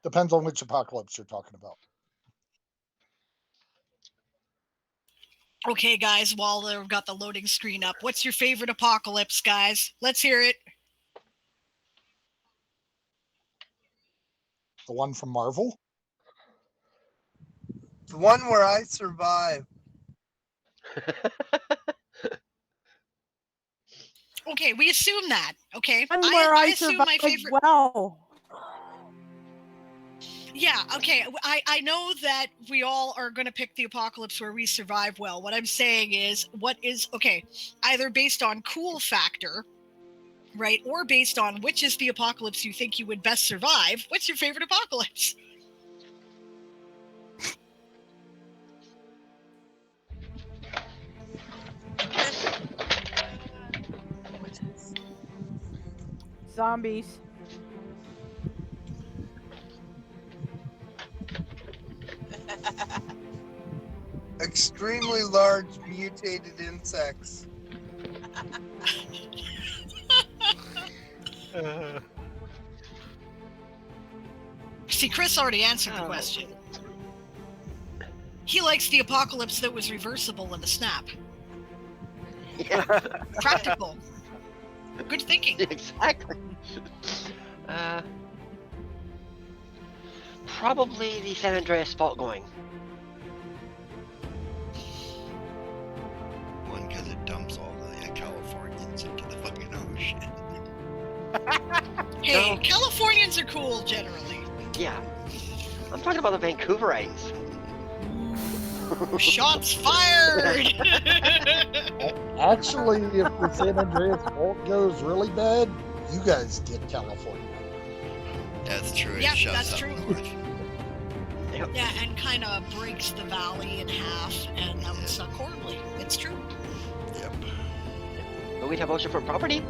Depends on which apocalypse you're talking about. Okay, guys, while they've got the loading screen up, what's your favorite apocalypse, guys? Let's hear it. The one from Marvel? The one where I survive. Okay, we assume that. Okay, One where I assume my favorite. Well. Yeah, okay. I know that we all are going to pick the apocalypse where we survive well. What I'm saying is, either based on cool factor, right, or based on which is the apocalypse you think you would best survive. What's your favorite apocalypse? Zombies. Extremely large mutated insects. See, Chris already answered the question. He likes the apocalypse that was reversible in a snap. Yeah. Practical. Good thinking. Exactly. Probably the San Andreas fault going. One, because it dumps all the Californians into the fucking ocean. Hey, No. Californians are cool generally. Yeah. I'm talking about the Vancouverites. Shots fired! Actually, if the San Andreas fault goes really bad, you guys get California. That's true. It Yep, shuts that's up true. north. Yeah, and kind of breaks the valley in half, and that would suck horribly. It's true. Yep. But we'd have oceanfront property?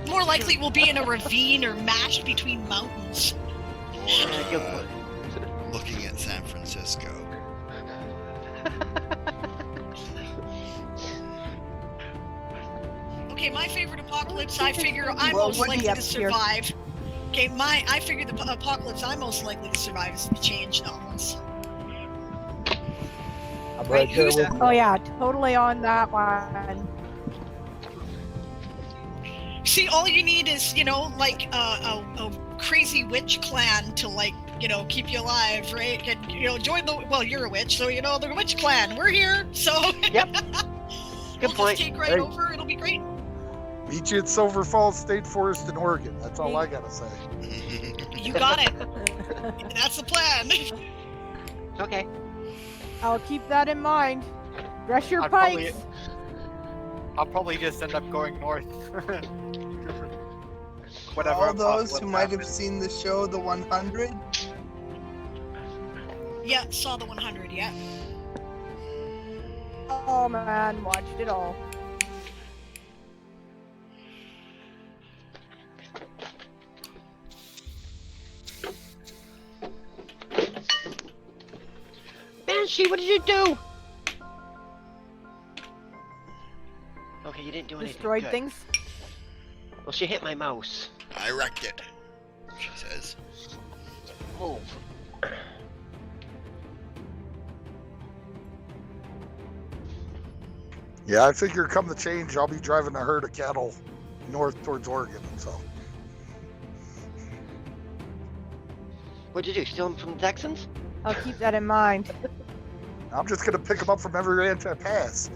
More likely we'll be in a ravine or mashed between mountains. Or Good point. looking at San Francisco. Okay, my favorite apocalypse, I figure I'm Well, most what likely do you to have here? survive. Okay, I figure the apocalypse I'm most likely to survive is the change zones. I'm Right, right there who's- with you. Oh yeah, totally on that one. See, all you need is, like a crazy witch clan to, like, keep you alive, right? And, join you're a witch, so, the witch clan, we're here, so Yep. we'll Good point. just take right Hey. over, it'll be great. Meet you at Silver Falls State Forest in Oregon. That's all I gotta say. You got it. That's the plan. Okay. I'll keep that in mind. Dress your I'd probably- pikes. I'll probably just end up going north. Whatever. All those apocalypse who might have happens. seen the show The 100, Yeah, saw the 100, yeah. Oh man, watched it all. Banshee, what did you do? Okay, you didn't do anything. Destroyed Good. things. Well, she hit my mouse. I wrecked it, she says. Move. Yeah, I figure come the change, I'll be driving a herd of cattle north towards Oregon. So What'd you do? Steal them from the Texans? I'll keep that in mind. I'm just gonna pick them up from every ranch I pass.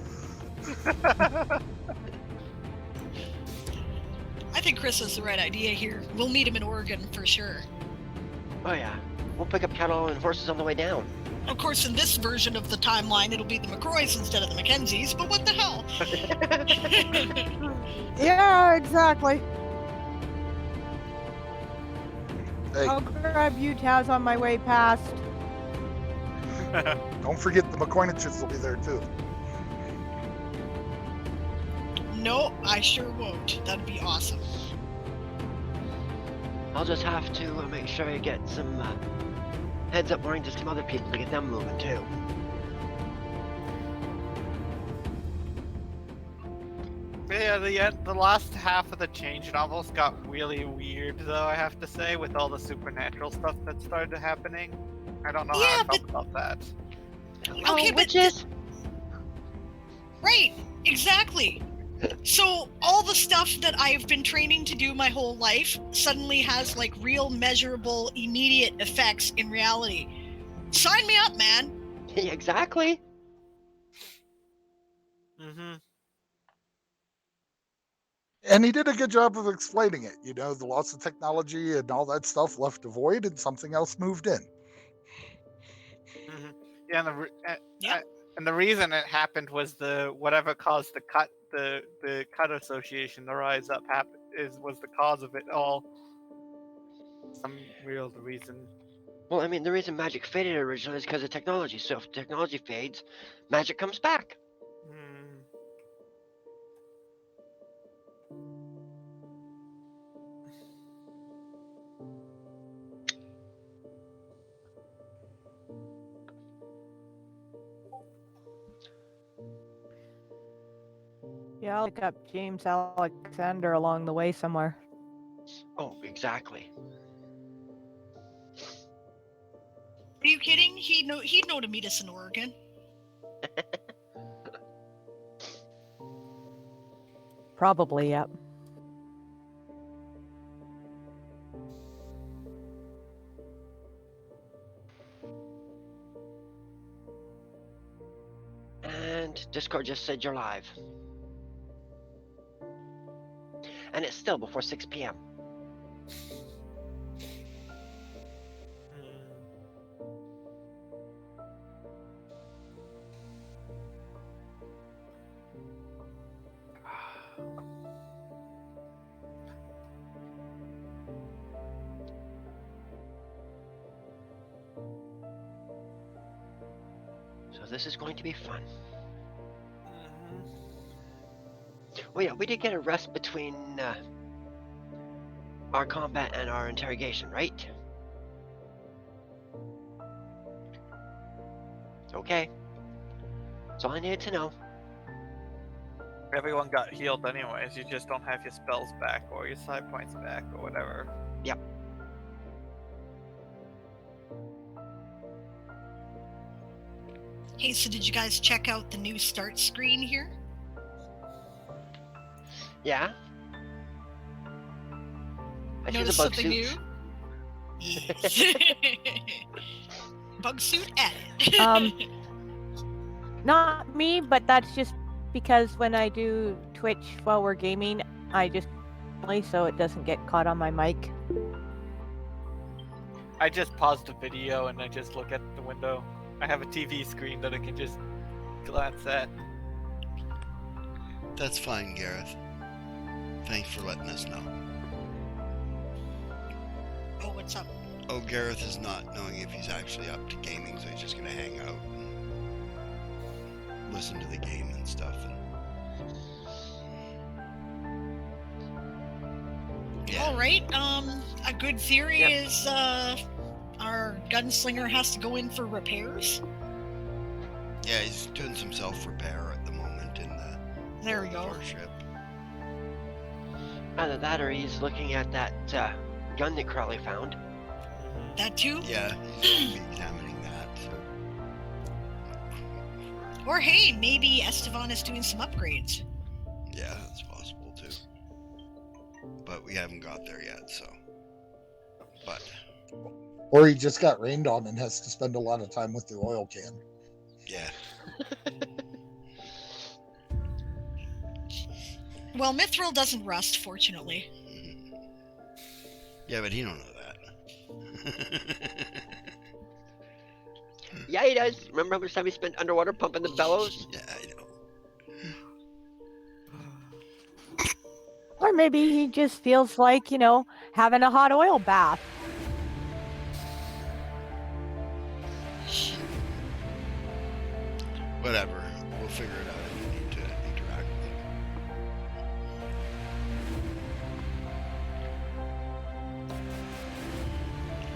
I think Chris has the right idea here. We'll meet him in Oregon for sure. Oh yeah. We'll pick up cattle and horses on the way down. Of course, in this version of the timeline, it'll be the McCroys instead of the Mackenzies, but what the hell? Yeah, exactly. Hey, I'll grab you, Taz, on my way past. don't forget the McCoyniches will be there too. No, I sure won't. That'd be awesome. I'll just have to make sure I get some heads up warning to some other people to get them moving too. Yeah, the last half of the change novels got really weird, though, I have to say, with all the supernatural stuff that started happening. I don't know how Yeah, I felt about that. Okay, but witches. right, exactly. So all the stuff that I've been training to do my whole life suddenly has like real measurable immediate effects in reality. Sign me up, man. Exactly. Mm-hmm. And he did a good job of explaining it. You know, the loss of technology and all that stuff left a void, and something else moved in. Mm-hmm. Yeah, Yep. and the reason it happened was whatever caused the cut association to rise up was the cause of it all. Some real reason. Well, I mean, the reason magic faded originally is because of technology. So if technology fades, magic comes back. Mm. Yeah, I'll pick up James Alexander along the way somewhere. Oh, exactly. Are you kidding? He'd know to meet us in Oregon. Probably, yep. And Discord just said you're live. And it's still before 6 p.m. So this is going to be fun. Oh yeah, we did get a rest between our combat and our interrogation, right? Okay. That's all I needed to know. Everyone got healed anyways. You just don't have your spells back or your side points back or whatever. Yep. Hey, so did you guys check out the new start screen here? Yeah? I see the Notice bug something suits. new? Bug suit added. Not me, but that's just because when I do Twitch while we're gaming, I just play so it doesn't get caught on my mic. I just paused the video and I just look at the window. I have a TV screen that I can just glance at. That's fine, Gareth. Thanks for letting us know. Oh, what's up? Oh, Gareth is not knowing if he's actually up to gaming, so he's just gonna hang out and listen to the game and stuff. Yeah. All right. A good theory is our gunslinger has to go in for repairs. Yeah, he's doing some self-repair at the moment in the There we go. warship. Either that or he's looking at that gun that Crowley found. That too? Yeah, he's going to be examining that. So. Or hey, maybe Estevan is doing some upgrades. Yeah, that's possible too. But we haven't got there yet, so. But. Or he just got rained on and has to spend a lot of time with the oil can. Yeah. Well, Mithril doesn't rust, fortunately. Yeah, but he don't know that. Yeah, he does. Remember how much time he spent underwater pumping the bellows? Yeah, I know. Or maybe he just feels like, having a hot oil bath. Whatever. We'll figure it out if we need to interact with him.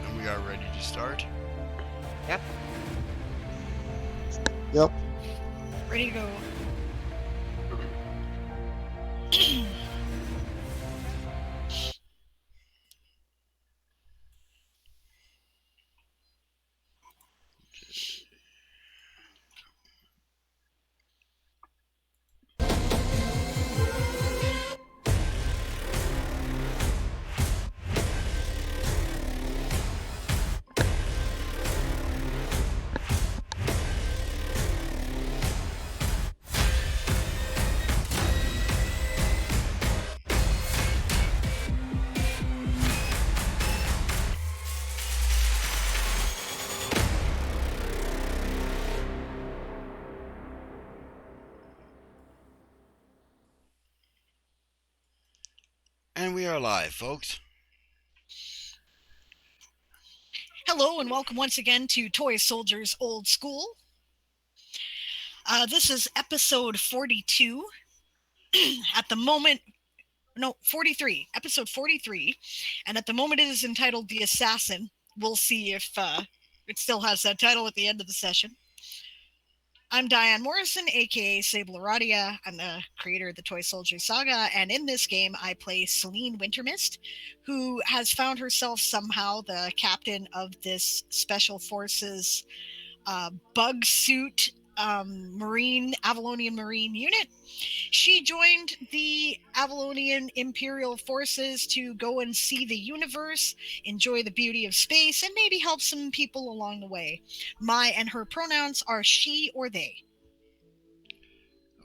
And we are ready to start. Yep. Yep. Ready to go. And we are live, folks. Hello and welcome once again to Toy Soldiers Old School. This is episode 42. At the moment, no, 43. Episode 43. And at the moment it is entitled The Assassin. We'll see if it still has that title at the end of the session. I'm Diane Morrison, aka Sable Aradia. I'm the creator of the Toy Soldiers Saga, and in this game I play Celine Wintermist, who has found herself somehow the captain of this Special Forces bug suit Avalonian Marine unit. She joined the Avalonian Imperial Forces to go and see the universe, enjoy the beauty of space, and maybe help some people along the way. My and her pronouns are she or they.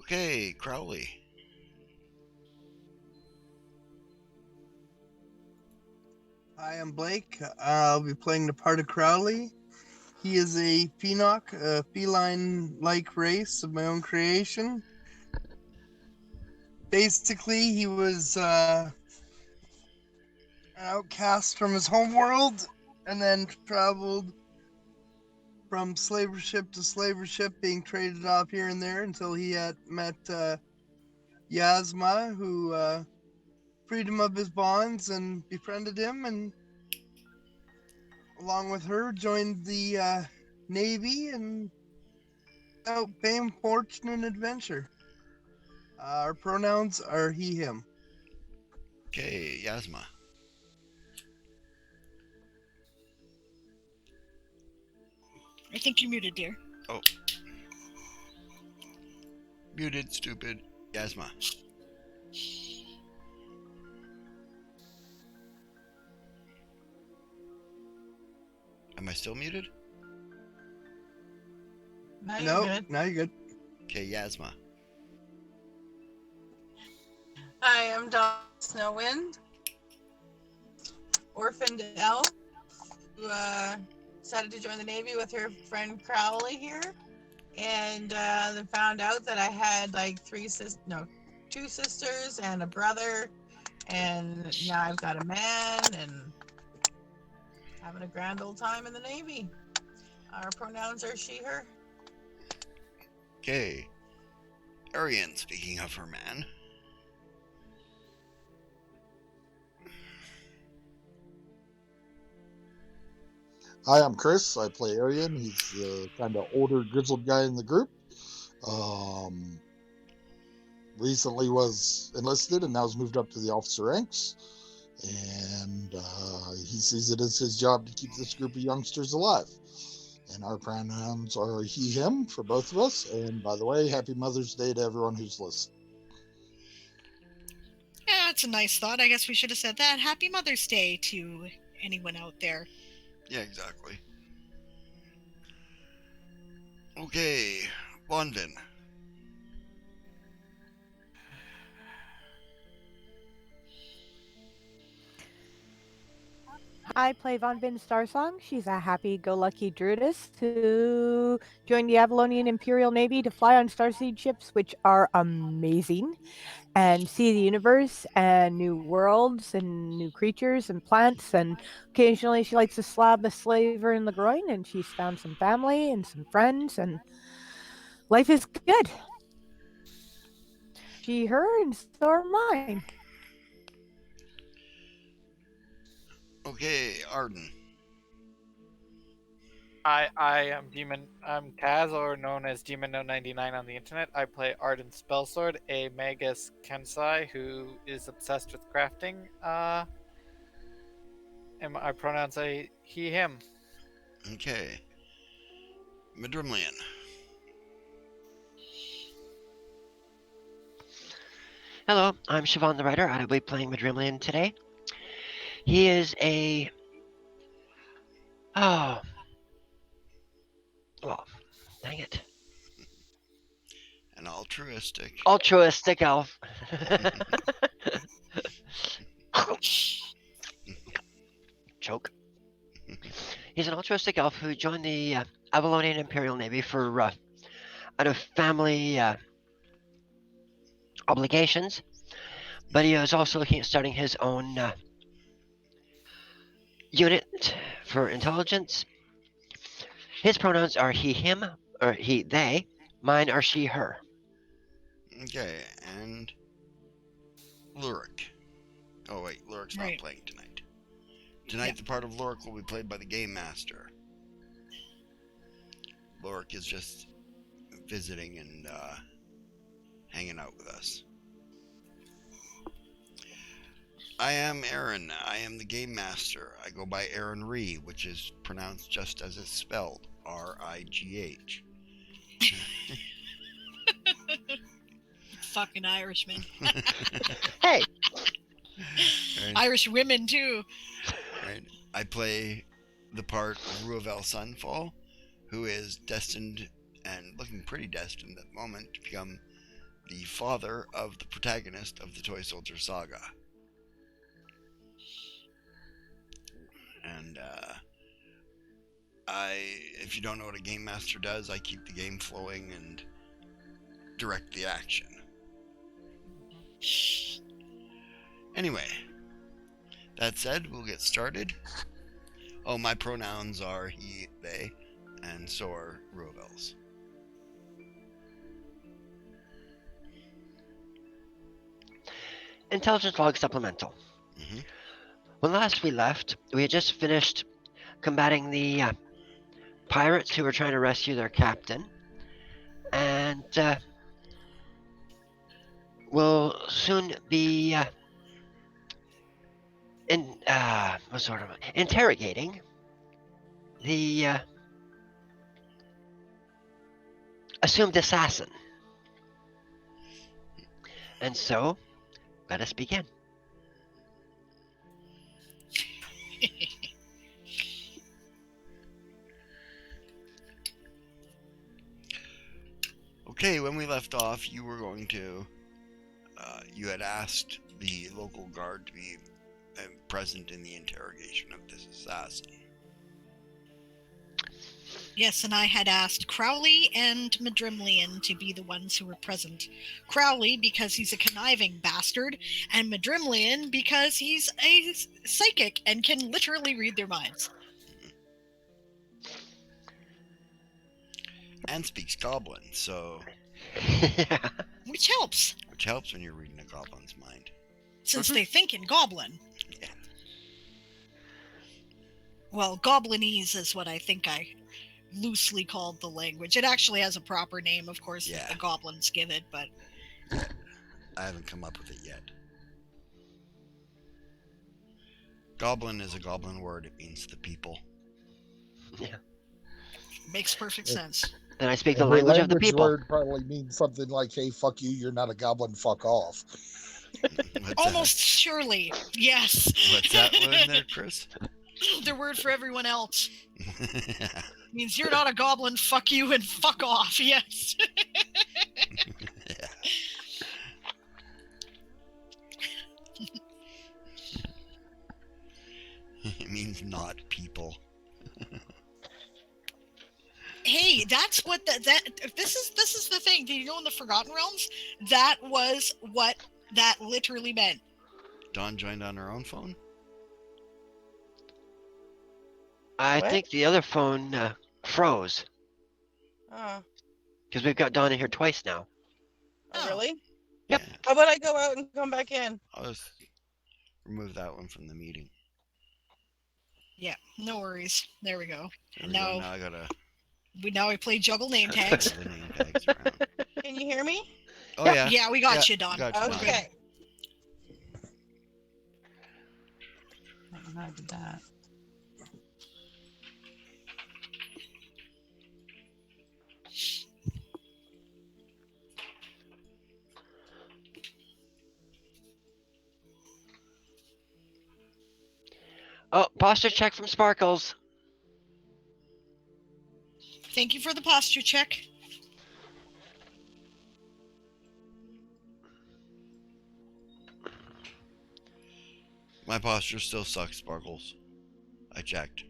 Okay, Crowley. I am Blake. I'll be playing the part of Crowley. He is a Phoenok, a feline-like race of my own creation. Basically, he was an outcast from his homeworld and then traveled from slaver ship to slaver ship, being traded off here and there until he had met Yasma, who freed him of his bonds and befriended him, and along with her joined the Navy and out fame, fortune, and adventure. Our pronouns are he, him. Okay, Yasma. I think you're muted, dear. Oh. Muted, stupid. Yasma. Am I still muted? Now you're No, good. now you're good. Okay, Yasma. Hi, I'm Dawn Snowwind, orphaned elf, who decided to join the Navy with her friend Crowley here, and then found out that I had like two sisters and a brother, and now I've got a man, and having a grand old time in the Navy. Our pronouns are she, her. Okay. Arian, speaking of her man. Hi, I'm Chris. I play Arian. He's the kind of older, grizzled guy in the group. Recently was enlisted and now has moved up to the officer ranks. And he sees it as his job to keep this group of youngsters alive. And our pronouns are he, him for both of us. And by the way, happy Mother's Day to everyone who's listening. Yeah, that's a nice thought. I guess we should have said that. Happy Mother's Day to anyone out there. Yeah, exactly. Okay, London. I play Von Vin Starsong. She's a happy-go-lucky druidess who joined the Avalonian Imperial Navy to fly on starseed ships, which are amazing, and see the universe and new worlds and new creatures and plants. And occasionally she likes to slap a slaver in the groin, and she's found some family and some friends, and life is good. She, her, and so are mine. Okay, Arden. I am I'm Kaz, or known as Demon 99 on the internet. I play Arden Spellsword, a Magus Kensai who is obsessed with crafting. And my pronouns are he, him. Okay. Madrimlian. Hello, I'm Siobhan the Writer. I'll be playing Madrimlian today. He is a... Oh. Well, dang it. An altruistic. Altruistic elf. Choke. He's an altruistic elf who joined the Avalonian Imperial Navy for out of family obligations, but he is also looking at starting his own unit for intelligence. His pronouns are he, him, or he, they. Mine are she, her. Okay, and Lurik. Oh wait, Lurik's not Right. playing tonight. Tonight, Yeah. the part of Lurik will be played by the Game Master. Lurik is just visiting and hanging out with us. I am Aaron. I am the Game Master. I go by Aaron Ree, which is pronounced just as it's spelled, R-I-G-H. Fucking Irishmen. Hey! Right, Irish women too. right. I play the part of Ruavel Sunfall, who is destined, and looking pretty destined at the moment, to become the father of the protagonist of the Toy Soldier Saga. And if you don't know what a Game Master does, I keep the game flowing and direct the action. Anyway, that said, we'll get started. Oh, my pronouns are he, they, and so are Ruavel's. Intelligence log supplemental. Mhm. When last we left, we had just finished combating the pirates who were trying to rescue their captain, and will soon be interrogating the assumed assassin. And so, let us begin. Okay, when we left off, you were going to, you had asked the local guard to be present in the interrogation of this assassin. Yes, and I had asked Crowley and Madrimlian to be the ones who were present. Crowley because he's a conniving bastard, and Madrimlian because he's a psychic and can literally read their minds. And speaks Goblin, so... Which helps, which helps when you're reading a Goblin's mind. since they think in Goblin. Yeah. Well, Goblinese is what I think I loosely called the language. It actually has a proper name, of course, that Yeah. the goblins give it, but... I haven't come up with it yet. Goblin is a Goblin word. It means the people. Yeah. Makes perfect sense. And I speak the And language of the people. word probably means something like, hey, fuck you, you're not a goblin, fuck off. What's Almost surely, yes. What's that one there, Chris? The word for everyone else. Means you're not a goblin, fuck you, and fuck off, yes. Yeah. It means not people. Hey, that's what this is the thing. Did you know in the Forgotten Realms, that was what that literally meant. Dawn joined on her own phone? I What? think the other phone froze, Oh, because we've got Dawn in here twice now. oh, really? Yep. Yeah. How about I go out and come back in? I'll just remove that one from the meeting. Yeah, no worries. There we go. There And we go. now Now I gotta we play juggle name tags. the name tags around. Can you hear me? Oh Yep. yeah. Yeah, we got Yeah, you, Don. got you, Dawn. Okay. I don't know how I did that. Oh, posture check from Sparkles. Thank you for the posture check. My posture still sucks, Sparkles. I checked.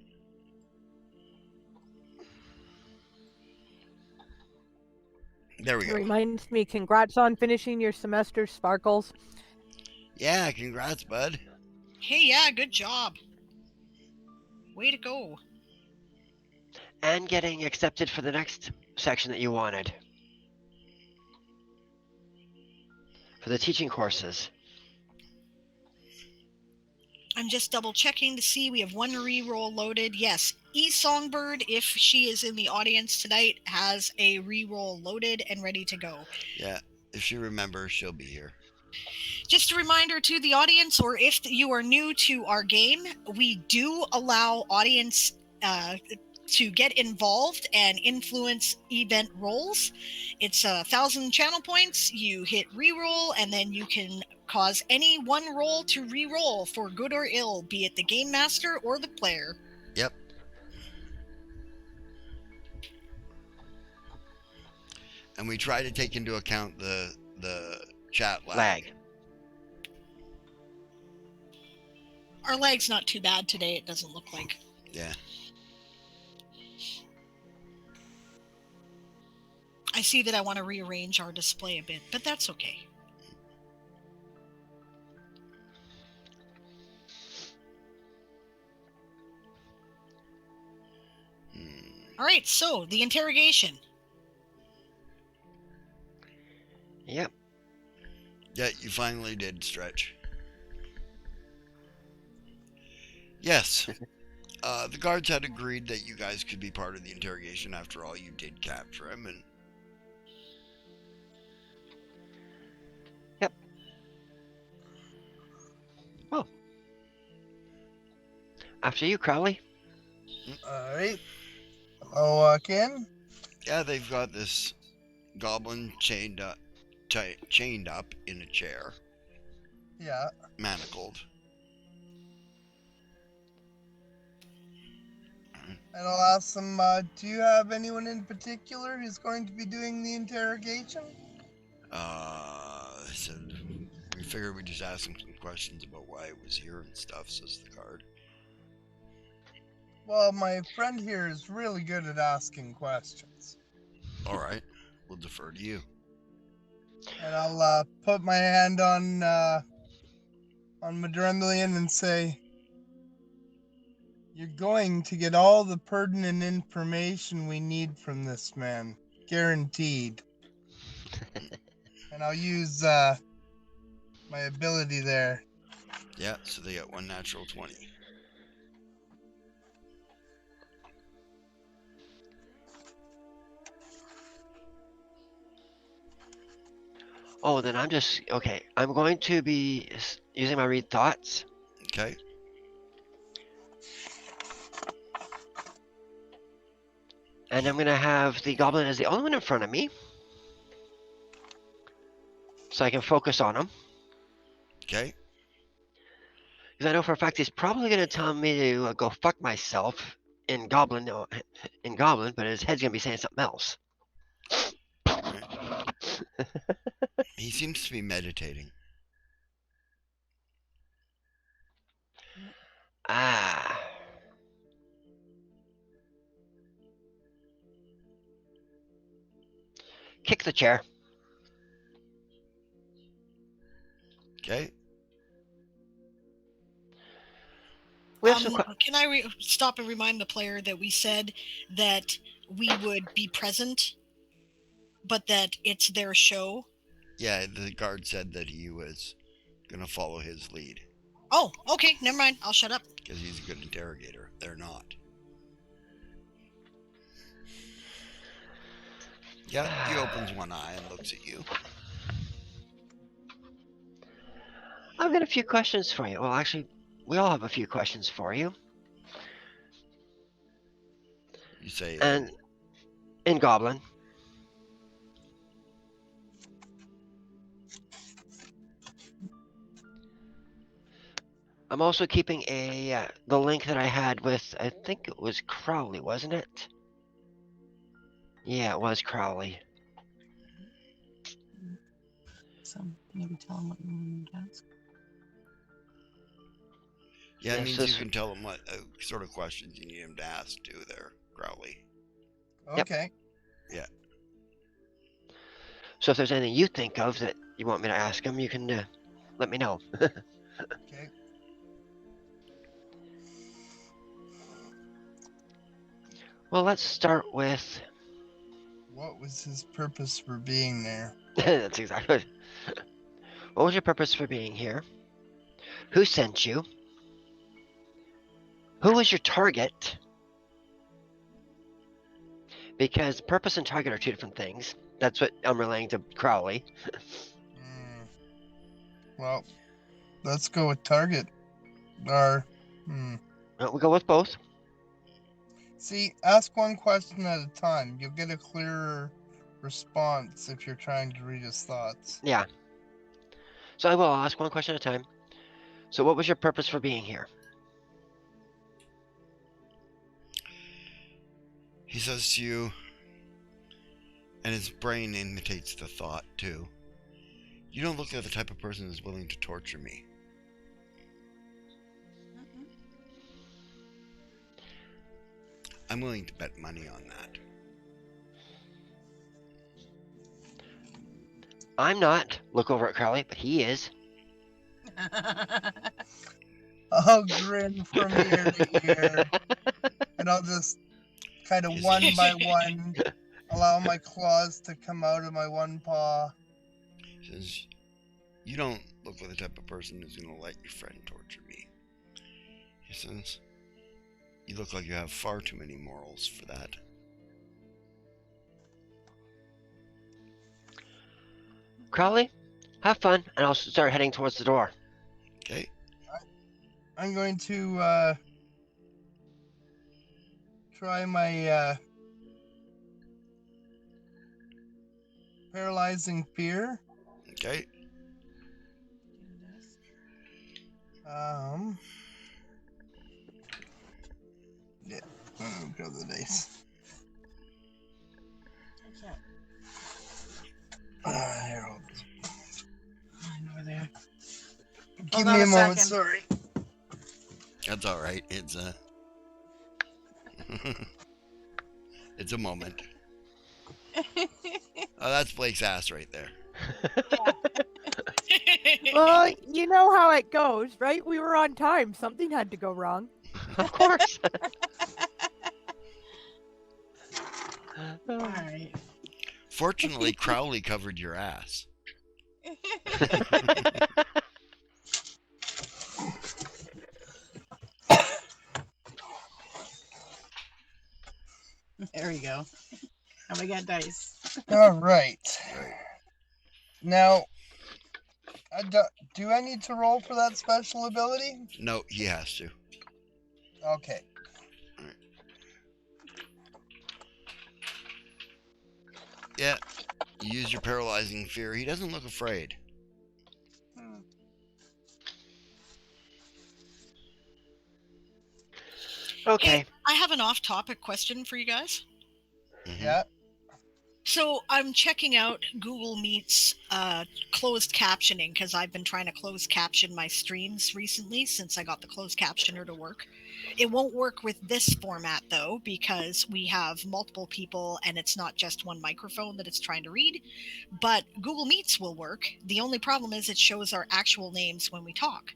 There we It go. reminds me, congrats on finishing your semester, Sparkles. Yeah, congrats, bud. Hey, yeah, good job. Way to go. And getting accepted for the next section that you wanted. For the teaching courses. I'm just double checking to see we have one reroll loaded. Yes, Songbird, if she is in the audience tonight, has a reroll loaded and ready to go. Yeah, if she remembers, she'll be here. Just a reminder to the audience, or if you are new to our game, we do allow audience to get involved and influence event rolls. It's 1,000 channel points. You hit reroll, and then you can cause any one roll to re-roll for good or ill, be it the game master or the player. Yep. And we try to take into account the chat lag. Our lag's not too bad today, it doesn't look like. Yeah. I see that I want to rearrange our display a bit, but that's okay. All right, so the interrogation. Yep. Yeah, you finally did, Stretch. Yes. The guards had agreed that you guys could be part of the interrogation. After all, you did capture him, and yep. Oh. After you, Crowley. All right. I'll walk in. Yeah, they've got this goblin chained up in a chair. Yeah. Manacled. And I'll ask them, do you have anyone in particular who's going to be doing the interrogation? They said we figured we'd just ask him some questions about why he was here and stuff, says the guard. Well, my friend here is really good at asking questions. Alright, we'll defer to you. And I'll put my hand on Madrendalian and say, you're going to get all the pertinent information we need from this man. Guaranteed. And I'll use my ability there. Yeah, so they got one natural 20. Oh, then I'm just... Okay, I'm going to be using my read thoughts. Okay. And I'm going to have the goblin as the only one in front of me. So I can focus on him. Okay. Because I know for a fact he's probably going to tell me to go fuck myself in goblin, but his head's going to be saying something else. Right. He seems to be meditating. Ah. Kick the chair. Okay. We have some Can I stop and remind the player that we said that we would be present, but that it's their show? Yeah, the guard said that he was gonna follow his lead. Oh, okay, never mind. I'll shut up. Because he's a good interrogator. They're not. Yeah, he opens one eye and looks at you. I've got a few questions for you. Well, actually, we all have a few questions for you. You say... And in Goblin. I'm also keeping the link that I had with, I think it was Crowley, wasn't it? Yeah, it was Crowley. So maybe tell him what you need to ask. Yeah, it Yeah, means so you can tell him what sort of questions you need him to ask too there, Crowley. Okay. Yeah. So if there's anything you think of that you want me to ask him, you can let me know. Okay. Well, let's start with... What was his purpose for being there? That's exactly what was your purpose for being here? Who sent you? Who was your target? Because purpose and target are two different things. That's what I'm relaying to Crowley. Well, let's go with target. Or, We go with both. See, ask one question at a time. You'll get a clearer response if you're trying to read his thoughts. Yeah. So I will ask one question at a time. So what was your purpose for being here? He says to you, and his brain imitates the thought too. You don't look like the type of person who's willing to torture me. I'm willing to bet money on that. I'm not. Look over at Crowley, but he is. I'll grin from ear to ear, and I'll just kind of one by one allow my claws to come out of my one paw. He says, you don't look like the type of person who's going to let your friend torture me. He says, you look like you have far too many morals for that. Crowley, have fun, and I'll start heading towards the door. Okay. I'm going to try my paralyzing fear. Okay. Yeah, let me go to the dice. Here, hold on. Over there. Give Hold on me a a moment, second. sorry. That's all right. It's it's a moment. Oh, that's Blake's ass right there. Well, you know how it goes, right? We were on time. Something had to go wrong. Of course. All right. Fortunately, Crowley covered your ass. There we go. And we got dice. All right. Now, do I need to roll for that special ability? No, he has to. Okay. Yeah, you use your paralyzing fear. He doesn't look afraid. Okay. Hey, I have an off-topic question for you guys. Mm-hmm. Yeah. So I'm checking out Google Meet's closed captioning because I've been trying to close caption my streams recently since I got the closed captioner to work. It won't work with this format though because we have multiple people and it's not just one microphone that it's trying to read. But Google Meets will work. The only problem is it shows our actual names when we talk.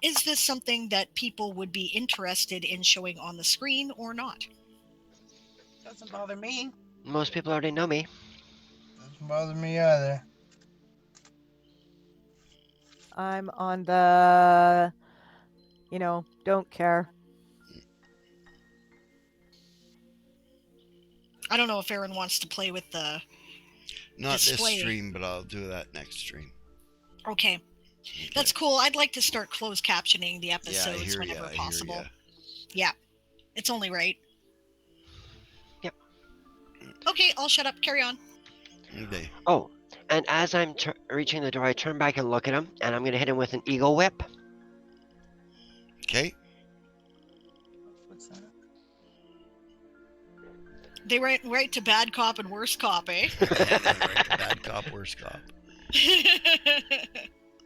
Is this something that people would be interested in showing on the screen or not? Doesn't bother me. Most people already know me. Doesn't bother me either. I'm on the, don't care. I don't know if Aaron wants to play with the Not display. this stream, but I'll do that next stream. Okay. That's cool. I'd like to start closed captioning the Yeah, I episodes hear whenever ya, I hear possible. ya. Yeah. It's only right. Yep. Okay, I'll shut up. Carry on. Okay. Oh, and as I'm reaching the door, I turn back and look at him, and I'm going to hit him with an eagle whip. Okay. What's that? They went right to bad cop and worse cop, eh? Yeah, then right to bad cop, worse cop.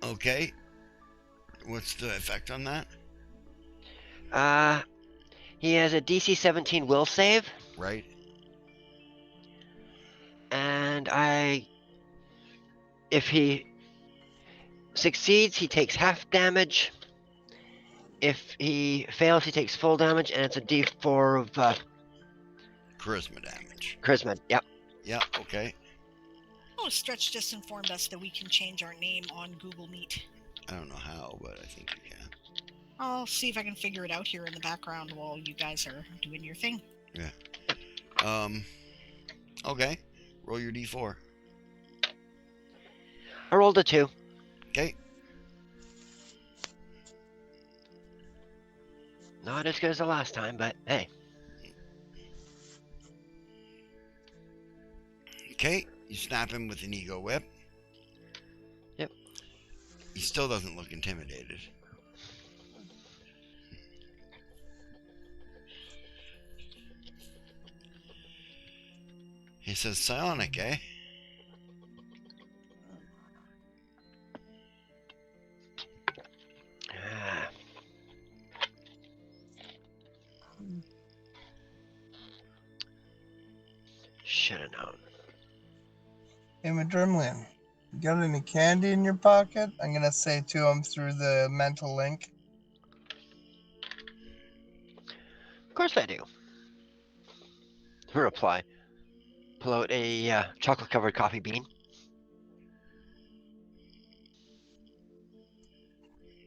Okay. What's the effect on that? He has a DC 17 will save, Right. and succeeds, he takes half damage. If he fails, he takes full damage, and it's a d4 of Charisma damage. charisma. Yep. Yeah, okay. Oh, Stretch just informed us that we can change our name on Google Meet. I don't know how, but I think you can. I'll see if I can figure it out here in the background while you guys are doing your thing. Okay. Roll your d4. I rolled a 2. Okay. Not as good as the last time, but hey. Okay. You snap him with an ego whip. Yep. He still doesn't look intimidated. He says, psionic, eh? Ah. Should have known. Hey, Madrimlian, you got any candy in your pocket? I'm gonna say to him through the mental link. Of course I do. Reply. Pull out a chocolate-covered coffee bean.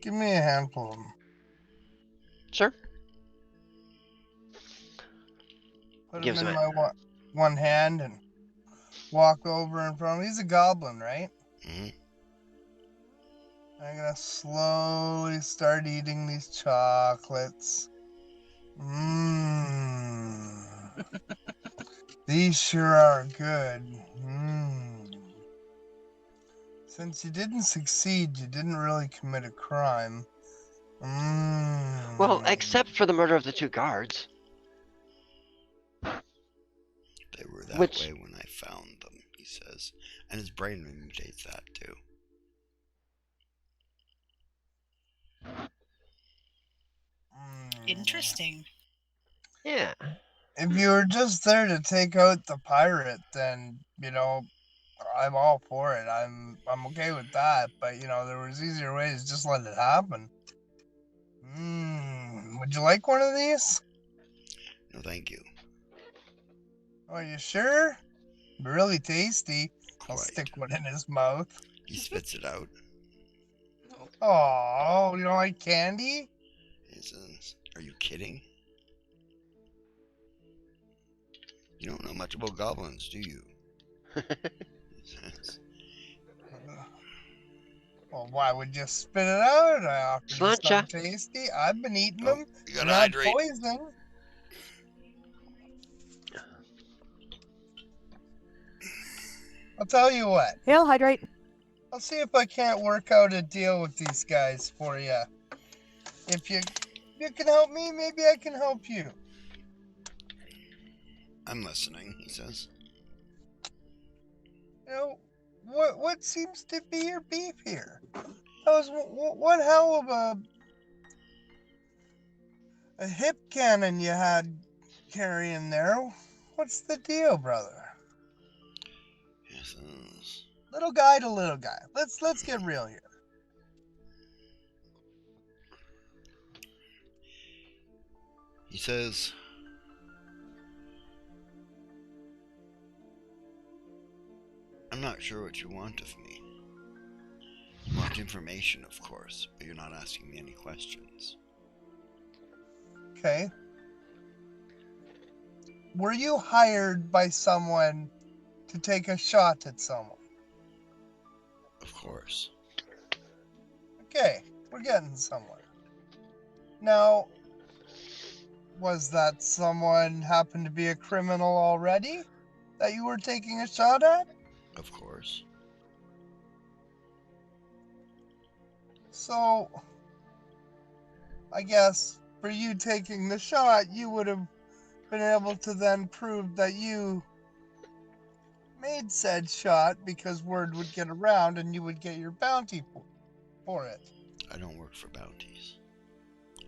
Give me a handful of them. Sure. Put Gives them in him my one hand and walk over in front of him. He's a goblin, right? Mm-hmm. I'm gonna slowly start eating these chocolates. Mmm. These sure are good. Mmm. Since you didn't succeed, you didn't really commit a crime. Mmm. Well, except for the murder of the 2 guards. They were that Which- way when I found them, he says. And his brain imitates that, too. Interesting. Yeah. If you were just there to take out the pirate, then, I'm all for it. I'm okay with that. But, there was easier ways. Just let it happen. Would you like one of these? No, thank you. Are you sure? Really tasty. I'll Quite. stick one in his mouth. He spits it out. Oh, you don't like candy? He says, are you kidding? You don't know much about goblins, do you? He says, Well, why would you spit it out? I offered you Sláinte. something tasty. I've been eating oh, them. you They're gotta not hydrate. poison. I'll tell you what. He'll hydrate. I'll see if I can't work out a deal with these guys for you. If you can help me, maybe I can help you. I'm listening, he says. What seems to be your beef here? That was one hell of a hip cannon you had carrying there. What's the deal, brother? He says, Little guy to little guy. Let's get real here. he says, I'm not sure what you want of me. You want information, of course, but you're not asking me any questions. Okay. Were you hired by someone to take a shot at someone? Of course. Okay, we're getting somewhere. Now, was that someone happened to be a criminal already that you were taking a shot at? Of course. So, I guess for you taking the shot, you would have been able to then prove that you made said shot because word would get around and you would get your bounty for it. I don't work for bounties.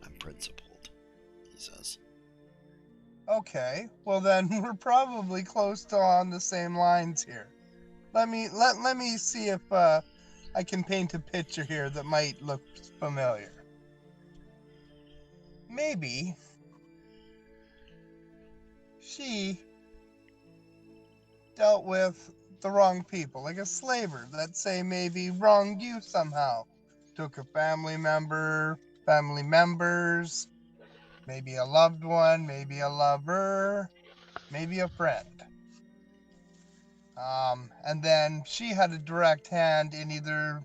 I'm principled, he says. Okay, well then we're probably close to on the same lines here. Let me see if I I can paint a picture here that might look familiar. Maybe she dealt with the wrong people, like a slaver that say maybe wronged you somehow. Took a family member, family members, maybe a loved one, maybe a lover, maybe a friend. And then she had a direct hand in either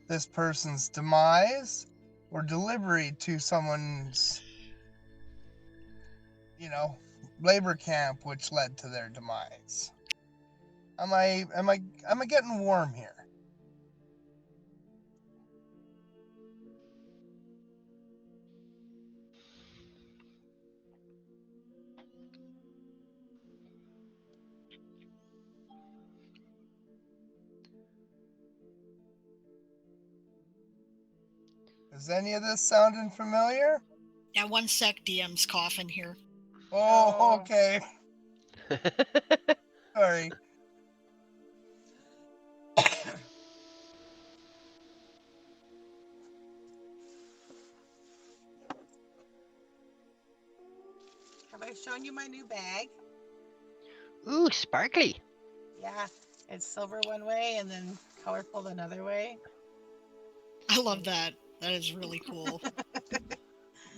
this person's demise or delivery to someone's, labor camp, which led to their demise. Am I getting warm here? Is any of this sounding familiar? Yeah, 1 sec, DM's coughing here. Oh, okay. Sorry. Have I shown you my new bag? Ooh, sparkly. Yeah, it's silver one way and then colorful another way. I love that. That is really cool.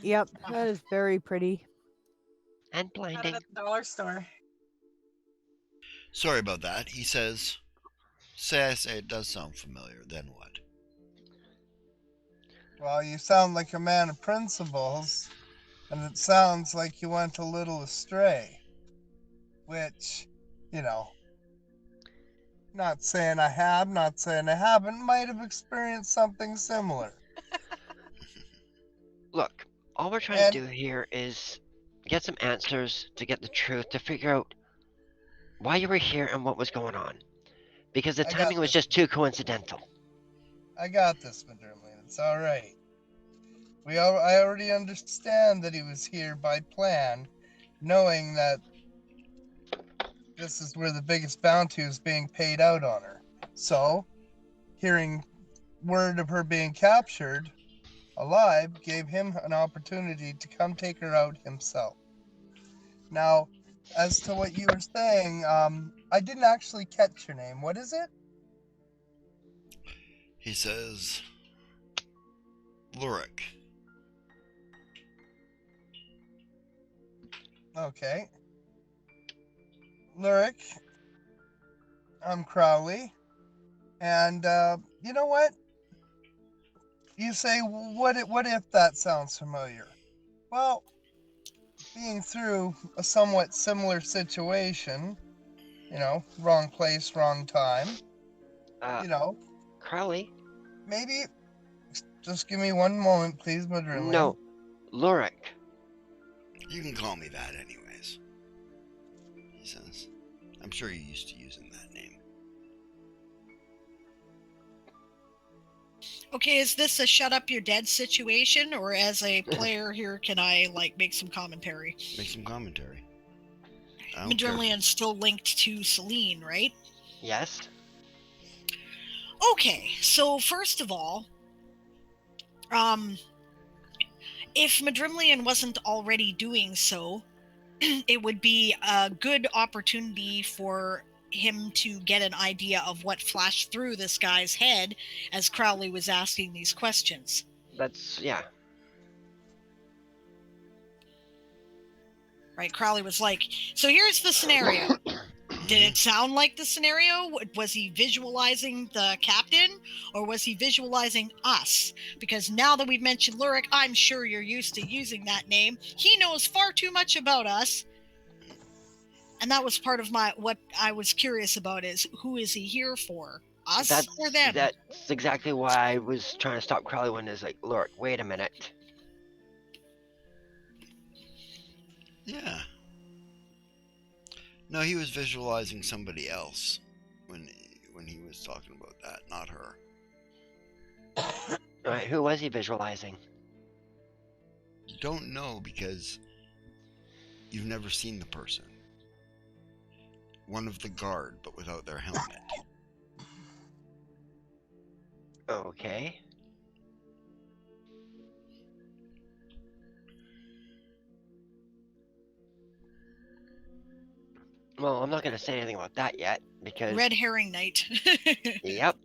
Yep, that is very pretty. And Got it blinding. at the dollar store. Sorry about that. He says, I say it does sound familiar. Then what? Well, you sound like a man of principles, and it sounds like you went a little astray. Which, not saying I have, not saying I haven't, might have experienced something similar. Look, all we're trying to do here is get some answers to get the truth, to figure out why you were here and what was going on. Because the timing was just too coincidental. I got this, Madrimlian. It's all right. I already understand that he was here by plan, knowing that this is where the biggest bounty is being paid out on her. So, hearing word of her being captured alive gave him an opportunity to come take her out himself. Now, as to what you were saying, I didn't actually catch your name. What is it? He says, Lurik. Okay. Lurik. I'm Crowley. And, you know what? You say, what if that sounds familiar? Well, being through a somewhat similar situation, wrong place, wrong time, Crowley? maybe, just give me one moment, please, Madrimlian. No, Lurik. You can call me that anyways, he says. I'm sure you're used to using that name. Okay, is this a shut up you're dead situation, or as a player here can I make some commentary? Make some commentary. Madrimlian's still linked to Celine, right? Yes. Okay, so first of all, if Madrimlian wasn't already doing so, it would be a good opportunity for him to get an idea of what flashed through this guy's head as Crowley was asking these questions. Yeah. Right, Crowley was like, so here's the scenario. Did it sound like the scenario? Was he visualizing the captain, or was he visualizing us? Because now that we've mentioned Lurik, I'm sure you're used to using that name. He knows far too much about us. And that was part of what I was curious about is, who is he here for? Us or them? That's exactly why I was trying to stop Crowley when it's like, Lurik, wait a minute. Yeah. No, he was visualizing somebody else when he was talking about that, not her. Alright, who was he visualizing? You don't know because you've never seen the person. One of the guard, but without their helmet. Okay. Well, I'm not going to say anything about that yet, because... Red herring night. Yep.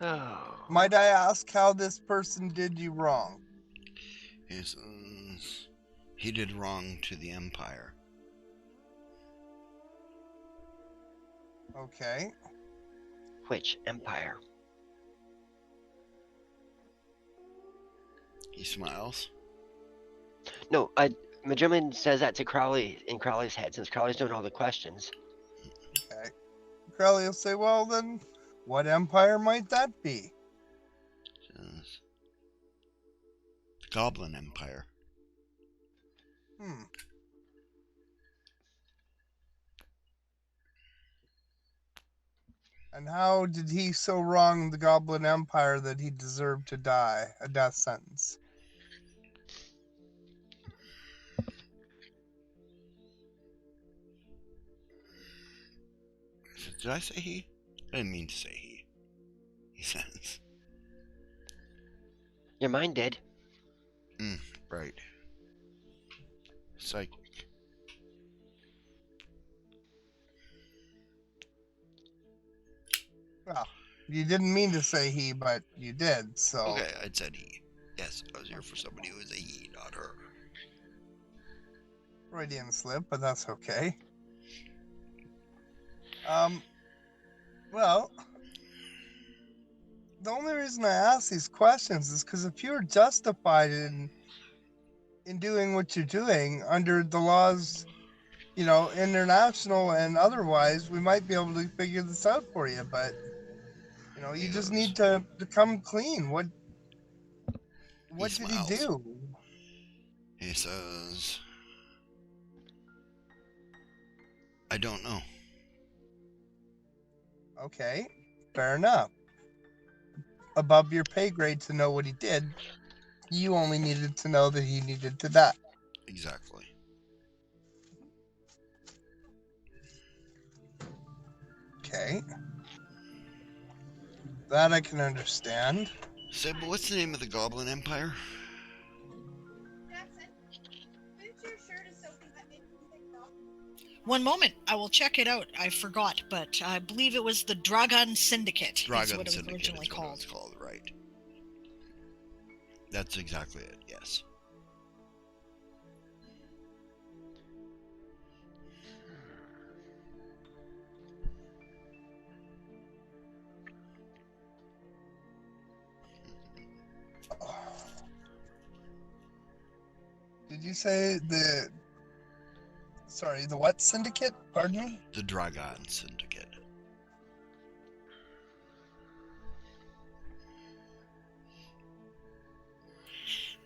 Oh. Might I ask how this person did you wrong? He did wrong to the Empire. Okay. Which empire? He smiles. No, Magellan says that to Crowley in Crowley's head, since Crowley's doing all the questions. Okay. Crowley will say, well then, what empire might that be? Says, the Goblin Empire. And how did he so wrong the Goblin Empire that he deserved to die, a death sentence? Did I say he? I didn't mean to say he. He says. Your mind did. Right. Psychic. Well, you didn't mean to say he, but you did, so... Okay, I said he. Yes, I was here for somebody who was a he, not her. Freudian slip, but that's okay. Well, the only reason I ask these questions is because if you're justified in doing what you're doing under the laws, you know, international and otherwise, we might be able to figure this out for you, but, you know, you just need to come clean. What did he do? He says, I don't know. Okay, fair enough. Above your pay grade to know what he did. You only needed to know that he needed to die. Exactly. Okay. That I can understand. Sib, what's the name of the Goblin Empire? One moment, I will check it out. I forgot, but I believe it was the Dragon Syndicate. Is what it was originally called. It's called, right? That's exactly it. Yes. Did you say the what syndicate? Pardon me? The Dragon Syndicate.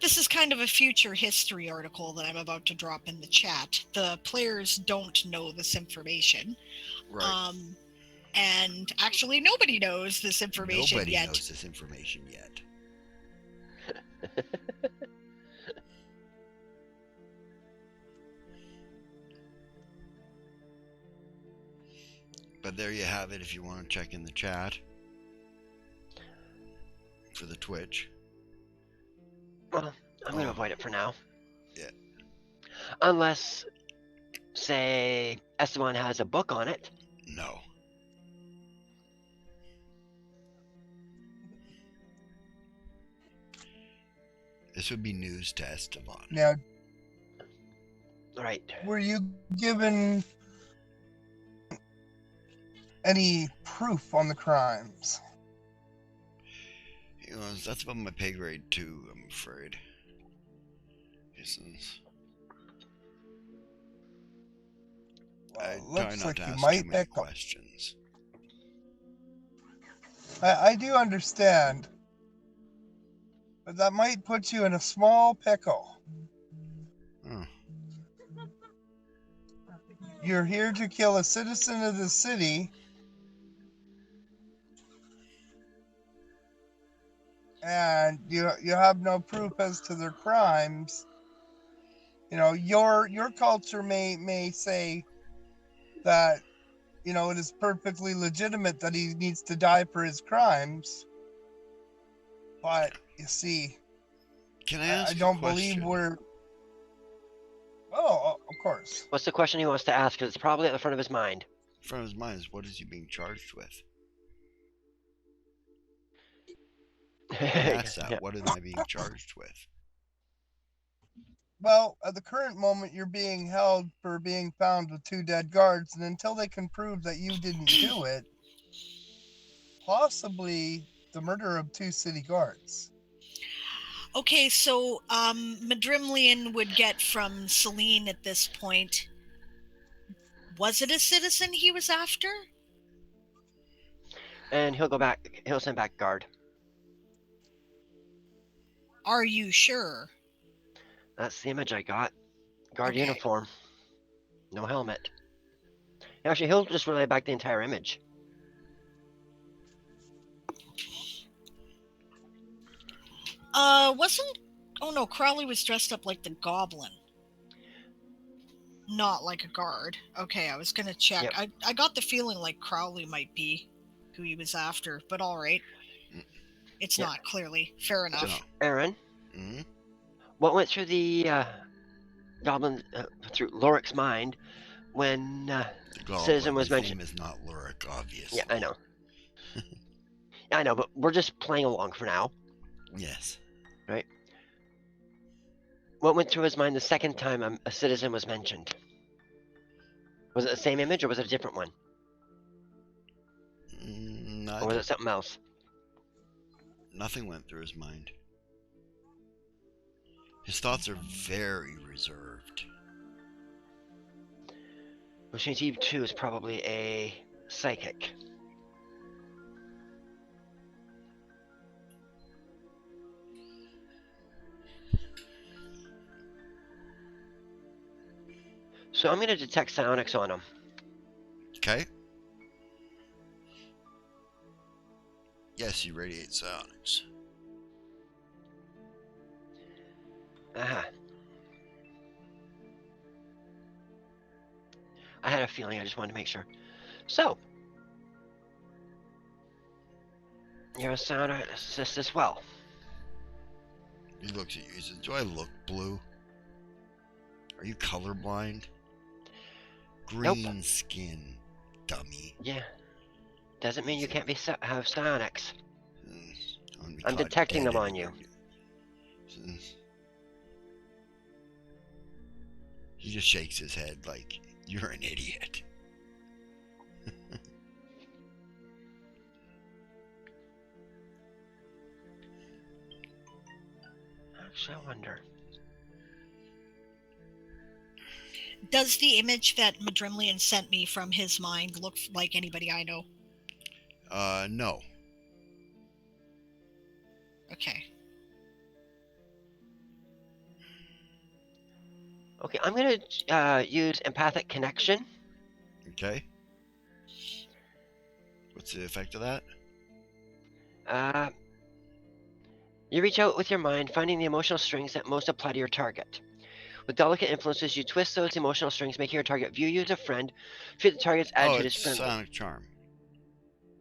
This is kind of a future history article that I'm about to drop in the chat. The players don't know this information. Right. And actually nobody knows this information yet. Nobody knows this information yet. But there you have it if you want to check in the chat for the Twitch. Well, I'm going to avoid it for now. Yeah. Unless, say, Esteban has a book on it. No. This would be news to Esteban. Now, Right. were you given any proof on the crimes? You know, that's above my pay grade too, I'm afraid. I try not to ask too many questions. I do understand, but that might put you in a small pickle. You're here to kill a citizen of the city, and you have no proof as to their crimes. You know, your culture may say that you know, it is perfectly legitimate that he needs to die for his crimes. But, you see, Can I ask I a don't question? believe we're... Oh, of course. What's the question he wants to ask? Because it's probably at the front of his mind. In front of his mind is, what is he being charged with? That's that. Yeah. What am I being charged with? Well, at the current moment, you're being held for being found with 2 dead guards, and until they can prove that you didn't do it, possibly the murder of 2 city guards. Okay, so Madrimlian would get from Celine at this point. Was it a citizen he was after? And he'll go back. He'll send back guard. Are you sure? That's the image I got. Guard Okay. uniform. No helmet. Actually, he'll just relay back the entire image. Wasn't... Oh no, Crowley was dressed up like the goblin. Not like a guard. Okay, I was gonna check. Yep. I got the feeling like Crowley might be who he was after, but alright. It's Yep. not, clearly. Fair enough. No. Aaron, Hmm? what went through the goblin, through Loric's mind when The goblin. Citizen was His mentioned? name is not Lurik, obviously. Yeah, I know. I know, but we're just playing along for now. Yes. What went through his mind the second time a citizen was mentioned? Was it the same image or was it a different one? Or was it something else? Nothing went through his mind. His thoughts are very reserved. Which means he too is probably a psychic. So I'm going to detect psionics on him. Okay. Yes, he radiates psionics. Aha. I had a feeling, I just wanted to make sure. So, you're a psionicist as well. He looks at you. He says, "Do I look blue? Are you colorblind? Green skin, dummy." Yeah. Doesn't mean you can't be have psionics. I'm I'm detecting them on you. He just shakes his head like, "You're an idiot." Actually, I wonder. Does the image that Madrimlian sent me from his mind look like anybody I know? No. Okay. Okay, I'm going to use empathic connection. Okay. What's the effect of that? You reach out with your mind, finding the emotional strings that most apply to your target. With delicate influences, you twist those emotional strings, making your target view you as a friend, treat the target's attitude as it's friendly. sonic charm.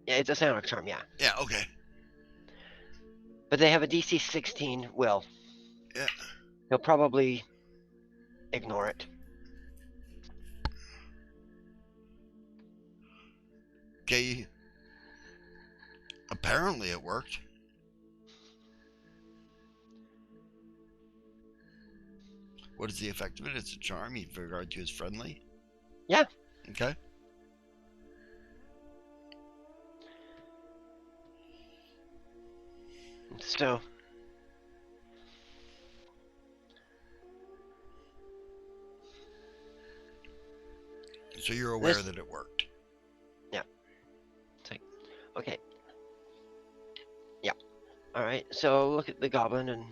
Yeah, it's a psionic charm, yeah. Yeah, okay. But they have a DC 16 will. Yeah. He'll probably ignore it. Okay. Apparently it worked. What is the effect of it? It's a charm. You regard you as friendly? Yeah. Okay. So, So you're aware that it worked. Yeah. It's like, okay. Yeah. Alright, so look at the goblin and...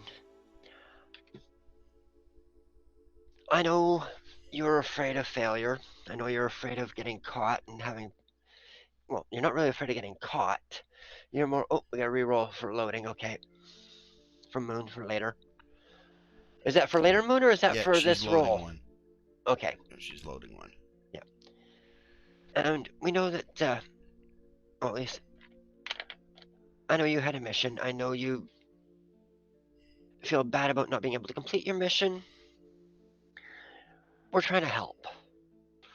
I know you're afraid of failure. I know you're afraid of getting caught and having... Well, you're not really afraid of getting caught. You're more... Oh, we gotta reroll for loading, okay. For Moon for later. Is that for later, Moon, or is that Yeah, for she's this loading roll? one. Okay. She's loading one. Yeah. And we know that, well, at least, I know you had a mission. I know you feel bad about not being able to complete your mission. We're trying to help.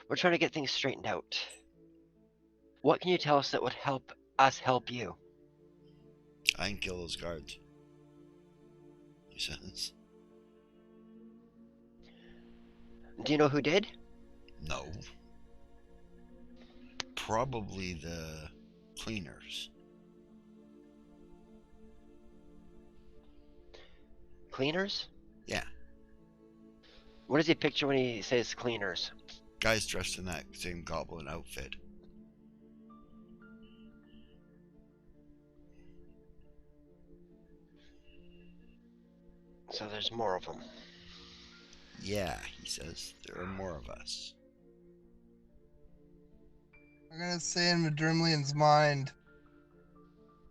We're trying to get things straightened out. What can you tell us that would help us help you? I can kill those guards, he says. Do you know who did? No. Probably the cleaners. Cleaners? Yeah. What does he picture when he says cleaners? Guys dressed in that same goblin outfit. So there's more of them. Yeah, he says. There are more of us. I'm gonna say in Madrimlian's mind,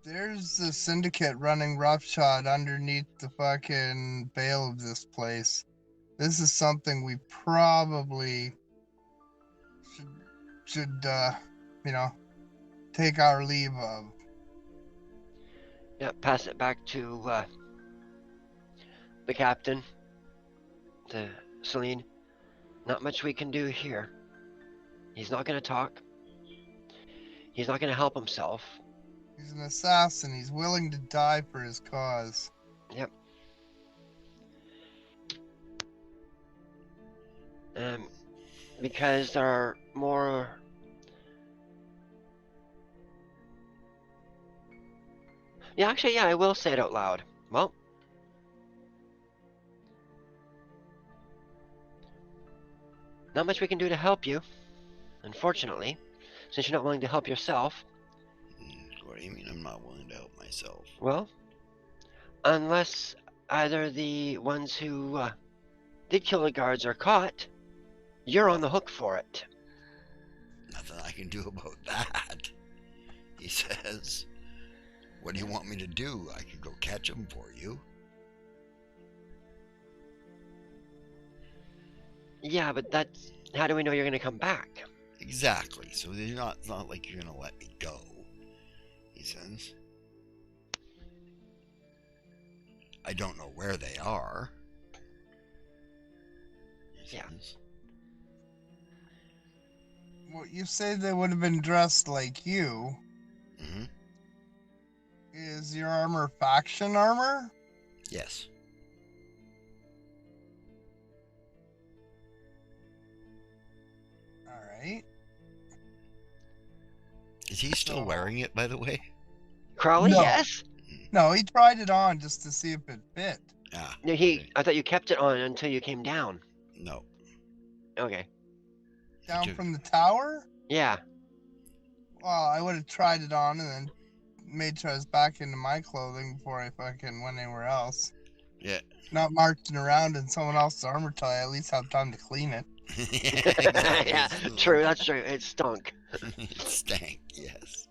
there's a syndicate running roughshod underneath the fucking bale of this place. This is something we probably should take our leave of. Yeah, pass it back to the captain, to Celine. Not much we can do here. He's not going to talk. He's not going to help himself. He's an assassin. He's willing to die for his cause. Yep. Because there are more... Yeah, actually, yeah, I will say it out loud. Well, not much we can do to help you, unfortunately, since you're not willing to help yourself. What do you mean I'm not willing to help myself? Well, unless either the ones who did kill the guards are caught, you're on the hook for it. Nothing I can do about that, he says. What do you want me to do? I could go catch them for you. Yeah, but that's... How do we know you're going to come back? Exactly. So it's not like you're going to let me go, he says. I don't know where they are. He Yeah. says. Well, you say they would have been dressed like you. Mm-hmm. Is your armor faction armor? Yes. Alright. Is he still wearing it, by the way? Crowley, No. yes? No, he tried it on just to see if it fit. Ah. No, Okay. I thought you kept it on until you came down. No. Okay. Down took- from the tower? Yeah. Well, I would have tried it on and then made sure I was back into my clothing before I fucking went anywhere else. Yeah. Not marching around in someone else's armor till I at least have time to clean it. Exactly. Yeah, true, that's true. It stunk. It stank, yes.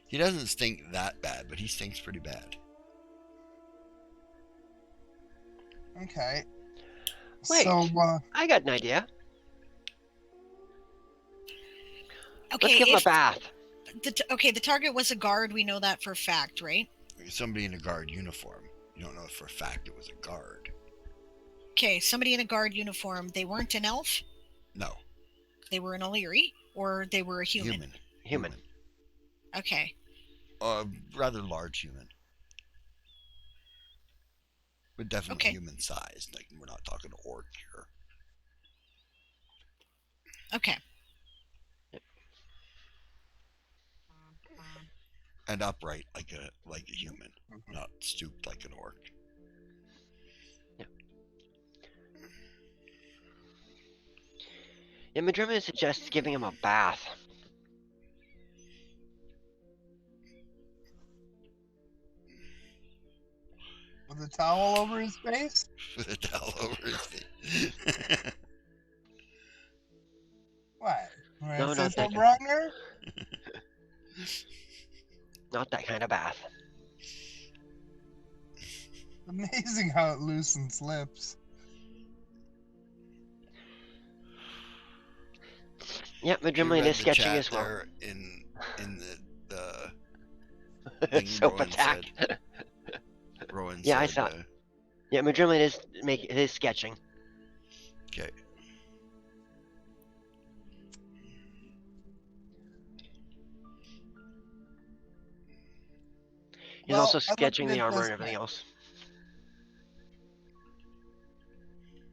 He doesn't stink that bad, but he stinks pretty bad. Okay. Wait. So, I got an idea. Okay, Let's give him a bath. the target was a guard. We know that for a fact, right? Somebody in a guard uniform. You don't know if for a fact it was a guard. Okay, somebody in a guard uniform. They weren't an elf. No. They were an Illyri, or they were a human. Human. Okay. Rather large human. But definitely Okay. human sized. Like, we're not talking orc here. Okay. And upright like a human. Not stooped like an orc. Yeah, Madrimia suggests giving him a bath. with a towel over his face? With a towel over his face. What? Am I No, say not that something guy. wrong there? Not that kind of bath. Amazing how it loosens lips. Yep, You Madrimlian read is the sketching chat as well. there in the thing. Soap Rowan attack. said. Rowan Yeah, I said. saw. Yeah, Madrimlian is sketching. Okay. He's Well, also I look sketching at the it armor this and everything way. else.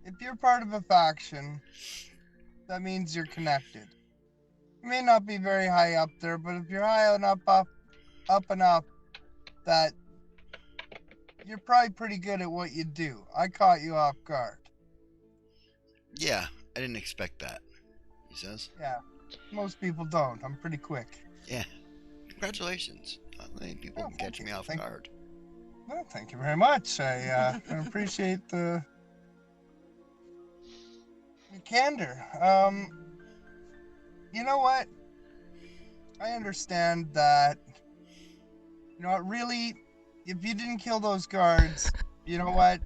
If you're part of a faction, that means you're connected. You may not be very high up there, but if you're high enough up enough that you're probably pretty good at what you do. I caught you off guard. Yeah, I didn't expect that. He says. Yeah, most people don't. I'm pretty quick. Yeah. Congratulations. Not many people Oh, can thank catch you. me off Thank- guard. Well, thank you very much. I appreciate the candor. You know what? I understand that. You know what? Really, if you didn't kill those guards, you know what?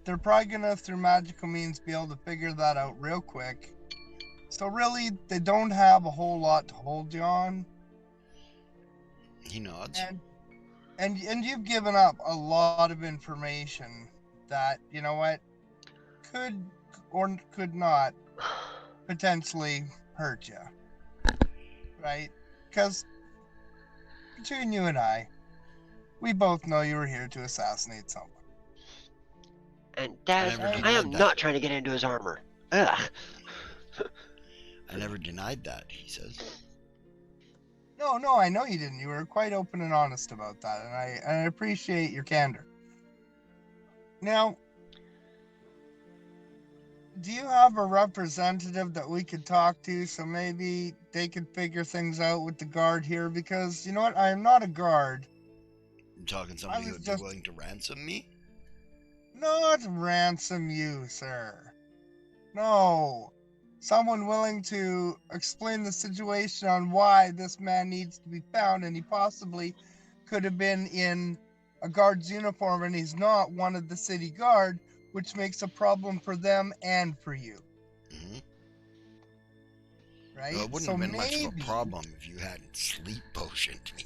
They're probably gonna, through magical means, be able to figure that out real quick. So really, they don't have a whole lot to hold you on. He nods. And you've given up a lot of information that, you know what, could or could not potentially hurt you. Right? Because between you and I, we both know you were here to assassinate someone. And Daz, never I denied am that. not trying to get into his armor. Ugh. I never denied that, he says. No, I know you didn't. You were quite open and honest about that, and I appreciate your candor. Now, do you have a representative that we could talk to so maybe they could figure things out with the guard here? Because, you know what, I am not a guard. I'm talking somebody who was would just- be willing to ransom me? Not ransom you, sir. No. Someone willing to explain the situation on why this man needs to be found, and he possibly could have been in a guard's uniform and he's not one of the city guard, which makes a problem for them and for you. Mm-hmm. Right? Well, it wouldn't have been much of a problem if you hadn't sleep potioned me.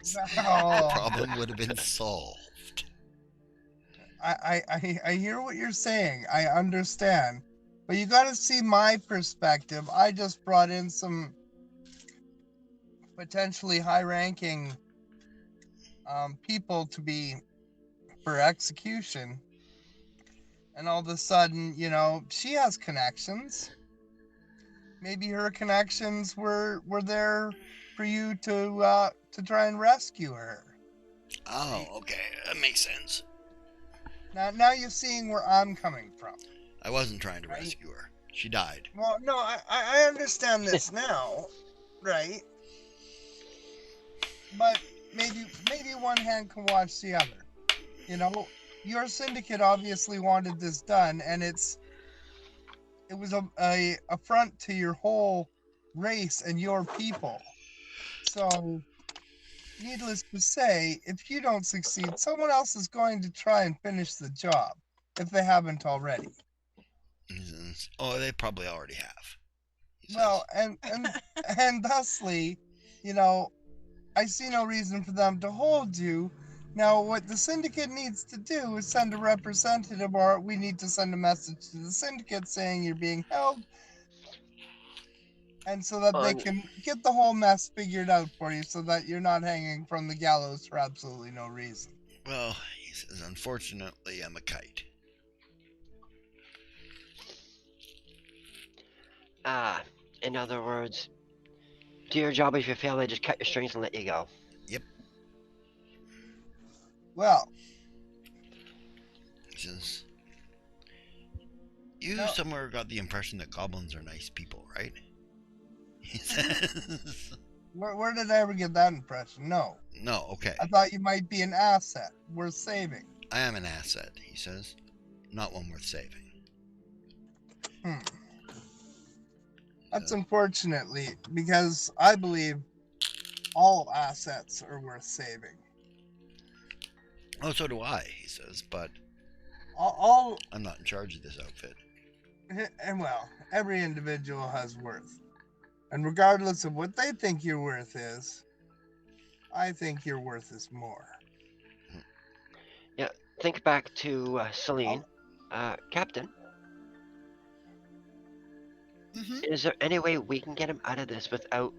The problem would have been solved. I hear what you're saying. I understand. But you got to see my perspective. I just brought in some potentially high-ranking people to be for execution. And all of a sudden, you know, she has connections. Maybe her connections were there for you to try and rescue her. Oh, okay. That makes sense. Now you're seeing where I'm coming from. I wasn't trying to Right? rescue her. She died. Well, no, I understand this now, right? But maybe one hand can wash the other. You know, your syndicate obviously wanted this done, and it was a affront to your whole race and your people. So, needless to say, if you don't succeed, someone else is going to try and finish the job, if they haven't already. Oh, they probably already have. Well, and thusly, you know, I see no reason for them to hold you. Now, what the syndicate needs to do is send a representative, or we need to send a message to the syndicate saying you're being held, and so that they can get the whole mess figured out for you, so that you're not hanging from the gallows for absolutely no reason. Well, he says, unfortunately, I'm a kite. In other words, do your job. If you fail, they just cut your strings and let you go. Yep. Well, he says, you somewhere got the impression that goblins are nice people, right? He says. Where did I ever get that impression? No. No, okay. I thought you might be an asset worth saving. I am an asset, he says. Not one worth saving. That's unfortunately, because I believe all assets are worth saving. Oh, so do I, he says, but all I'm not in charge of this outfit. And well, every individual has worth. And regardless of what they think your worth is, I think your worth is more. Yeah, think back to Celine. Captain, Hmm. is there any way we can get him out of this without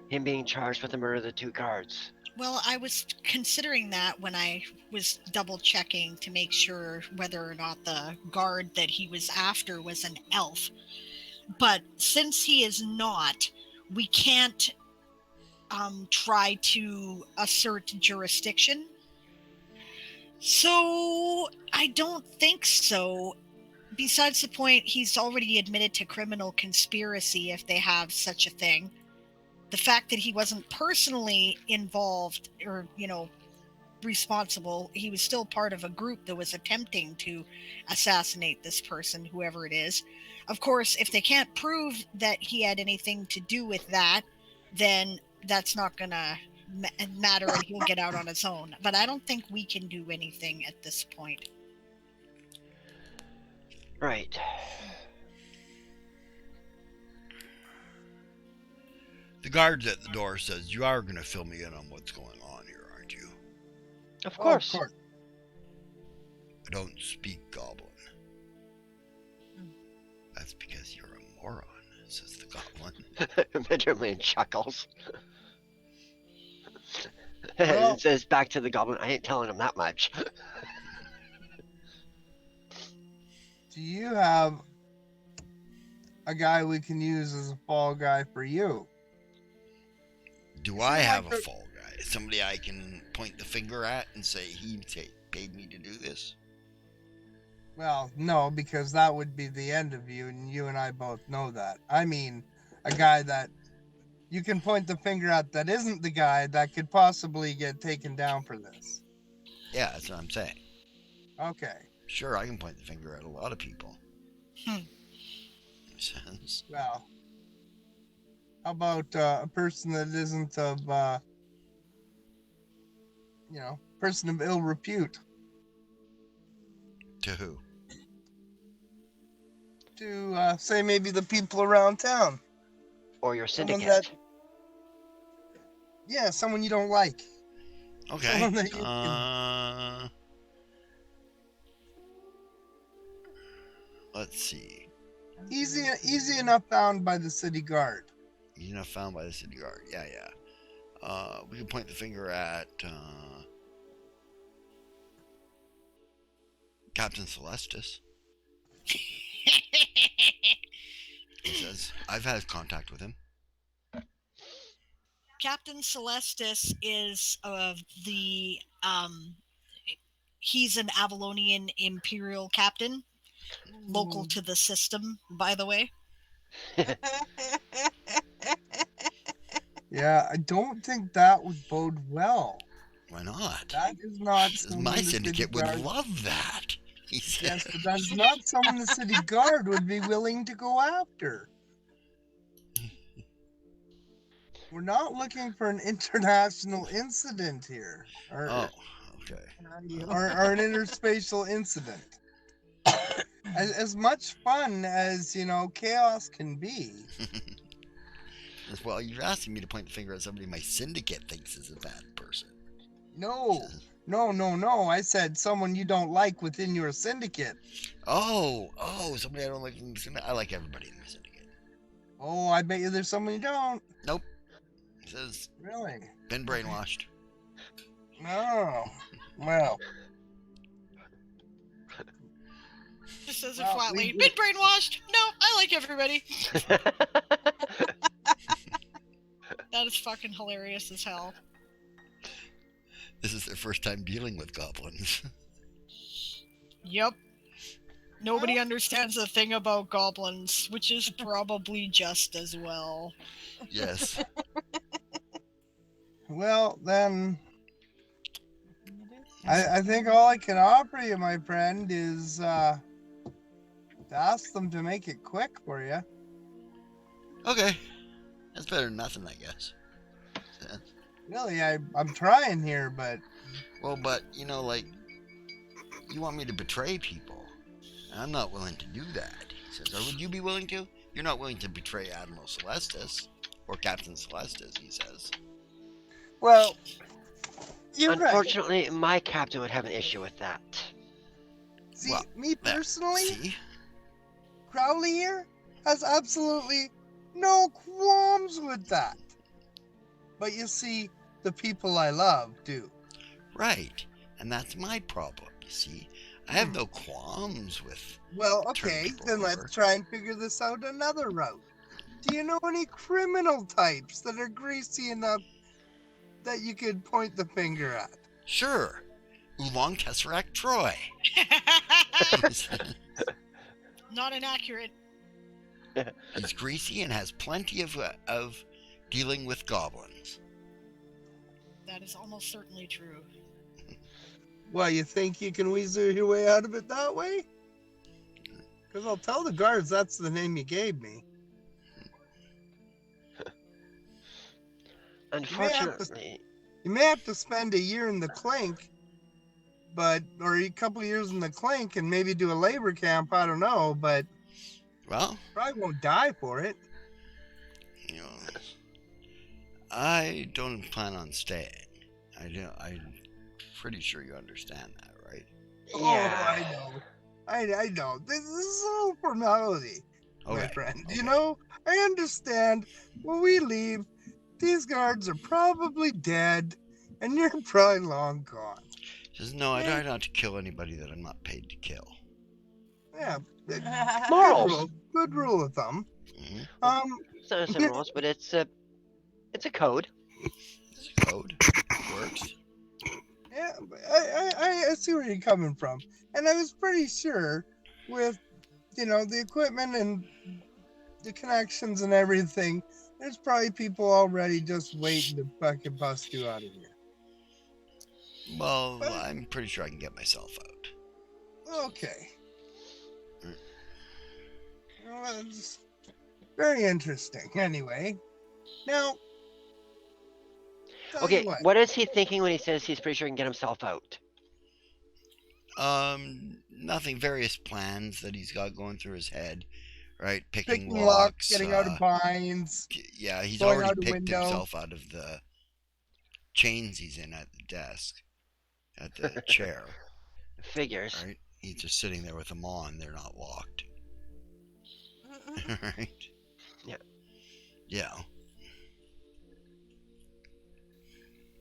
him being charged with the murder of the 2 guards? Well, I was considering that when I was double checking to make sure whether or not the guard that he was after was an elf. But since he is not, we can't try to assert jurisdiction. So I don't think so. Besides the point, he's already admitted to criminal conspiracy if they have such a thing. The fact that he wasn't personally involved or, responsible, he was still part of a group that was attempting to assassinate this person, whoever it is. Of course, if they can't prove that he had anything to do with that, then that's not gonna matter and he'll get out on his own. But I don't think we can do anything at this point. Right. The guards at the door says, you are going to fill me in on what's going on here, aren't you? Of course. Of course. I don't speak goblin. That's because you're a moron, says the goblin. Benjamin chuckles. Well- It says back to the goblin, I ain't telling him that much. Do you have a guy we can use as a fall guy for you? Do I have a fall guy? Somebody I can point the finger at and say he paid me to do this? Well, no, because that would be the end of you, and you and I both know that. I mean, a guy that you can point the finger at that isn't the guy that could possibly get taken down for this. Yeah, that's what I'm saying. Okay. Sure, I can point the finger at a lot of people. Says, Well, how about a person that isn't of, person of ill repute? to who? To, say, maybe the people around town. Or your Someone syndicate. Yeah, someone you don't like. Okay. Someone that you can... Let's see. Easy enough found by the city guard. He's not found by the city guard. Yeah. We can point the finger at Captain Celestis. He says, I've had contact with him. Captain Celestis is he's an Avalonian Imperial captain, local to the system, by the way. Yeah, I don't think that would bode well. Why not? That is not Says, someone my the city syndicate would guard... love that. He says. Yes, but that's not someone the city guard would be willing to go after. We're not looking for an international incident here. Oh, okay. Or an interspatial incident. As much fun as, chaos can be. Well, you're asking me to point the finger at somebody my syndicate thinks is a bad person. No. I said someone you don't like within your syndicate. Oh, somebody I don't like in the syndicate. I like everybody in the syndicate. Oh, I bet you there's someone you don't. Nope. It says, Really? been brainwashed. No. Well. Just says it flatly. Been brainwashed. No, I like everybody. That is fucking hilarious as hell. This is their first time dealing with goblins. Yep. Nobody understands a thing about goblins, which is probably just as well. Yes. Well, then, I think all I can offer you, my friend, is to ask them to make it quick for you. Okay. That's better than nothing, I guess. Really, I'm trying here, but... Well, but, you want me to betray people. I'm not willing to do that. He says, or would you be willing to? You're not willing to betray Admiral Celestis, or Captain Celestis, he says. Well, you're right. Unfortunately, my captain would have an issue with that. See, Well, me personally, See? Crowley here has absolutely no qualms with that. But you see, the people I love do. Right. And that's my problem, you see. I have no qualms with... Well, turning okay, people then over. let's try and figure this out another route. Do you know any criminal types that are greasy enough that you could point the finger at? Sure. Oolong Tesseract Troy. Not inaccurate. He's greasy and has plenty of dealing with goblins. That is almost certainly true. Well, you think you can weasel your way out of it that way? Because I'll tell the guards that's the name you gave me. Unfortunately, You may have to spend a year in the clink, or a couple of years in the clink and maybe do a labor camp, I don't know, but Well, probably won't die for it. you know, I don't plan on staying. I'm pretty sure you understand that, right? Oh, yeah. I know. I know. This is all formality, my Okay. friend. Okay. You know, I understand when we leave, these guards are probably dead, and you're probably long gone. He says, no, I try not to kill anybody that I'm not paid to kill. Yeah. Morals. Good rule of thumb. Mm-hmm. It's not necessarily morals, but it's a code. It's a code. It works. Yeah, I see where you're coming from. And I was pretty sure with, the equipment and the connections and everything, there's probably people already just waiting to fucking bust you out of here. Well, I'm pretty sure I can get myself out. Okay. Well, it's very interesting. Anyway, now. tell you Okay, what is he thinking when he says he's pretty sure he can get himself out? Nothing. Various plans that he's got going through his head, right? Picking Picking locks, locks, getting out of binds. Yeah, he's going already out a picked window. himself out of the chains he's in at the desk, at the chair. Figures. Right? He's just sitting there with them on. They're not locked. Right? Yeah. Yeah.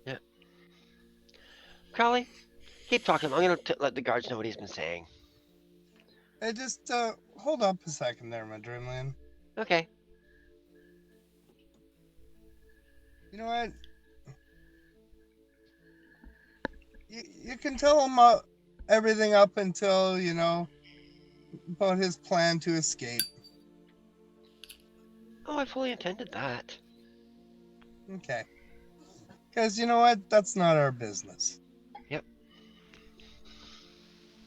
Yeah. Crowley, keep talking. I'm going to let the guards know what he's been saying. I just, hold up a second there, my dreamland. Okay. You know what? You can tell him everything up until, about his plan to escape. Oh, I fully intended that. Okay. Because you know what? That's not our business. Yep.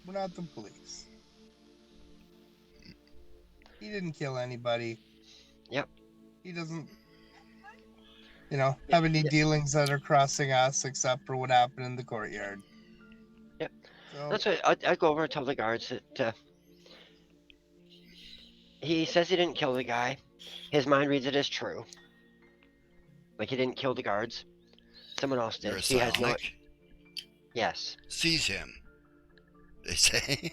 We're not the police. He didn't kill anybody. Yep. He doesn't, have any dealings that are crossing us except for what happened in the courtyard. Yep. So, That's what I'd go over and tell the guards that he says he didn't kill the guy. His mind reads it as true. Like he didn't kill the guards. Someone else did. You're a He has no. psionic. Yes. Seize him, they say.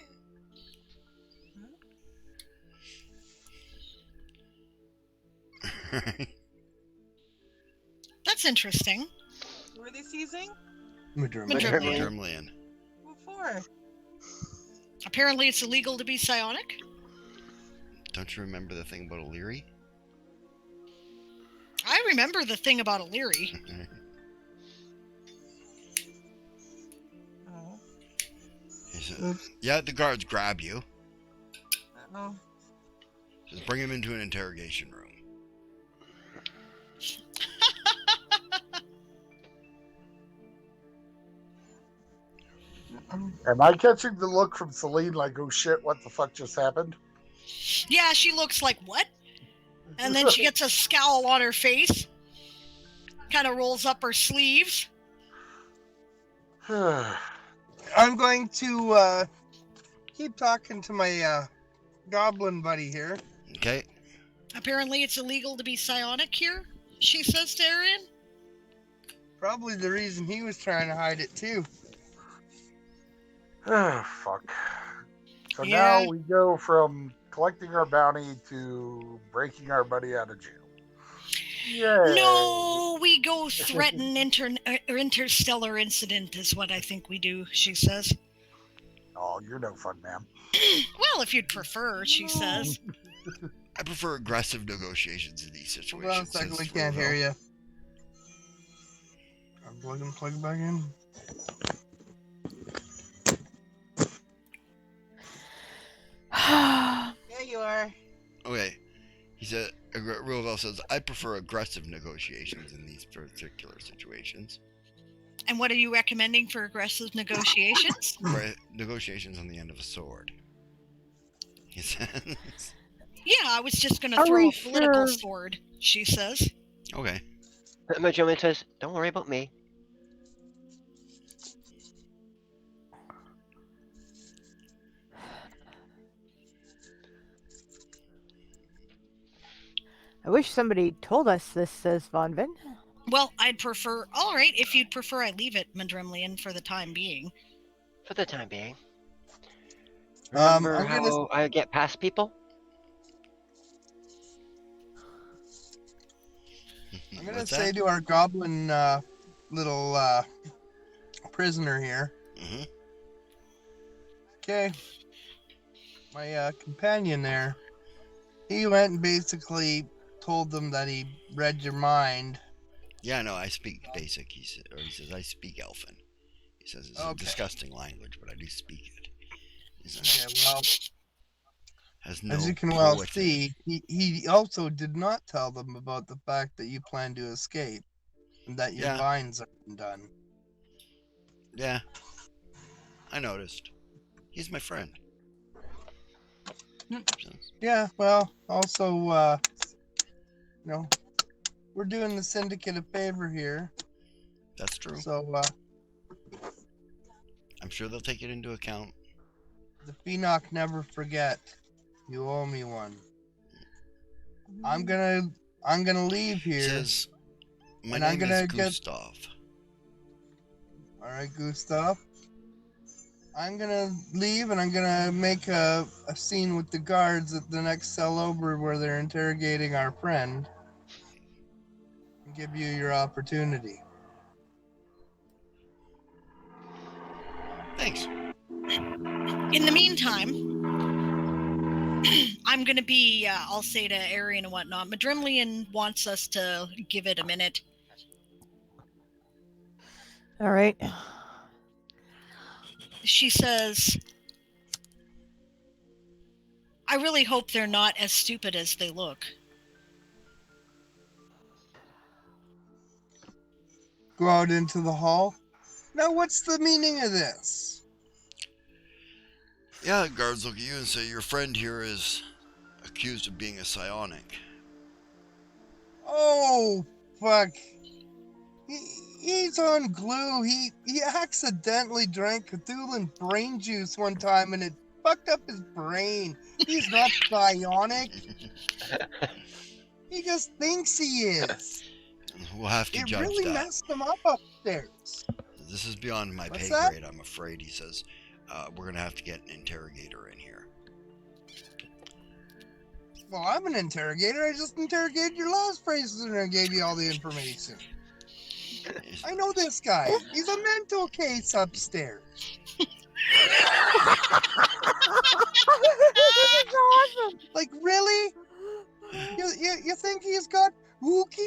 That's interesting. Who are they seizing? Madrimlian. Madrimlian. Madrimlian. What for? Apparently, it's illegal to be psionic. Don't you remember the thing about O'Leary? I remember the thing about O'Leary. Oh. He said, yeah, the guards grab you. Oh. Just bring him into an interrogation room. Am I catching the look from Celine like, oh shit, what the fuck just happened? Yeah, she looks like, what? And then she gets a scowl on her face. Kind of rolls up her sleeves. I'm going to keep talking to my goblin buddy here. Okay. Apparently it's illegal to be psionic here, she says to Arian. Probably the reason he was trying to hide it too. Oh, fuck. So Yeah. now we go from collecting our bounty to breaking our buddy out of jail. Yay. No, we go threaten interstellar incident is what I think we do, she says. Oh, you're no fun, ma'am. Well, if you'd prefer, she says. I prefer aggressive negotiations in these situations. Hold on a second, we can't hear you. I'm plug back in. There you are. Okay. He said, Ruvel says, I prefer aggressive negotiations in these particular situations. And what are you recommending for aggressive negotiations? Negotiations on the end of a sword. He says. Yeah, I was just going to throw a political sword, she says. Okay. Magellan says, don't worry about me. I wish somebody told us this, says Von Vin. Well, I'd prefer... All right, if you'd prefer, I leave it, Madrimlian, for the time being. For the time being. Remember I'm gonna... how I get past people? I'm gonna say to our goblin little prisoner here. Mm-hmm. Okay. My companion there, he went and basically told them that he read your mind. Yeah, no, I speak basic. He says I speak Elfin. He says it's a disgusting language, but I do speak it. He says, Okay, well, has no as you can well see, he also did not tell them about the fact that you plan to escape and that your vines are done. Yeah, I noticed. He's my friend. Yeah, well, also, you know, we're doing the syndicate a favor here. That's true. So, I'm sure they'll take it into account. The Phoenix never forget. You owe me one. I'm gonna leave here. He says, my and name I'm gonna is Gustav. All right, Gustav. I'm gonna leave and I'm gonna make a scene with the guards at the next cell over where they're interrogating our friend. And give you your opportunity. Thanks. In the meantime, I'm going to be, I'll say to Arian and whatnot, Madrimlian wants us to give it a minute. All right. She says, I really hope they're not as stupid as they look. Go out into the hall. Now, what's the meaning of this? Yeah, guards look at you and say, your friend here is accused of being a psionic. Oh, fuck. He's on glue. He accidentally drank Cthulhu brain juice one time and it fucked up his brain. He's not psionic. He just thinks he is. We'll have to judge really that. It really messed him up upstairs. This is beyond my pay that? grade, I'm afraid, he says. We're going to have to get an interrogator in here. Well, I'm an interrogator. I just interrogated your last prisoner and gave you all the information. I know this guy. He's a mental case upstairs. This is awesome. Like, really? You think he's got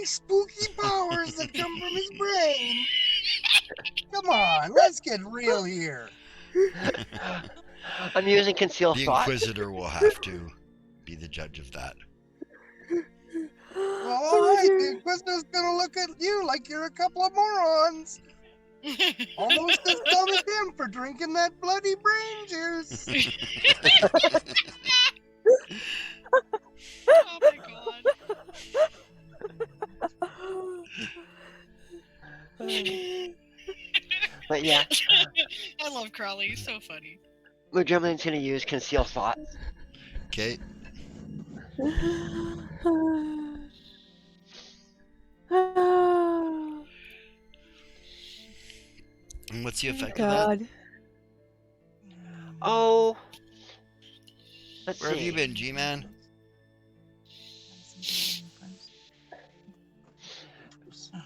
spooky powers that come from his brain? Come on, let's get real here. I'm using concealed The thought. Inquisitor will have to be the judge of that. Well, alright, the Inquisitor's gonna look at you like you're a couple of morons. Almost as dumb as him for drinking that bloody brain juice. Oh my god. But yeah. I love Crowley. He's so funny. Magellan's gonna use concealed thought. Okay. And what's the effect of God. Oh, let's that? Where have you see. been, G-Man?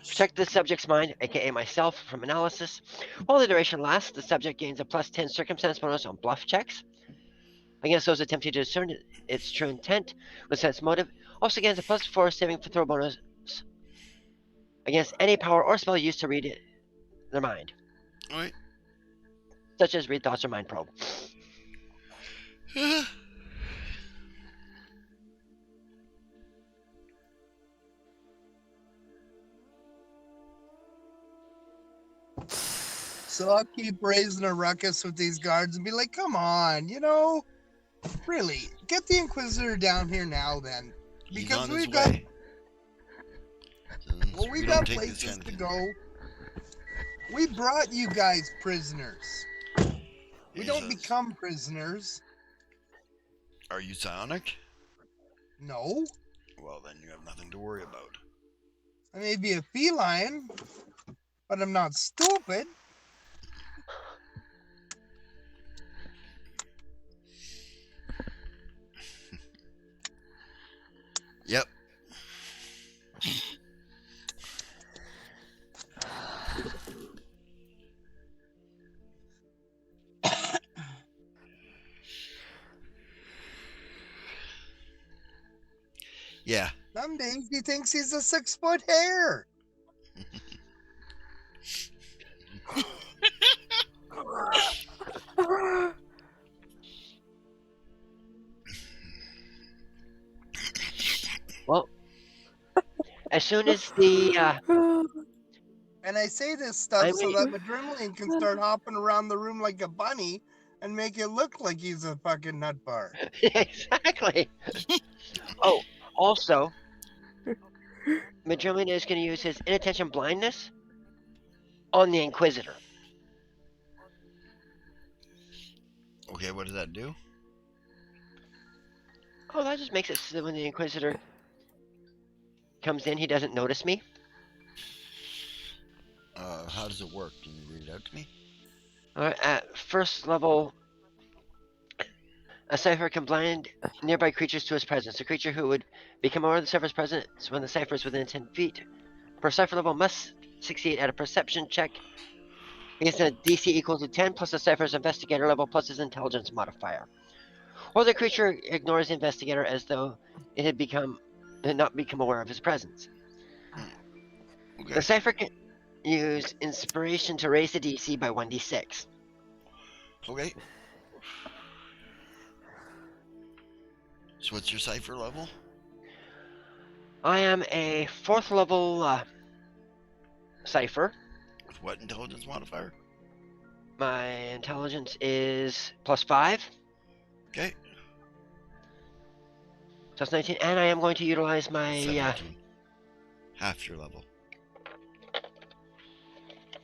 Protect the subject's mind, aka myself, from analysis. While the duration lasts, the subject gains a +10 circumstance bonus on bluff checks against those attempting to discern its true intent with sense motive. Also gains a +4 saving throw bonus against any power or spell used to read their mind, Alright. such as read thoughts or mind probe. So I'll keep raising a ruckus with these guards and be like, come on, really, get the Inquisitor down here now then. He's Because on his we've got, way. Since we've don't got take this places kind of to thing. go. We brought you guys prisoners. We don't Jesus. become prisoners. Are you psionic? No. Well, then you have nothing to worry about. I may be a feline, but I'm not stupid. Yep. Yeah. Some days he thinks he's a 6-foot hare. Well, as soon as the And I say this stuff I so mean- that Adrenaline can start hopping around the room like a bunny and make it look like he's a fucking nut bar. exactly. Oh, also, Madrillian is going to use his inattention blindness on the Inquisitor. Okay, what does that do? Oh, that just makes it so that when the Inquisitor comes in, he doesn't notice me. How does it work? Can you read it out to me? Alright, at first level, a Cypher can blind nearby creatures to his presence. A creature who would become aware of the Cypher's presence when the Cypher is within 10 feet per Cypher level must succeed at a perception check against a DC equal to 10 plus the Cypher's investigator level plus his intelligence modifier. Or the creature ignores the investigator as though it had not become aware of his presence. Okay. The Cypher can use inspiration to raise the DC by 1d6. Okay. So what's your cipher level? I am a 4th level Cypher. With what intelligence modifier? My intelligence is +5. Okay. So it's 19, and I am going to utilize my 17. Half your level.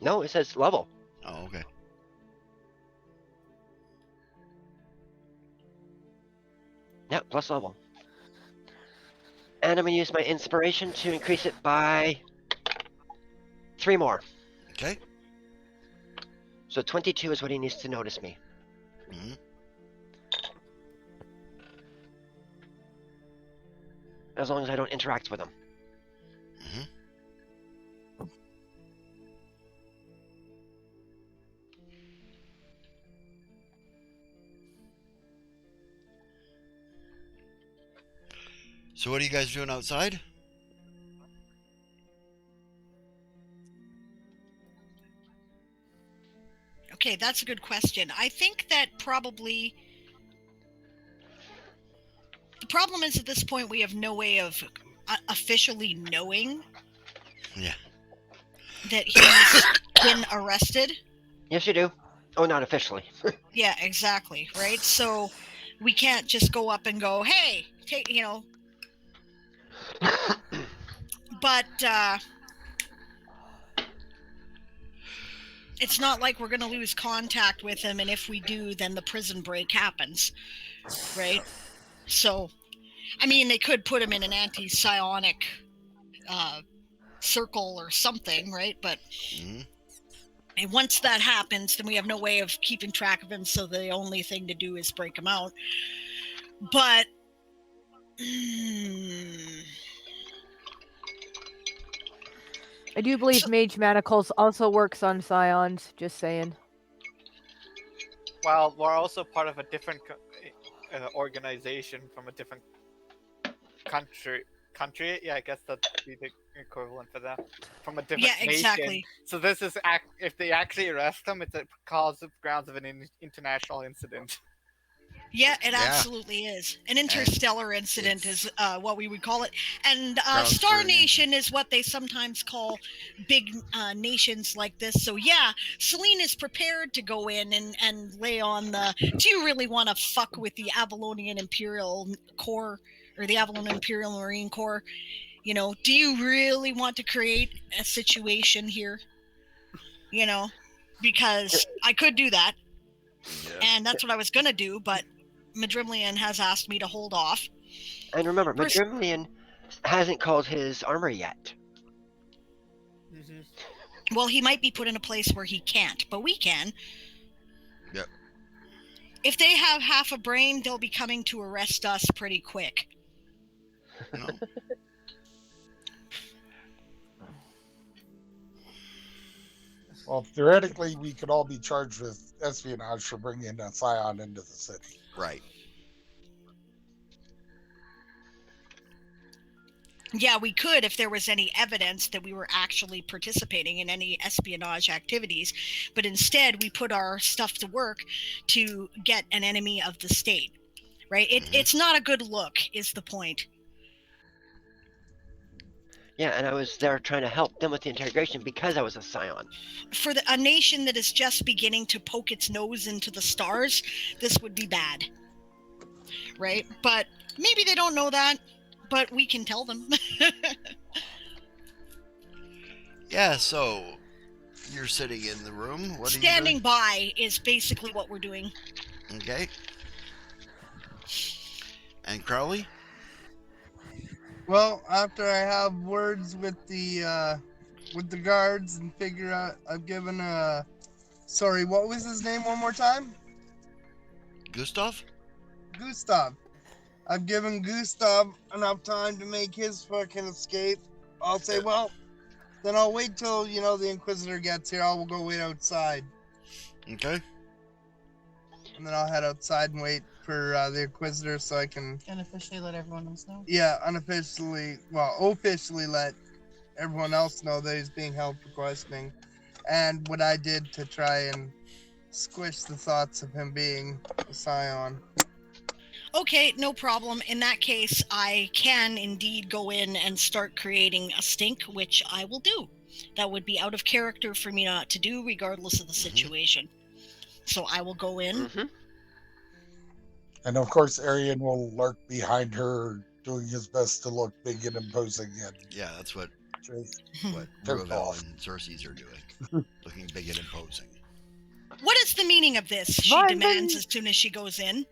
no, it says level. Oh, okay. Yep, plus level. And I'm going to use my inspiration to increase it by 3 more. Okay. So 22 is what he needs to notice me. Mm-hmm. As long as I don't interact with him. Mm-hmm. So what are you guys doing outside? Okay, that's a good question. I think that probably the problem is at this point we have no way of officially knowing Yeah. that he's been arrested. Yes, you do. Oh, not officially. Yeah, exactly. Right. So we can't just go up and go, "Hey, take," But it's not like we're going to lose contact with him, and if we do, then the prison break happens, right? So I mean, they could put him in an anti-psionic circle or something, right? But and once that happens, then we have no way of keeping track of him, so the only thing to do is break him out. But I do believe Mage Manacles also works on Scions, just saying. Well, we're also part of a different organization from a different country. Yeah, I guess that'd be the equivalent for that. From a different nation. Exactly. So this is if they actually arrest him, it's a cause of grounds of an international incident. Yeah, it absolutely is. An interstellar incident is what we would call it. And Star Nation is what they sometimes call big nations like this. So yeah, Celine is prepared to go in and lay on the... Do you really want to fuck with the Avalonian Imperial Corps or the Avalon Imperial Marine Corps? You know, do you really want to create a situation here? You know, because I could do that. Yeah. And that's what I was going to do, but Madrimlian has asked me to hold off. And remember, Madrimlian hasn't called his armor yet. Well, he might be put in a place where he can't, but we can. Yep. If they have half a brain, they'll be coming to arrest us pretty quick. No. Well, theoretically, we could all be charged with espionage for bringing a Scion into the city. Right. Yeah, we could if there was any evidence that we were actually participating in any espionage activities. But instead, we put our stuff to work to get an enemy of the state. Right? It's not a good look, is the point. Yeah, and I was there trying to help them with the interrogation because I was a Scion. For a nation that is just beginning to poke its nose into the stars, this would be bad. Right? But maybe they don't know that, but we can tell them. Yeah, so you're sitting in the room. What Standing are you doing? by is basically what we're doing. Okay. And Crowley? Well, after I have words with the guards and figure out, I've given sorry, what was his name one more time? Gustav? Gustav. I've given Gustav enough time to make his fucking escape. I'll say, well, then I'll wait till, the Inquisitor gets here. I'll go wait outside. Okay. And then I'll head outside and wait for the Inquisitor so I can... Unofficially let everyone else know? Yeah, officially let everyone else know that he's being held for questioning. And what I did to try and squish the thoughts of him being a Scion. Okay, no problem. In that case, I can indeed go in and start creating a stink, which I will do. That would be out of character for me not to do, regardless of the situation. So I will go in. And of course, Arian will lurk behind her, doing his best to look big and imposing. Yeah, that's what Took Ruvel off. and Cersei's are doing. Looking big and imposing. What is the meaning of this? She demands as soon as she goes in.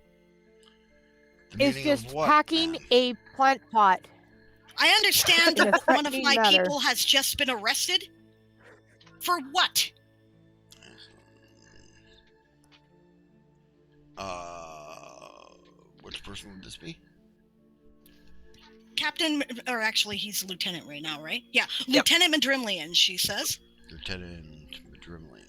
It's just packing a plant pot. I understand that one of my people has just been arrested. For what? Which person would this be? Captain, or actually he's lieutenant right now, right? Yeah, yep. Lieutenant Madrimlian, she says. Lieutenant Madrimlian.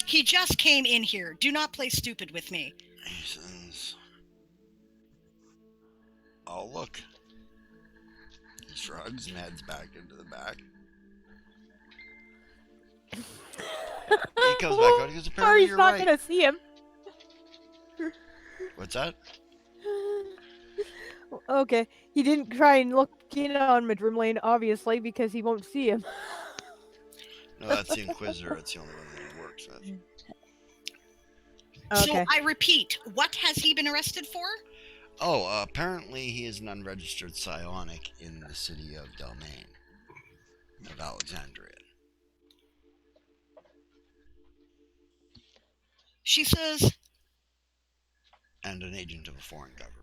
He just came in here. Do not play stupid with me. He says, "Oh, look." He shrugs and heads back into the back. He comes back out. He goes, "Apparently he's you're not right." gonna see him. What's that? Okay, he didn't try and look in on Madrimlian, obviously, because he won't see him. No, that's the Inquisitor. It's the only one that he works with. Okay. So I repeat, what has he been arrested for? Oh, apparently he is an unregistered psionic in the city of Delmain, of Alexandria. She says, and an agent of a foreign government.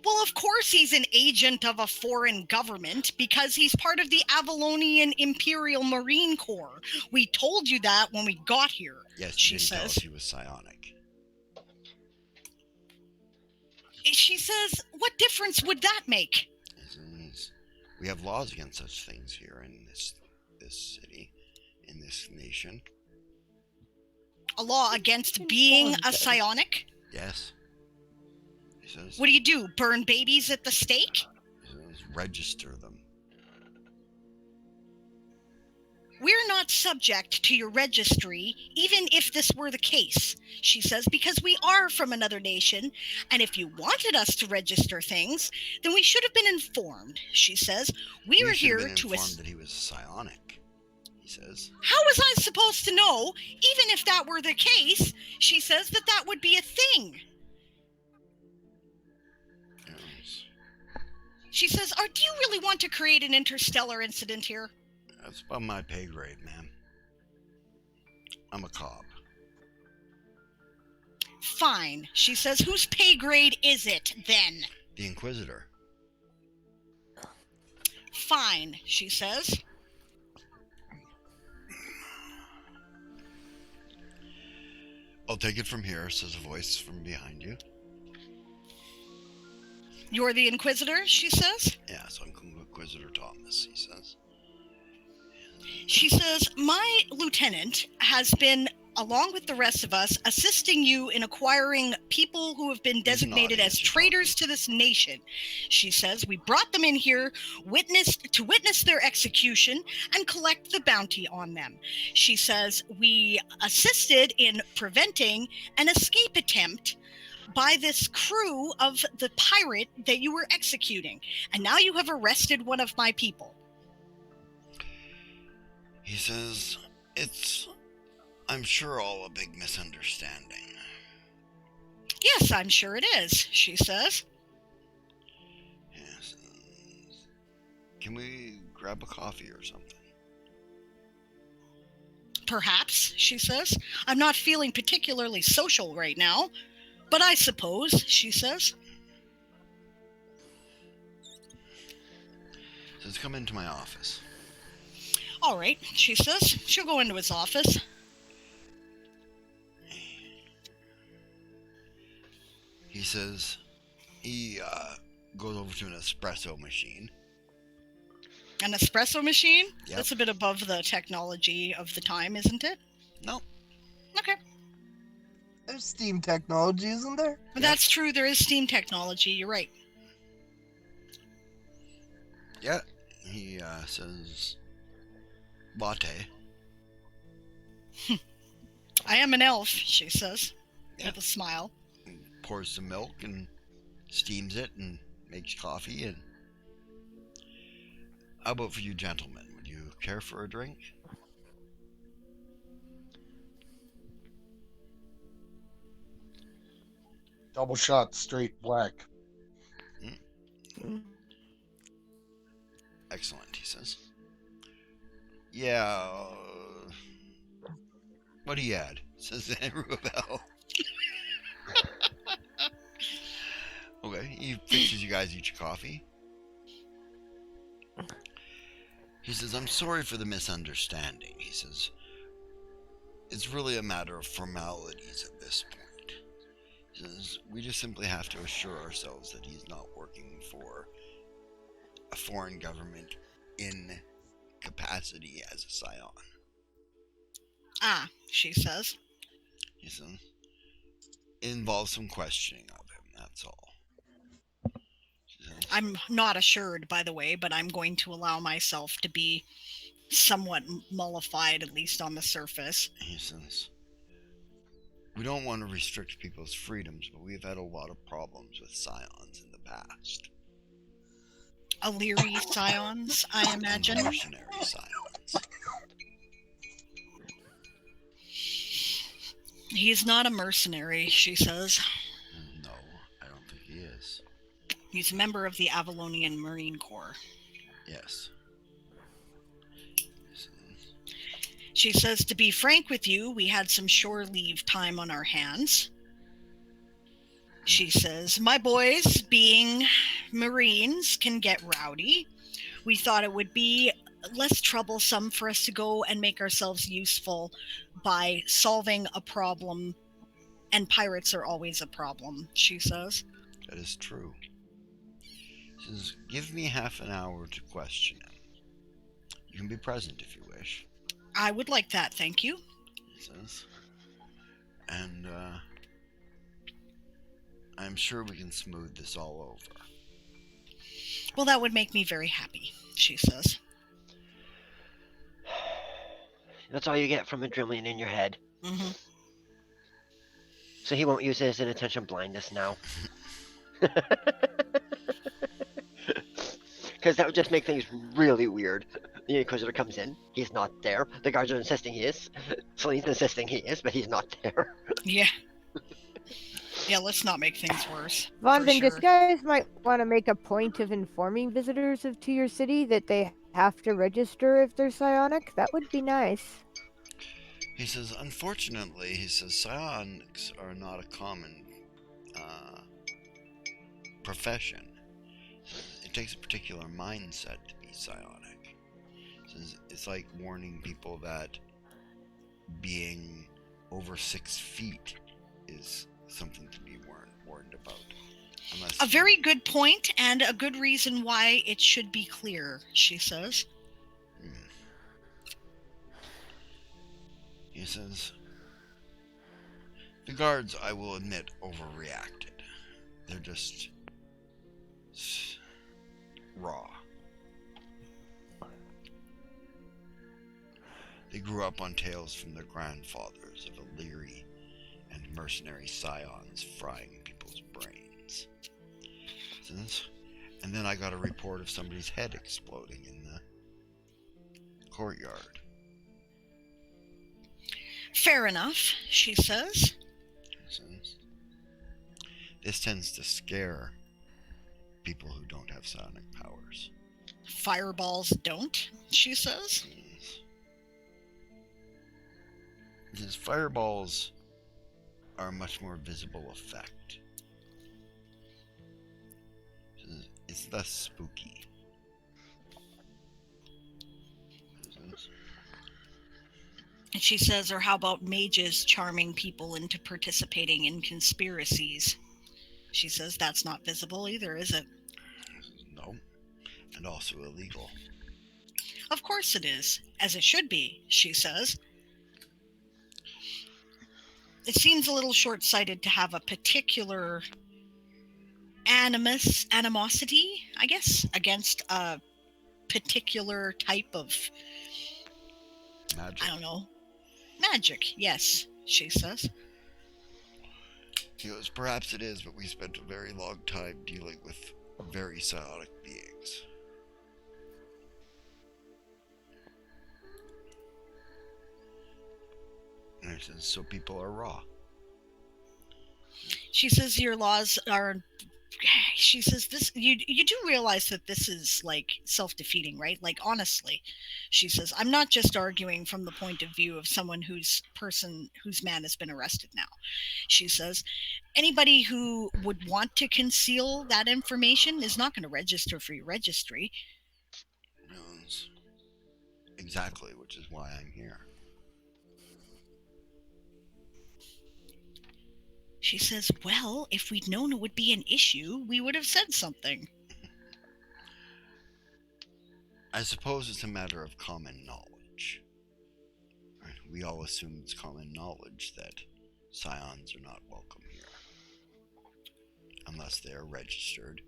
Well, of course he's an agent of a foreign government because he's part of the Avalonian Imperial Marine Corps. We told you that when we got here. Yes, she you didn't tell us says. he was psionic. She says, what difference would that make? We have laws against such things here in this city, in this nation. A law against being a psionic? Yes. He says, what do? Burn babies at the stake? He says, register them. We're not subject to your registry, even if this were the case, she says, because we are from another nation, and if you wanted us to register things, then we should have been informed, she says. We are here should have been to... informed that he was psionic, he says. How was I supposed to know, even if that were the case, she says, that would be a thing? Yes. She says, do you really want to create an interstellar incident here? That's above my pay grade, ma'am. I'm a cop. Fine, she says. Whose pay grade is it, then? The Inquisitor. Fine, she says. I'll take it from here, says a voice from behind you. You're the Inquisitor, she says? Yes, I'm Inquisitor Thomas, he says. She says, my lieutenant has been, along with the rest of us, assisting you in acquiring people who have been designated as traitors to this nation. She says, we brought them in here to witness their execution and collect the bounty on them. She says, we assisted in preventing an escape attempt by this crew of the pirate that you were executing. And now you have arrested one of my people. He says, it's, I'm sure, all a big misunderstanding. Yes, I'm sure it is, she says. Yes. Can we grab a coffee or something? Perhaps, she says. I'm not feeling particularly social right now, but I suppose, she says. Says, come into my office. All right, she says. She'll go into his office. He says he goes over to an espresso machine. An espresso machine? Yep. That's a bit above the technology of the time, isn't it? No. Okay. There's steam technology, isn't there? Yep. That's true. There is steam technology. You're right. Yeah. He says, latte. I am an elf, she says, Yep. with a smile. And pours some milk and steams it and makes coffee. And how about for you gentlemen? Would you care for a drink? Double shot, straight black. Excellent, he says. Yeah. What do you add? Says Ruabel. Okay, he fixes you guys each a coffee. He says, I'm sorry for the misunderstanding. He says, it's really a matter of formalities at this point. He says, we just simply have to assure ourselves that he's not working for a foreign government in capacity as a scion. Ah, she says. He says, it involves some questioning of him, that's all. I'm not assured, by the way, but I'm going to allow myself to be somewhat mollified, at least on the surface. He says, we don't want to restrict people's freedoms, but we've had a lot of problems with scions in the past. Illyri scions, I imagine. And mercenary scions. He's not a mercenary, she says. No, I don't think he is. He's a member of the Avalonian Marine Corps. Yes. She says, to be frank with you, we had some shore leave time on our hands. She says, my boys, being Marines, can get rowdy. We thought it would be less troublesome for us to go and make ourselves useful by solving a problem. And pirates are always a problem, she says. That is true. She says, give me half an hour to question him. You can be present if you wish. I would like that, thank you. He says. And, I'm sure we can smooth this all over. Well, that would make me very happy, she says. That's all you get from a drillman in your head. Mm-hmm. So he won't use it as an attention blindness now. Because that would just make things really weird. The Inquisitor comes in, he's not there. The guards are insisting he is. Celine's insisting he is, but he's not there. Yeah. Yeah, let's not make things worse. Von for Van sure. Disguise might want to make a point of informing visitors to your city that they have to register if they're psionic. That would be nice. He says, unfortunately, he says, psionics are not a common profession. It takes a particular mindset to be psionic. He says, it's like warning people that being over 6 feet is something to be warned about. A very good point and a good reason why it should be clear, she says. He says, the guards, I will admit, overreacted. They're just raw. They grew up on tales from their grandfathers of Illyri and mercenary scions frying people's brains. And then I got a report of somebody's head exploding in the courtyard. Fair enough, she says. This tends to scare people who don't have psionic powers. Fireballs don't, she says. These fireballs are a much more visible effect. It's less spooky. And she says, or how about mages charming people into participating in conspiracies? She says, that's not visible either, is it? No. And also illegal. Of course it is, as it should be, she says. It seems a little short-sighted to have a particular animosity, I guess, against a particular type of magic. I don't know. Magic, yes, she says. He goes, perhaps it is, but we spent a very long time dealing with very psionic beings. And he says, so people are raw. She says your laws are, she says this, you do realize that this is like self-defeating, right? Like, honestly, she says, I'm not just arguing from the point of view of someone whose man has been arrested now. She says, anybody who would want to conceal that information is not going to register for your registry. Yes. Exactly, which is why I'm here. She says, well, if we'd known it would be an issue, we would have said something. I suppose it's a matter of common knowledge. We all assume it's common knowledge that scions are not welcome here. Unless they are registered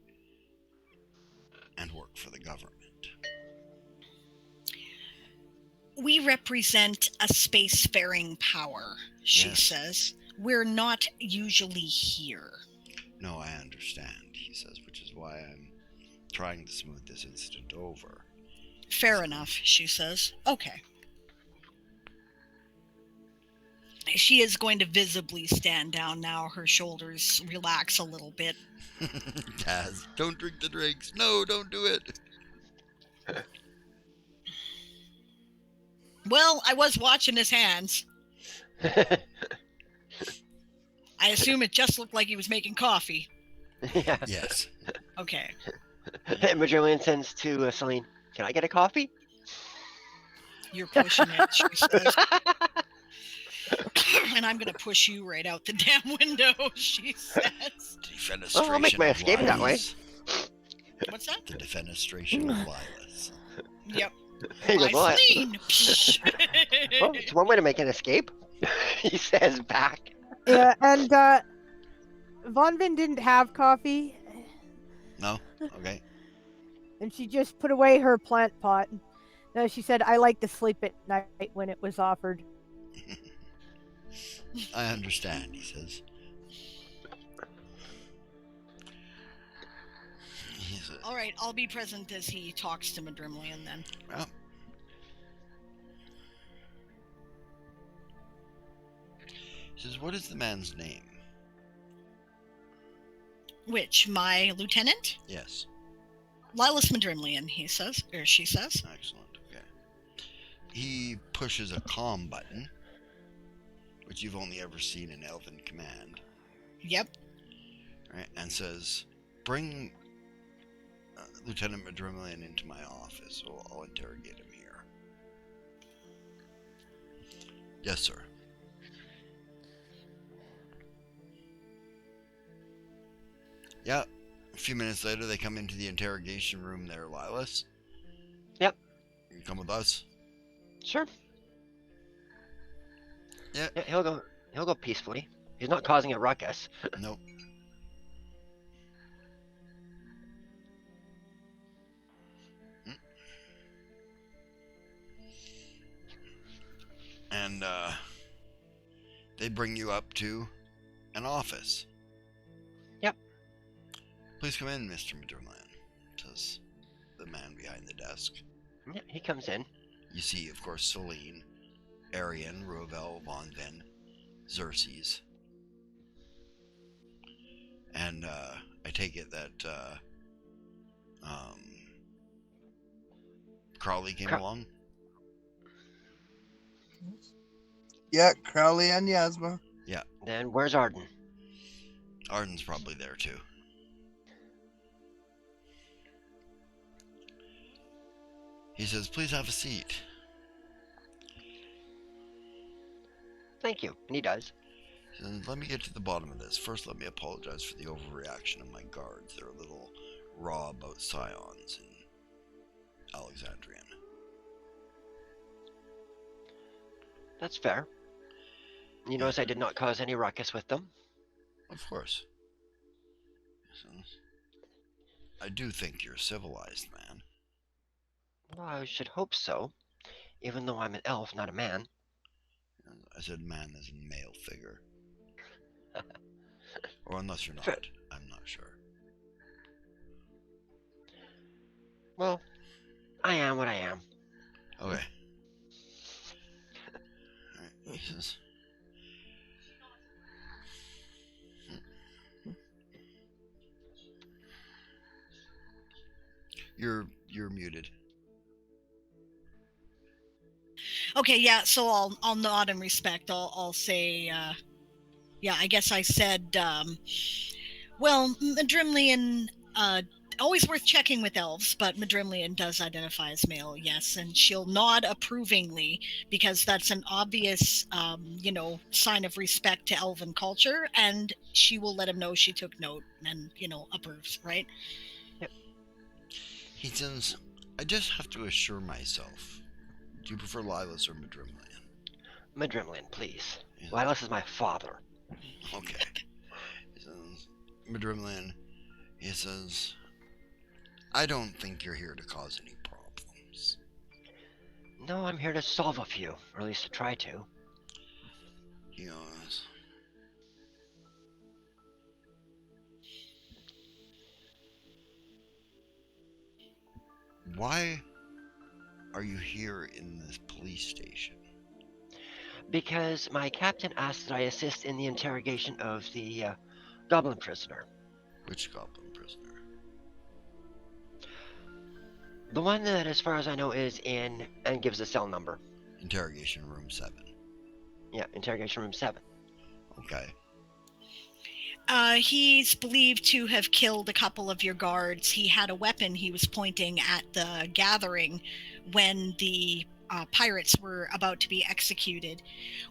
and work for the government. We represent a spacefaring power, she Yes. says. We're not usually here. No, I understand, he says, which is why I'm trying to smooth this incident over. Fair enough, she says. Okay. She is going to visibly stand down now. Her shoulders relax a little bit. Taz, don't drink the drinks. No, don't do it. Well, I was watching his hands. I assume it just looked like he was making coffee. Yeah. Yes. Okay. Madrillian sends to Celine, can I get a coffee? You're pushing it, she says. And I'm going to push you right out the damn window, she says. Defenestration I'll make my of escape that way. Lilas. What's that? The defenestration of Lilas. Yep. He goes, "Well, Celine! well, it's one way to make an escape," he says back. Yeah, and Von Vin didn't have coffee, No? Okay. and she just put away her plant pot. No, she said, "I like to sleep at night when it was offered." I understand, he says. All right, I'll be present as he talks to Madrimlian then. Well. He says, what is the man's name? Which, my lieutenant? Yes. Lilas Madrimlian, he says, or she says. Excellent, okay. He pushes a comm button, which you've only ever seen in Elven Command. Yep. Right, and says, bring Lieutenant Madrimlian into my office, so I'll interrogate him here. Yes, sir. Yeah. A few minutes later, they come into the interrogation room there, Lilas. Yep. You come with us? Sure. Yeah. He'll go peacefully. He's not causing a ruckus. Nope. And they bring you up to an office. Yep. Please come in, Mr. Madrimlian, says the man behind the desk. Yeah, he comes in. You see, of course, Celine, Arian, Rovel, Von Ven, Xerxes. And I take it that Crowley came along? Yeah, Crowley and Yasma. Yeah. Then where's Arden? Arden's probably there too. He says, please have a seat. Thank you. And he does. He says, let me get to the bottom of this. First, let me apologize for the overreaction of my guards. They're a little raw about scions in Alexandrian. That's fair. You notice I did not cause any ruckus with them? Of course. He says, I do think you're a civilized man. Well, I should hope so, even though I'm an elf, not a man. I said man as in male figure. Or unless you're not, Fair. I'm not sure. Well, I am what I am. Okay. Alright, he says, You're muted. Okay, yeah, so I'll nod in respect. I'll say, yeah, I guess I said, well, Madrimlian, always worth checking with elves, but Madrimlian does identify as male, yes, and she'll nod approvingly because that's an obvious, sign of respect to elven culture, and she will let him know she took note and, approves, right? Yep. He says, I just have to assure myself. Do you prefer Lilas or Madrimlian? Madrimlian, please. Yeah. Lilas is my father. Okay. He says, Madrimlian, he says, I don't think you're here to cause any problems. No, I'm here to solve a few, or at least to try to. He goes, why are you here in this police station? Because my captain asked that I assist in the interrogation of the goblin prisoner. Which goblin prisoner? The one that, as far as I know, is in and gives a cell number. Interrogation room 7. Yeah, interrogation room 7. Okay. He's believed to have killed a couple of your guards. He had a weapon he was pointing at the gathering when the pirates were about to be executed.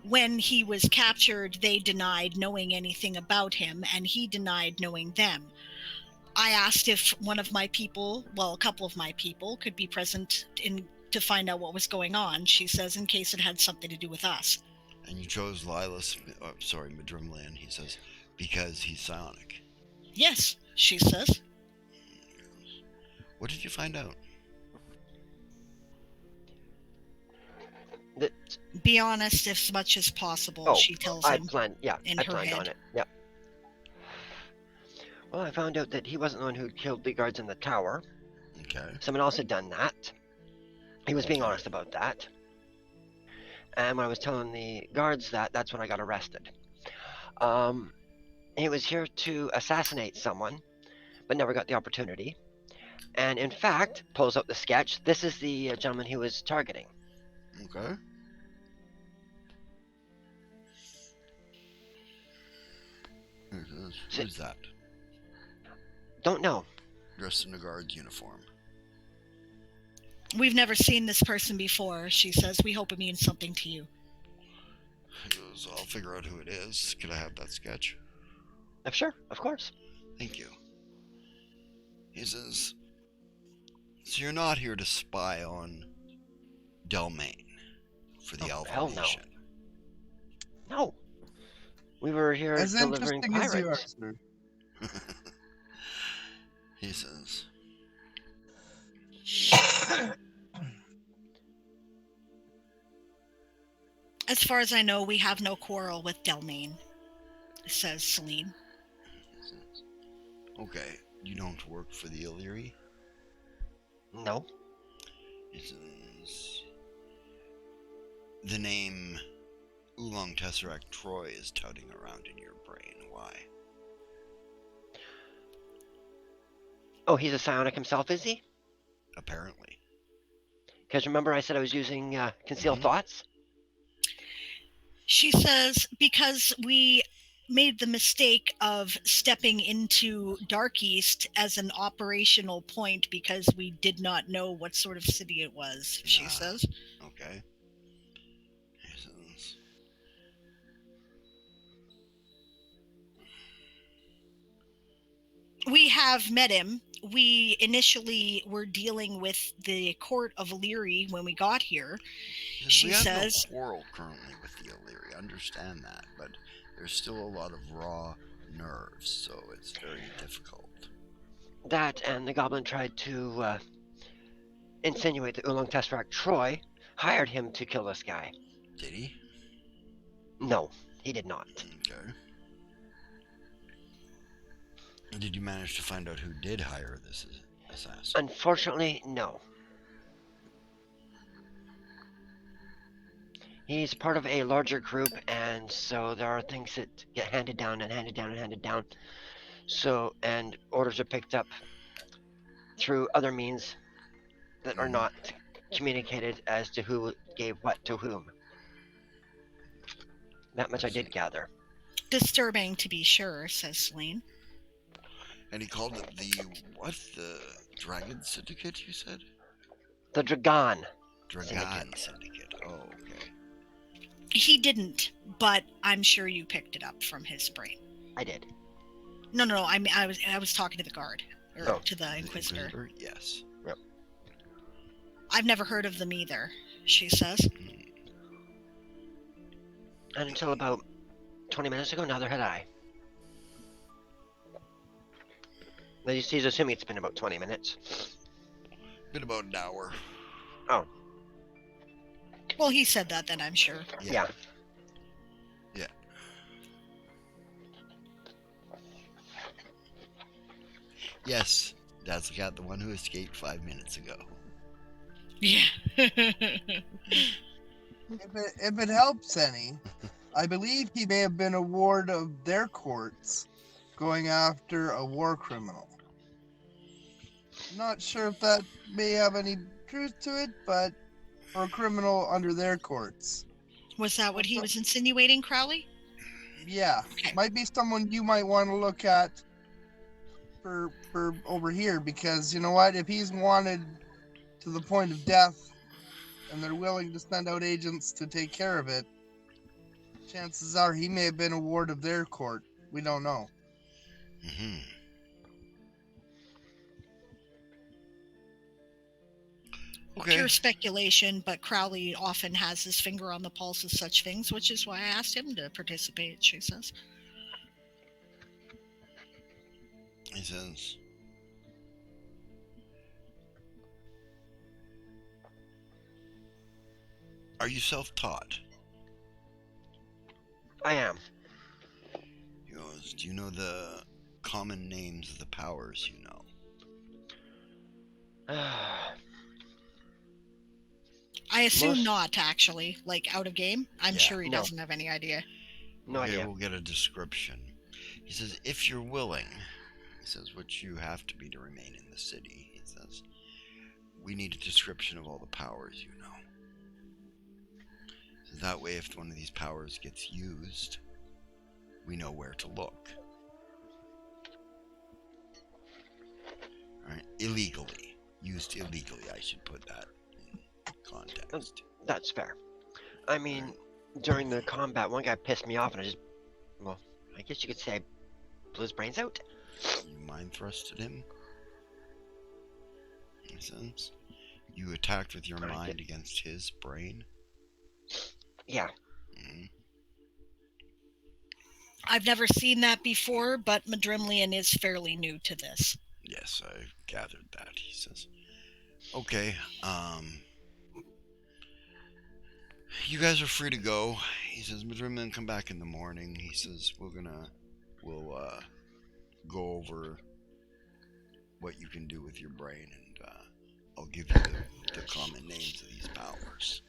When he was captured, they denied knowing anything about him, and he denied knowing them. I asked if one of my people, well, a couple of my people, could be present to find out what was going on. She says, in case it had something to do with us. And you chose Madrimlian, he says, because he's psionic. Yes, she says. What did you find out? Be honest as much as possible, she tells him. I planned head. on it. Yep. Well, I found out that he wasn't the one who killed the guards in the tower. Okay. Someone else had done that. He was being honest about that. And when I was telling the guards that, that's when I got arrested. He was here to assassinate someone, but never got the opportunity. And in fact, pulls out the sketch. This is the gentleman he was targeting. Okay. Who's that? Don't know. Dressed in a guard's uniform. We've never seen this person before, she says. We hope it means something to you. He goes, I'll figure out who it is. Could I have that sketch? Sure, of course. Thank you. He says, so you're not here to spy on Delmain for the Alpha hell no. Nation? No. We were here As delivering interesting as you are, pirates. sir. He says, as far as I know, we have no quarrel with Delmain, says Celine. okay, you don't work for the Illyri? No. He says, the name Oolong Tesseract Troy is touting around in your brain. Why? Oh, he's a psionic himself, is he? Apparently. Because remember I said I was using concealed thoughts? She says, because we made the mistake of stepping into Dark East as an operational point because we did not know what sort of city it was, she says. Okay. He says, we have met him. We initially were dealing with the court of Illyri when we got here. She says, no quarrel currently with the Illyri. Understand that, but there's still a lot of raw nerves, so it's very difficult. That and the goblin tried to insinuate that Oolong Tesseract Troy hired him to kill this guy. Did he? No, he did not. Okay. Did you manage to find out who did hire this assassin? Unfortunately, no. He's part of a larger group, and so there are things that get handed down and handed down and handed down. So, and orders are picked up through other means that are not communicated as to who gave what to whom. That much I did gather. disturbing to be sure, says Celine. And he called it the Dragon Syndicate, you said? The Dragon. Dragon Syndicate. Oh, okay. He didn't, but I'm sure you picked it up from his brain. I did. No. I was talking to the guard, or to the Inquisitor. Yes. Yep. I've never heard of them either, she says. And until about 20 minutes ago, neither had I. He's assuming it's been about 20 minutes. Been about an hour. Oh. Well, he said that then, I'm sure. Yeah. Yes, that's the cat, the one who escaped 5 minutes ago. Yeah. If it helps any, I believe he may have been a ward of their courts going after a war criminal. Not sure if that may have any truth to it, but or a criminal under their courts. Was that what he was insinuating, Crowley? Yeah, Okay. might be someone you might want to look at for over here, because you know what? If he's wanted to the point of death and they're willing to send out agents to take care of it, chances are he may have been a ward of their court. We don't know. Mm-hmm. Okay. Pure speculation, but Crowley often has his finger on the pulse of such things, which is why I asked him to participate, she says. He says, are you self-taught? I am. He goes, do you know the common names of the powers you know? I assume not, actually. Like, out of game? I'm Yeah. sure he No. doesn't have any idea. No Okay, idea. we'll get a description. He says, if you're willing, he says, which you have to be to remain in the city, he says, we need a description of all the powers you know. So that way, if one of these powers gets used, we know where to look. Alright, illegally. Used illegally, I should put that in context. That's fair. I mean, during the combat, one guy pissed me off and I guess you could say I blew his brains out. You mind thrusted him? He says, you attacked with your mind against his brain? Yeah. Mm-hmm. I've never seen that before, but Madrimlian is fairly new to this. Yes, I gathered that, he says. Okay, you guys are free to go. He says, Madrimlian, come back in the morning. He says, we'll go over what you can do with your brain, and I'll give you the common names of these powers.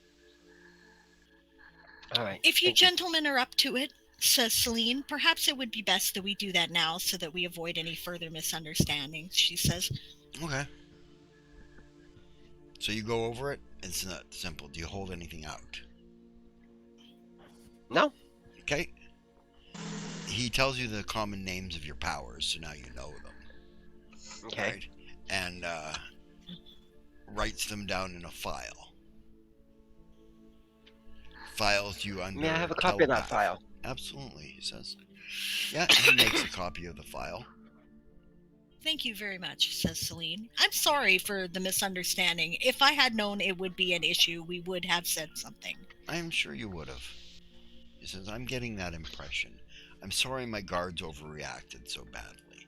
Alright. If you gentlemen are up to it, says Celine, perhaps it would be best that we do that now so that we avoid any further misunderstandings, she says. Okay. So you go over it? It's not simple. Do you hold anything out? No. Okay. He tells you the common names of your powers, so now you know them. Okay. Right? And writes them down in a file. Files you under. May I have a copy of that file? Absolutely, he says. Yeah, he makes a copy of the file. Thank you very much, says Celine. I'm sorry for the misunderstanding. If I had known it would be an issue, we would have said something. I'm sure you would have. He says, I'm getting that impression. I'm sorry my guards overreacted so badly.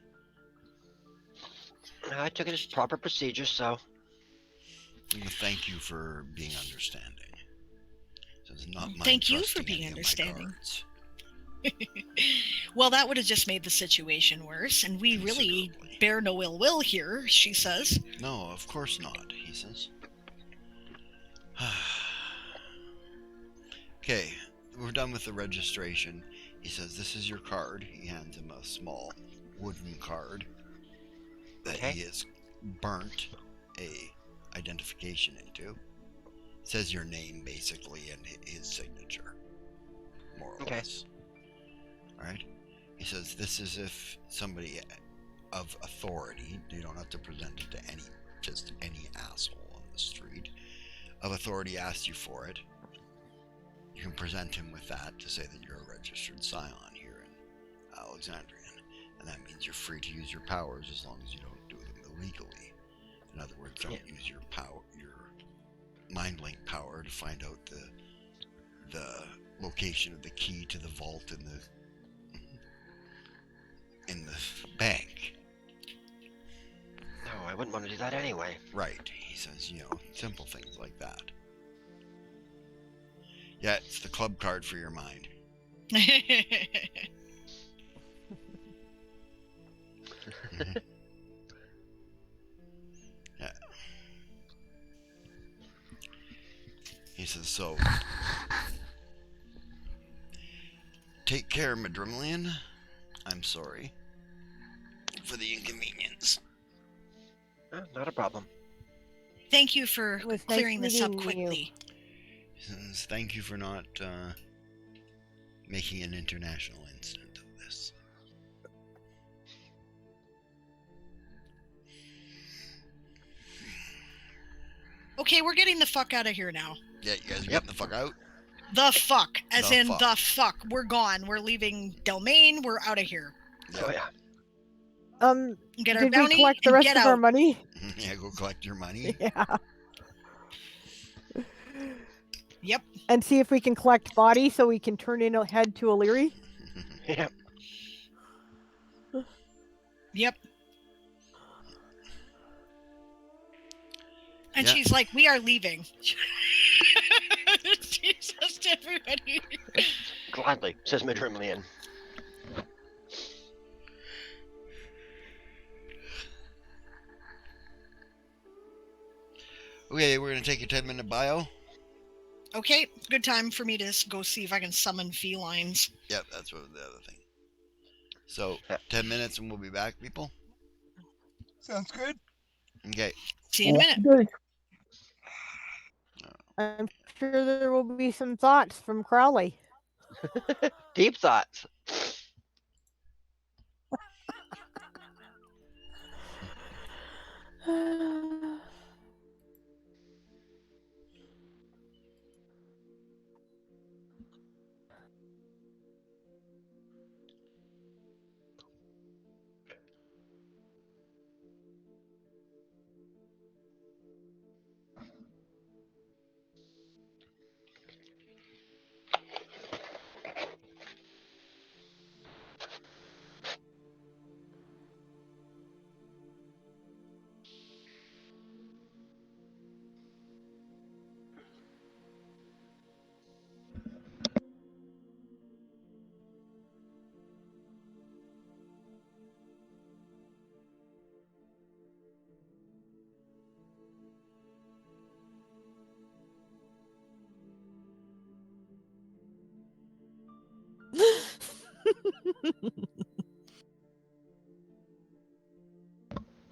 I took it as proper procedure, so... Thank you for being understanding. He says, not mine Thank you for trusting being any of my understanding. guards. Well, that would have just made the situation worse, and we really Considerably. bear no ill will here, she says. No, of course not, he says. Okay, we're done with the registration. He says, this is your card. He hands him a small wooden card that he has burnt a identification into. It says your name, basically, and his signature, more or less. Alright? He says, this is if somebody of authority, you don't have to present it to just any asshole on the street, of authority asks you for it. You can present him with that to say that you're a registered scion here in Alexandria. And that means you're free to use your powers as long as you don't do them illegally. In other words, don't use your power, your mind link power to find out the location of the key to the vault in the bank. No, I wouldn't want to do that anyway. Right. He says, simple things like that. Yeah, it's the club card for your mind. Yeah. He says, so take care, Madrimlian. I'm sorry for the inconvenience. Not a problem. Thank you for It was clearing nice this up meeting you. quickly. Thank you for not making an international incident of this. Okay, we're getting the fuck out of here now. Yeah, you guys are getting the fuck out? The fuck, as The in fuck. the fuck. We're gone. We're leaving Domain. We're out of here. Oh yeah. Get our Did we bounty collect the and rest get of our out. money? Yeah, go collect your money. Yeah. Yep. And see if we can collect body so we can turn in a head to O'Leary. Yeah. Yep. And Yeah. she's like, we are leaving. She says to everybody. Gladly, says Midrimlian. Okay, we're gonna take a 10-minute bio. Okay, good time for me to go see if I can summon felines. Yep, that's what the other thing. So, 10 minutes and we'll be back, people. Sounds good. Okay. See you in a minute. I'm sure there will be some thoughts from Crowley. Deep thoughts.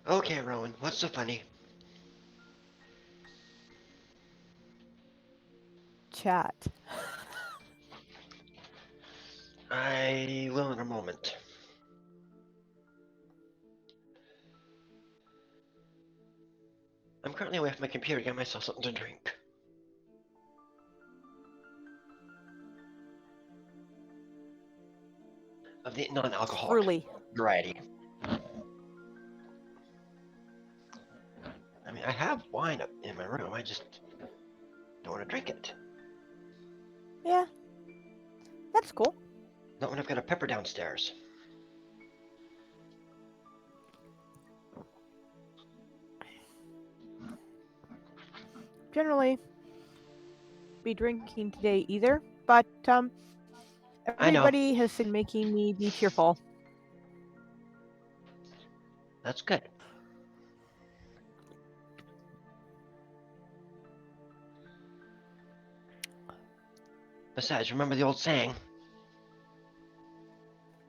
Okay, Rowan, what's so funny? Chat. I will in a moment. I'm currently away from my computer to get myself something to drink. Of the non-alcoholic Truly. variety. I mean, I have wine up in my room, I just don't want to drink it. Yeah. That's cool. Not when I've got a pepper downstairs. Generally be drinking today either, but I know. everybody has been making me be cheerful. That's good. Besides, remember the old saying?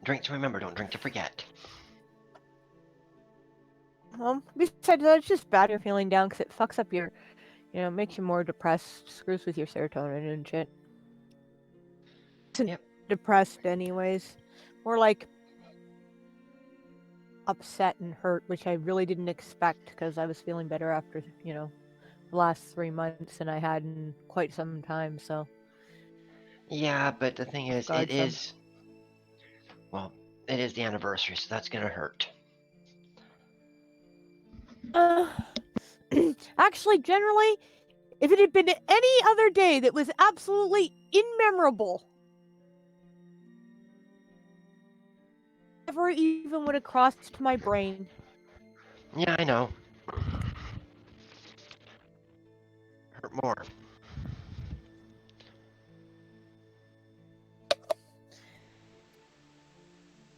Drink to remember, don't drink to forget. Besides that, it's just bad you're feeling down because it fucks up your, makes you more depressed, screws with your serotonin and shit. Yep. Depressed anyways. More like upset and hurt, which I really didn't expect because I was feeling better after, the last 3 months than I had in quite some time, so. Yeah, but the thing is, God, it is the anniversary, so that's gonna hurt. Actually, generally, if it had been any other day that was absolutely immemorable, never even would have crossed my brain. Yeah, I know. Hurt more.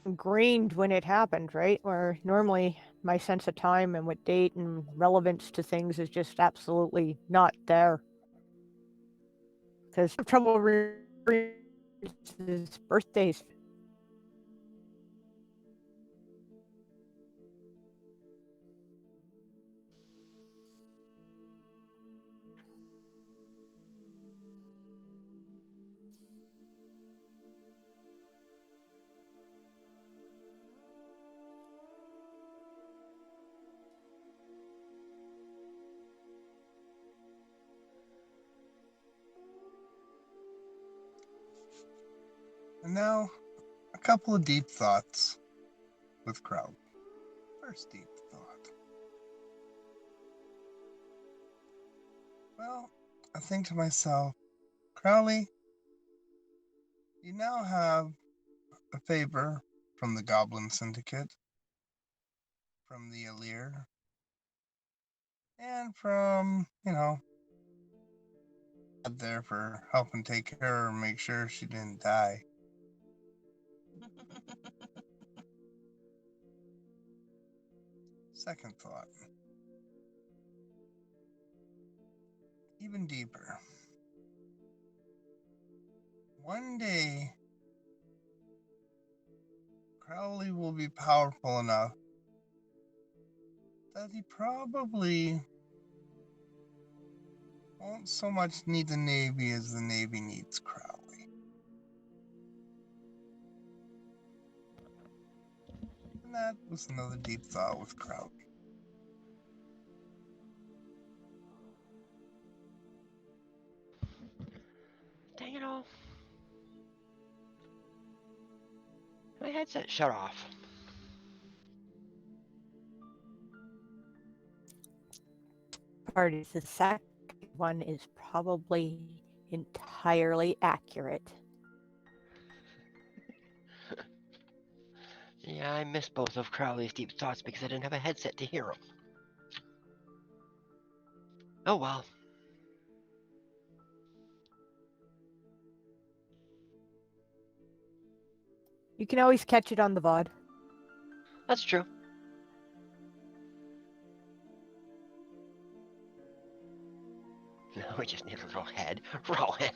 Ingrained when it happened, right? Where normally my sense of time and what date and relevance to things is just absolutely not there. Because I have trouble remembering his birthdays. And now, a couple of deep thoughts with Crowley. First deep thought. Well, I think to myself, Crowley, you now have a favor from the Goblin Syndicate, from the Alir, and from, there for helping take care of her and make sure she didn't die. Second thought. Even deeper. One day, Crowley will be powerful enough that he probably won't so much need the Navy as the Navy needs Crowley. And that was another deep thought with Crowley. Dang it all. My headset shut off. Parties. The second one is probably entirely accurate. Yeah, I missed both of Crowley's deep thoughts because I didn't have a headset to hear them. Oh well. You can always catch it on the VOD. That's true. We just need a little head rolling.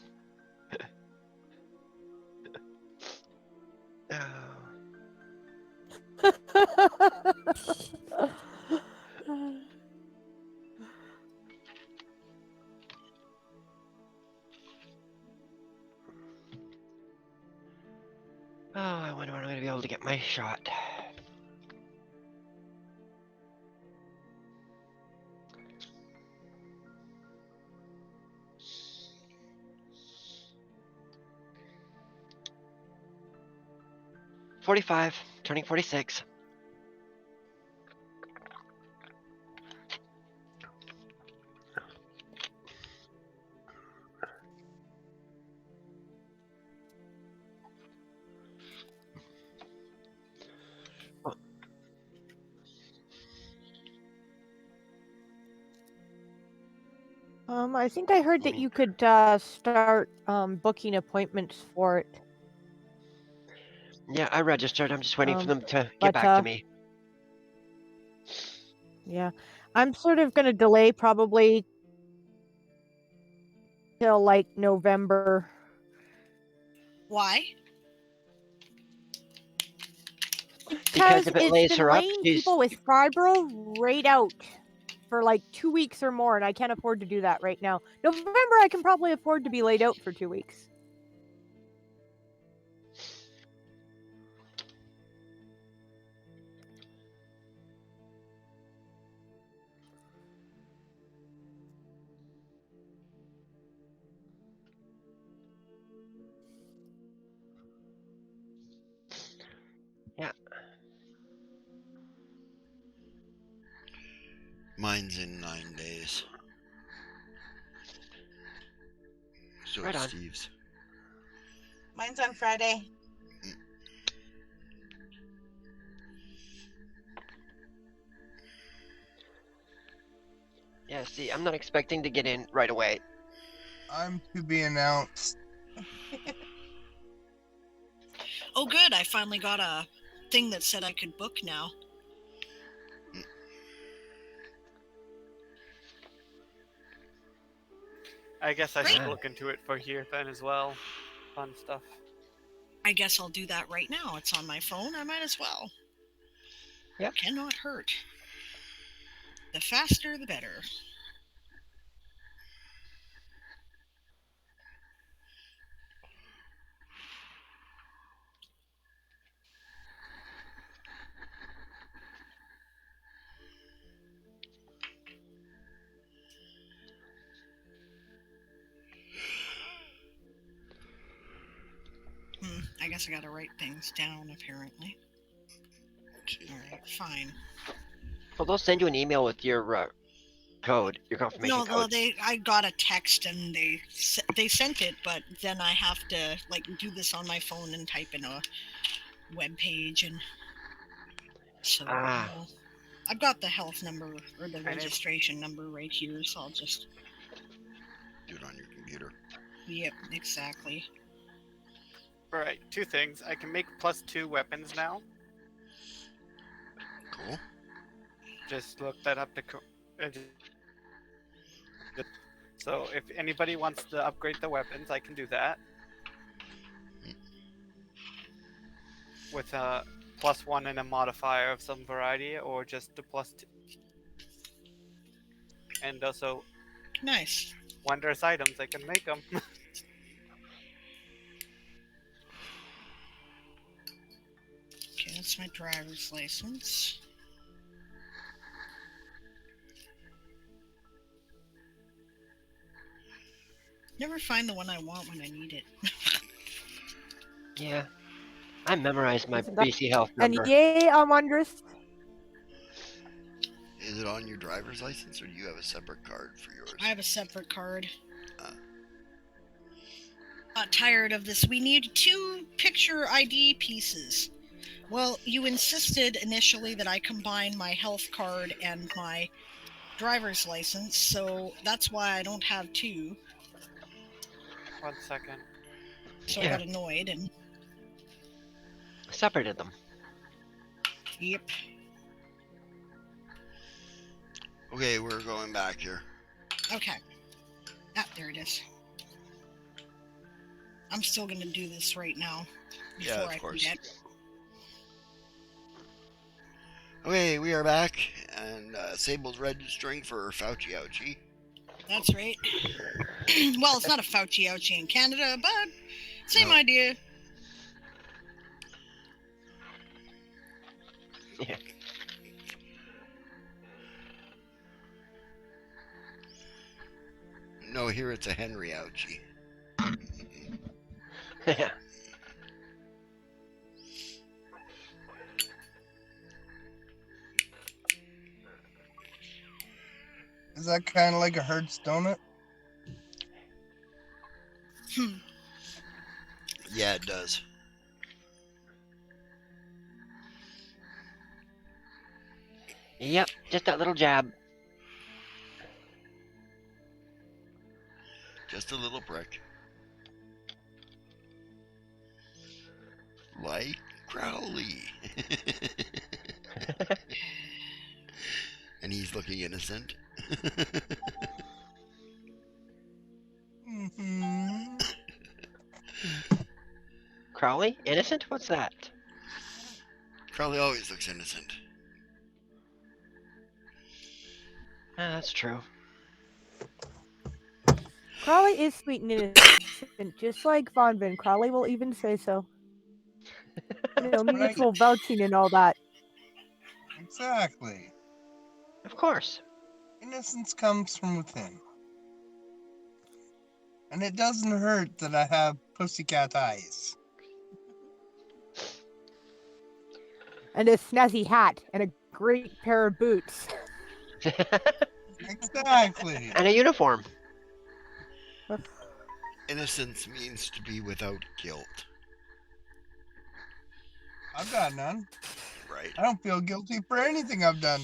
Oh, I wonder when I'm going to be able to get my shot. $45, turning 46. I think I heard that you could start booking appointments for it. Yeah, I registered. I'm just waiting for them to get back to me. Yeah, I'm sort of going to delay probably till like November. Why? Because if it lays been her up, laying she's... people with fibro right out for like 2 weeks or more, and I can't afford to do that right now. November, I can probably afford to be laid out for 2 weeks. Yeah. Mine's in 9 days. So Right on. Steve's. Mine's on Friday. Yeah, see, I'm not expecting to get in right away. I'm to be announced. Oh, good. I finally got a thing that said I could book now. I guess I Great. should look into it for here then as well. Fun stuff. I guess I'll do that right now. It's on my phone. I might as well. Yep. Cannot hurt. The faster, the better. I I guess I gotta write things down, apparently. Alright, fine. Well, they'll send you an email with your code, your confirmation No, code. I got a text and they sent it, but then I have to like do this on my phone and type in a web page, and so I've got the health number or the registration number right here, so I'll just do it on your computer. Yep, exactly. Alright, 2 things. I can make +2 weapons now. Cool. Just look that up to... So if anybody wants to upgrade the weapons, I can do that. With a +1 and a modifier of some variety, or just a +2. And also... Nice. Wondrous items, I can make them. Okay, that's my driver's license. Never find the one I want when I need it. Yeah. I memorized my BC health number. And yay, I'm wondrous. Is it on your driver's license, or do you have a separate card for yours? I have a separate card. Not tired of this. We need 2 picture ID pieces. Well, you insisted initially that I combine my health card and my driver's license, so that's why I don't have 2. 1 second. So I got annoyed and... separated them. Yep. Okay, we're going back here. Okay. There it is. I'm still gonna do this right now. Yeah, of course. Forget. Okay, we are back, and Sable's registering for Fauci Ouchie. That's right. Well, it's not a Fauci Ouchie in Canada, but same idea. Yeah. No, here it's a Henry Ouchie. Yeah. Is that kind of like a Hertz donut? Yeah, it does. Yep, just that little jab. Just a little prick. Like Crowley. And he's looking innocent. Crowley? Innocent? What's that? Crowley always looks innocent. That's true. Crowley is sweet and innocent, just like Vonvin. Crowley will even say so. You know, mutual vouching and all that. Exactly. Of course. Innocence comes from within. And it doesn't hurt that I have pussycat eyes. And a snazzy hat and a great pair of boots. Exactly. And a uniform. Innocence means to be without guilt. I've got none. Right. I don't feel guilty for anything I've done.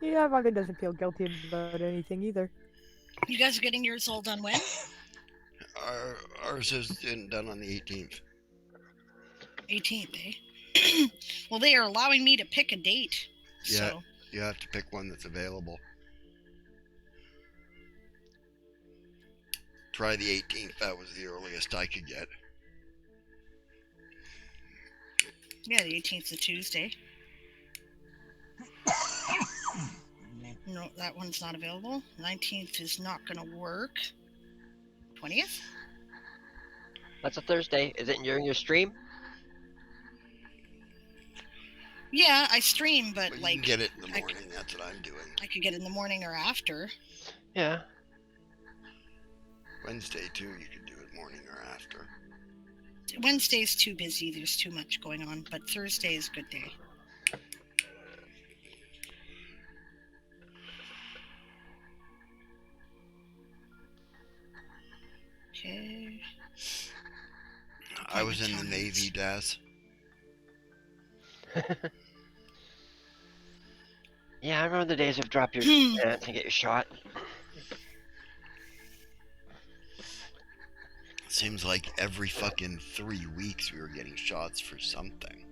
Yeah, Vonvin doesn't feel guilty about anything either. You guys are getting yours all done when? Ours is done on the 18th. 18th, eh? Well, they are allowing me to pick a date. Yeah, so. You have to pick one that's available. Try the 18th. That was the earliest I could get. Yeah, the 18th is a Tuesday. No, that one's not available. 19th is not going to work. 20th? That's a Thursday. Is it during your stream? Yeah, I stream, but you like... can get it in the morning. That's what I'm doing. I could get it in the morning or after. Yeah. Wednesday, too, you could do it morning or after. Wednesday's too busy. There's too much going on, but Thursday is a good day. Okay. I was in the Navy, Daz. Yeah, I remember the days of drop your pants and get your shot. Seems like every fucking 3 weeks we were getting shots for something.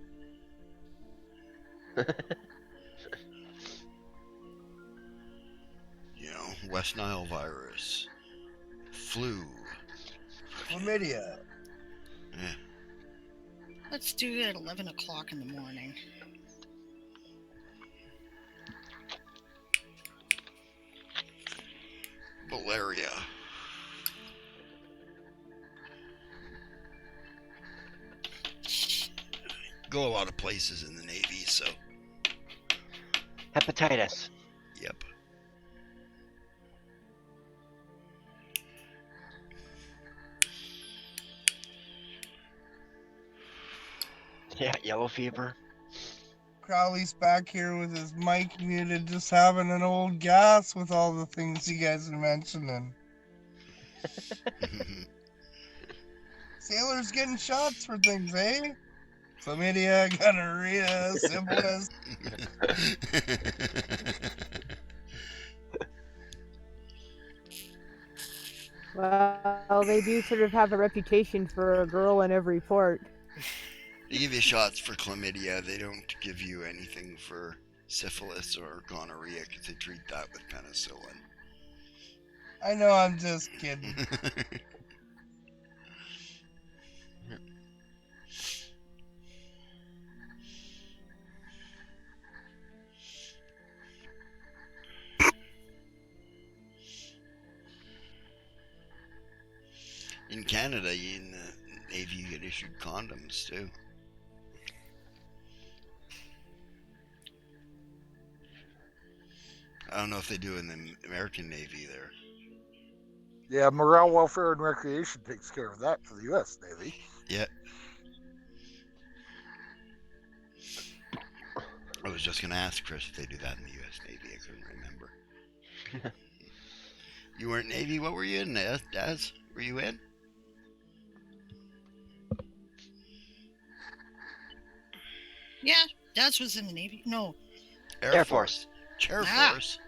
You know, West Nile virus, flu. Chlamydia. Yeah. Let's do it at 11 o'clock in the morning. Malaria. Go a lot of places in the Navy, so. Hepatitis. Yep. Yeah, yellow fever. Crowley's back here with his mic muted, just having an old gas with all the things you guys are mentioning. Sailors getting shots for things, eh? Chlamydia, gonorrhea, syphilis. Well, they do sort of have a reputation for a girl in every port. They give you shots for chlamydia. They don't give you anything for syphilis or gonorrhea because they treat that with penicillin. I know, I'm just kidding. In Canada, in the Navy, you get issued condoms too. I don't know if they do in the American Navy there. Yeah, morale, welfare, and recreation takes care of that for the U.S. Navy. Yeah. I was just going to ask Chris if they do that in the U.S. Navy. I couldn't remember. You weren't Navy? What were you in, Daz? Were you in? Yeah, Daz was in the Navy. No. Air Force. Air Ah. Force.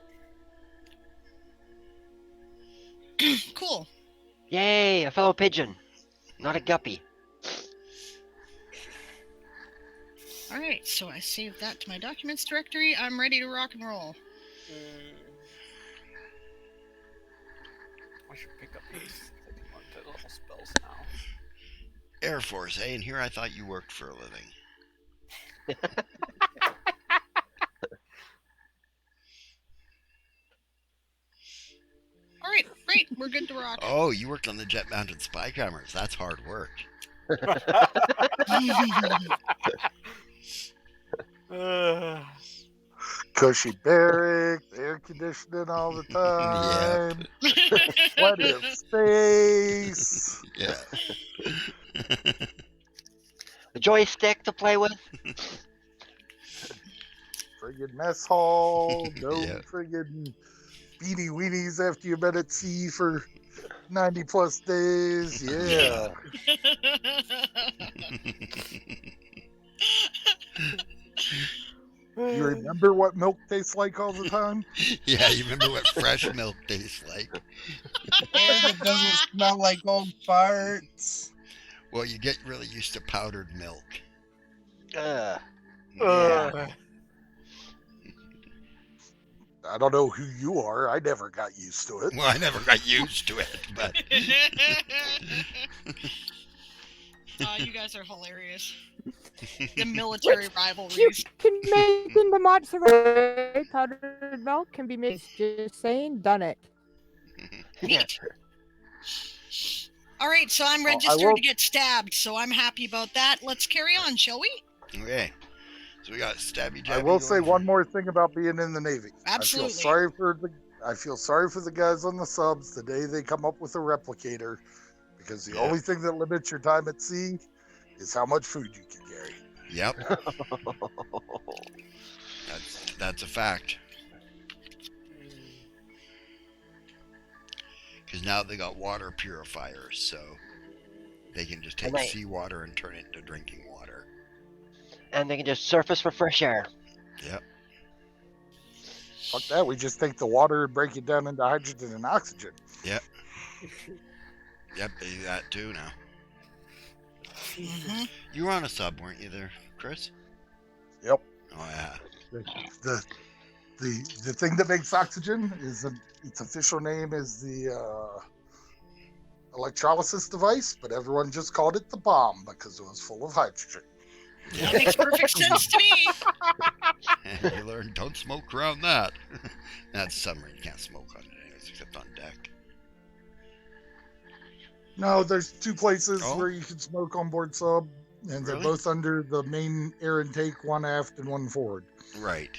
Cool. Yay, a fellow pigeon. Not a guppy. All right, so I saved that to my documents directory. I'm ready to rock and roll. I should pick up these level spells now. Air Force, eh? And here I thought you worked for a living. All right, great. We're good to rock. Oh, you worked on the jet-mounted spy cameras. That's hard work. Cushy barrack, air conditioning all the time. Plenty of space. Yeah. A joystick to play with. Friggin' mess hall. No Yeah. friggin' beanie weenies after you've been at sea for 90 plus days. Yeah. You remember what milk tastes like all the time? Yeah, you remember what fresh milk tastes like? Air that doesn't smell like old farts. Well, you get really used to powdered milk. Ugh. Yeah. I don't know who you are. I never got used to it. Well, I never got used to it, but You guys are hilarious. The military You rivalries. can make in the mozzarella powdered milk can be made. Just saying, done it. Neat. All right, so I'm I registered will- to get stabbed, so I'm happy about that. Let's carry on, shall we? okay. So we got stabby jabby. I will say going. one more thing about being in the Navy. Absolutely. I feel sorry for the guys on the subs the day they come up with a replicator, Because the Yeah. only thing that limits your time at sea is how much food you can carry. Yep. That's a fact. Because now they got water purifiers, so they can just take Right. seawater and turn it into drinking water. And they can just surface for fresh air. Yep. Fuck that, we just take the water and break it down into hydrogen and oxygen. Yep. Yep, they do that too now. Mhm. You were on a sub, weren't you there, Chris? Yep. Oh yeah. The thing that makes oxygen is its official name is the electrolysis device, but everyone just called it the bomb because it was full of hydrogen. That makes perfect sense to me. And you learn don't smoke around that. That's summer. You can't smoke on it anyways, except on deck. No, there's two places Oh. where you can smoke on board sub, and they're Really? both under the main air intake, one aft and one forward. Right.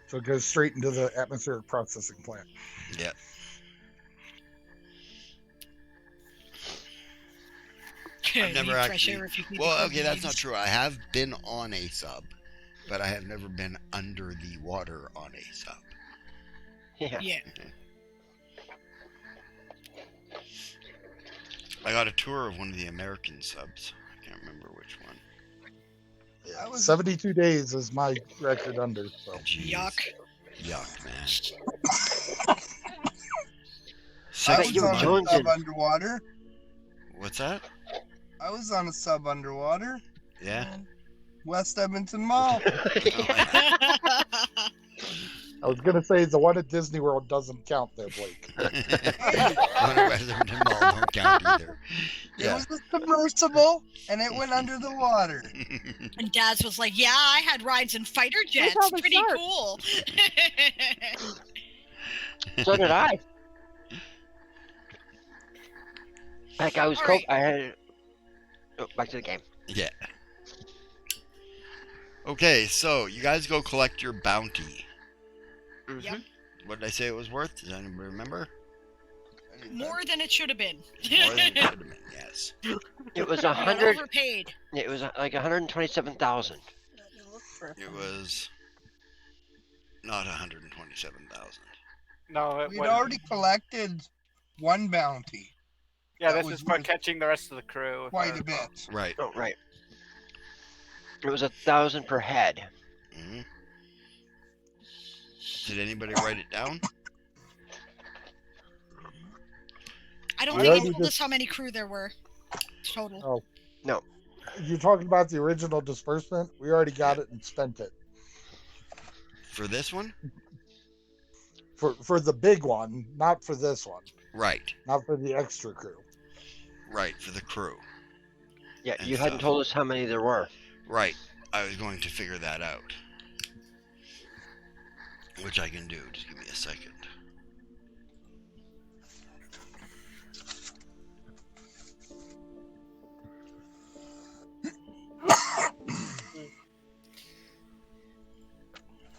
So it goes straight into the atmospheric processing plant. Yep. I've never Need fresh actually. air if you need Well, the okay, that's not coordinates. true. I have been on a sub, but I have never been under the water on a sub. Yeah. Yeah. I got a tour of one of the American subs. I can't remember which one. Yeah, I was- 72 days is my record under. So Jeez. Yuck. Yuck, man. I bet was you on a joined sub in. underwater. What's that? I was on a sub underwater. Yeah. West Edmonton Mall. Oh, yeah. I was gonna say the one at Disney World doesn't count there, Blake. One at Western Mall don't count either. It Yeah. was a submersible, and it went under the water. And Daz was like, "Yeah, I had rides in fighter jets. all the Pretty sharks." cool." So did I. Like I was All right. I had. Oh, back to the game. Yeah. Okay, so you guys go collect your bounty. Yep. What did I say it was worth? Does anybody remember? More than it should have been. More than it should have been, yes. It was We got 100. overpaid. It was like 127,000. It was not 127,000. No, it We'd wasn't. already collected one bounty, Yeah, that this was is for worth catching the rest of the crew. if I quite a recall. bit. Right. Oh, right. It was 1,000 per head. hmm Did anybody write it down? I don't We think already he told us just- how many crew there were total. Oh. No. You're talking about the original disbursement? We already got it and spent it. For this one? For the big one, not for this one. Right. Not for the extra crew. Right, for the crew. Yeah, And you hadn't stuff. told us how many there were. Right. I was going to figure that out. Which I can do. Just give me a second.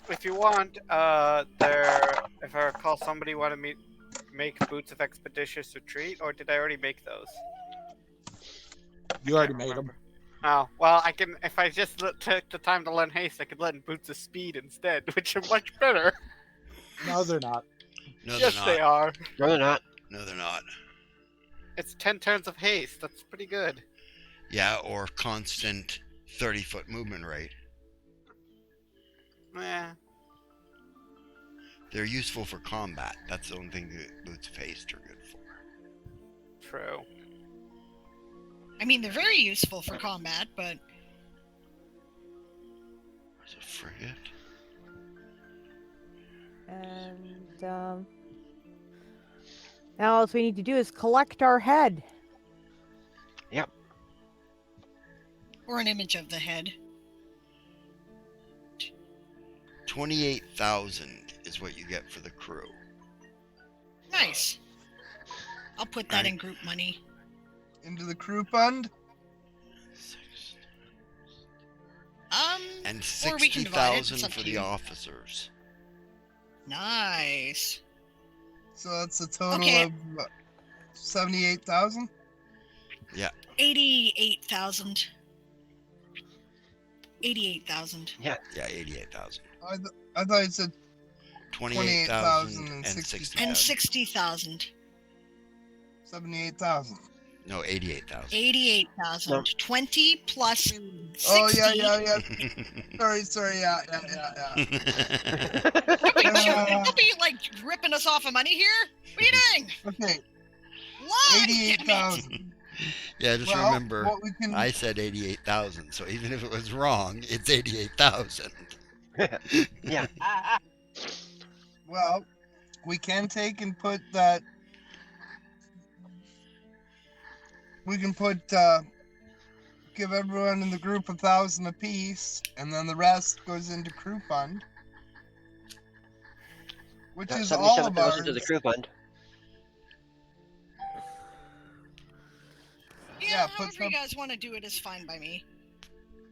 If you want, if I recall, somebody wanted me make Boots of Expeditious Retreat, or did I already make those? You already Can't made them. remember. Oh, well, I can, if I just took the time to learn haste, I could learn Boots of Speed instead, which are much better. No, they're not. No, Yes, they're they not. are. No, they're not. No, they're not. It's 10 turns of haste. That's pretty good. Yeah, or constant 30-foot movement rate. Eh. They're useful for combat. That's the only thing that Boots of Haste are good for. True. I mean, they're very useful for combat, but There's a frigate. And now all we need to do is collect our head. or an image of the head. 28,000 is what you get for the crew. Nice. I'll put that in group money. Into the crew fund. And Or we can divide it, it's 60,000 up for to the you. officers. Nice. So that's a total Okay. of 78,000? 88,000. 88,000. Yeah, 88,000. I thought it said 28,000 and 60,000. And 60,000. 60,000. 78,000. No, 88,000. 88,000. No. 20 plus 60. Oh, yeah. Sorry, yeah. Don't be like ripping us off of money here. What are you doing? Okay, Why? 88,000. Yeah, just Well, remember, what we can- I said 88,000, so even if it was wrong, it's 88,000. Yeah. Well, we can take and put that. We can put give everyone in the group 1,000 apiece, and then the rest goes into crew fund, which Got is all of 77,000 ours. to the crew fund. Yeah, put however some- you guys want to do it is fine by me.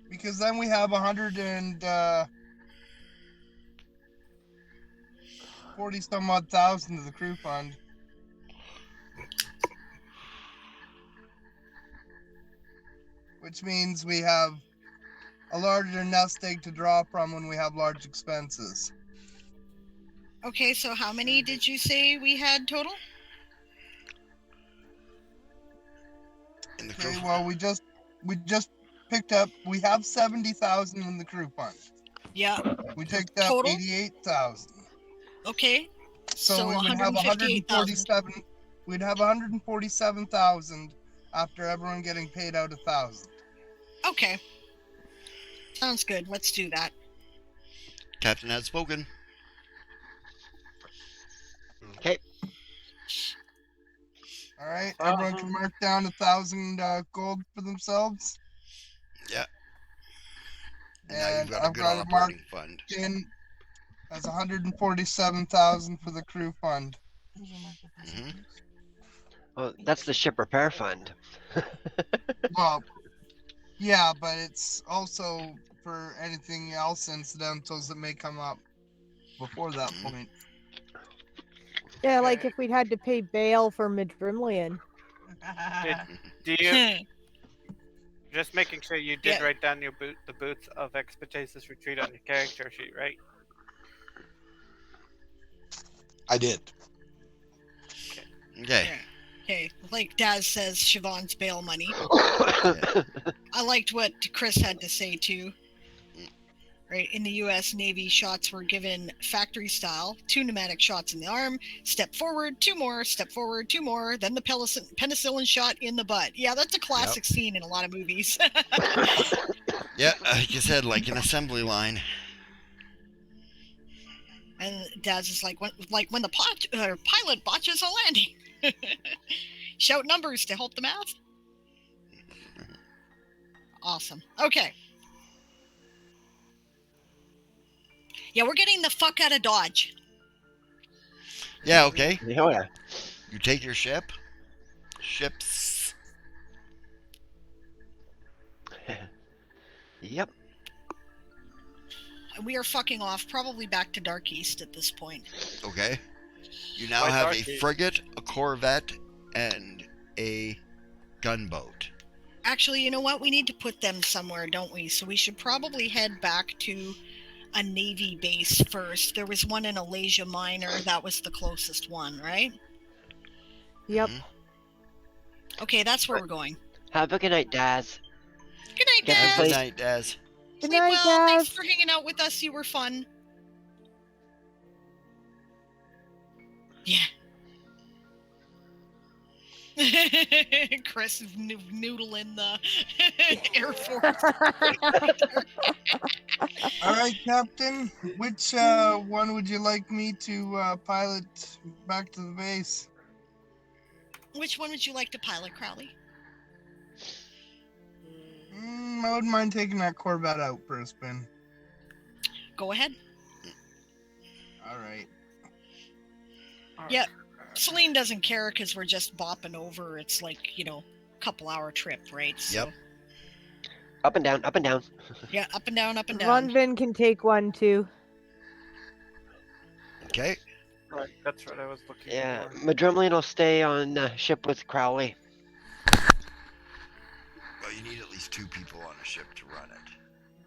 Because then we have 140 some odd thousand to the crew fund. Which means we have a larger nest egg to draw from when we have large expenses. Okay, so how many did you say we had total? In the Okay, crew- well we just picked up. We have 70,000 in the crew fund. Yeah. We picked up Total? 88,000. Okay. So we would have 147. We'd have 147,000 after everyone getting paid out 1,000. Okay. Sounds good. Let's do that. Captain has spoken. Okay. All right, everyone can mark down 1,000 gold for themselves. Yeah. Now you've And got a I've good got it marked operating fund. in as 147,000 for the crew fund. Mhm. Oh, that's the ship repair fund. Well, yeah, but it's also for anything else incidentals that may come up before that point. Yeah, like if we'd had to pay bail for Madrimlian. Do you just making sure you did Yeah. write down your the boots of Expeditions Retreat on your character sheet, right? I did. Okay. Okay. Like Daz says, Siobhan's bail money. I liked what Chris had to say too. Right, in the U.S. Navy, shots were given factory style, 2 pneumatic shots in the arm, step forward, 2 more, step forward, 2 more, then the penicillin shot in the butt. Yeah, that's a classic scene in a lot of movies. Yeah, like you said, like an assembly line. And Daz is like when the pilot botches a landing. Shout numbers to help the math. Awesome. Okay. Yeah, we're getting the fuck out of Dodge. Yeah, okay. Oh yeah. You take your ships. Yep. We are fucking off, probably back to Dark East at this point. Okay. You now Why have a Darky? frigate, a corvette, and a gunboat. Actually, you know what? We need to put them somewhere, don't we? So we should probably head back to a Navy base first. There was one in Alasia Minor. That was the closest one, right? Yep. Mhm. Okay, that's where we're going. Have a good night, Daz. Good night, Get Daz. some Good sleep. night, Daz. Good Sleep night, well. Thanks Daz. for hanging out with us. You were fun. Yeah. Chris is noodling the Air Force. All right, Captain. Which one would you like me to pilot back to the base? Which one would you like to pilot, Crowley? I wouldn't mind taking that Corvette out for a spin. Go ahead. All right. Yeah. Celine doesn't care because we're just bopping over. It's like, couple hour trip, right? So, Yep. Up and down, up and down. yeah, up and down, up and down. Von Vin can take one too. Okay. Right, that's what I was looking Yeah, for. Madrumlian will stay on ship with Crowley. Well, you need at least 2 people on a ship to run it.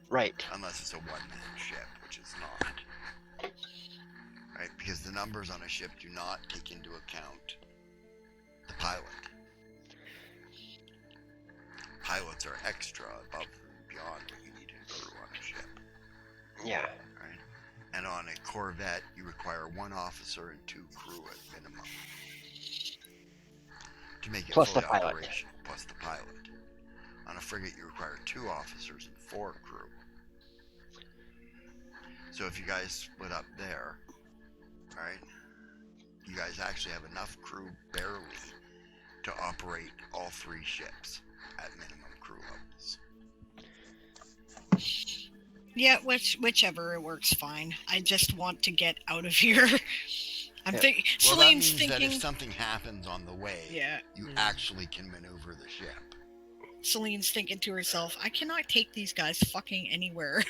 Right. Unless it's a one-man ship, which it's not. Right? Because the numbers on a ship do not take into account the pilot. Pilots are extra above and beyond what you need in crew on a ship. Yeah. Right? And on a Corvette, you require 1 officer and 2 crew at minimum to make it Plus fully the pilot. operational, plus the pilot. On a frigate, you require 2 officers and 4 crew. So if you guys split up there, right, you guys actually have enough crew barely to operate all 3 ships at minimum crew levels. Yeah, whichever, it works fine. I just want to get out of here. I'm thinking. Well, that Celine's means thinking. that if something happens on the way, Yeah. you actually can maneuver the ship. Celine's thinking to herself, I cannot take these guys fucking anywhere.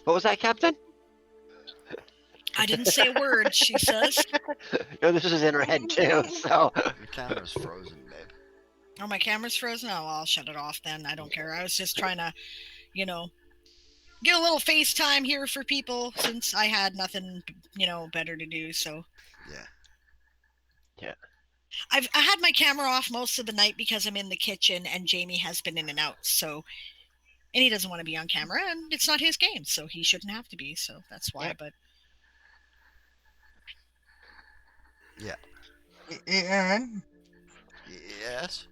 What was that, Captain? I didn't say a word, she says. No, this was in her head too, so. Your camera's frozen, babe. Oh, my camera's frozen? Oh, well, I'll shut it off then. I don't care. I was just trying to, get a little FaceTime here for people since I had nothing, better to do, so. Yeah. Yeah. I had my camera off most of the night because I'm in the kitchen and Jamie has been in and out, so. And he doesn't want to be on camera, and it's not his game, so he shouldn't have to be, so that's why, but. Yeah. Aaron, Yes?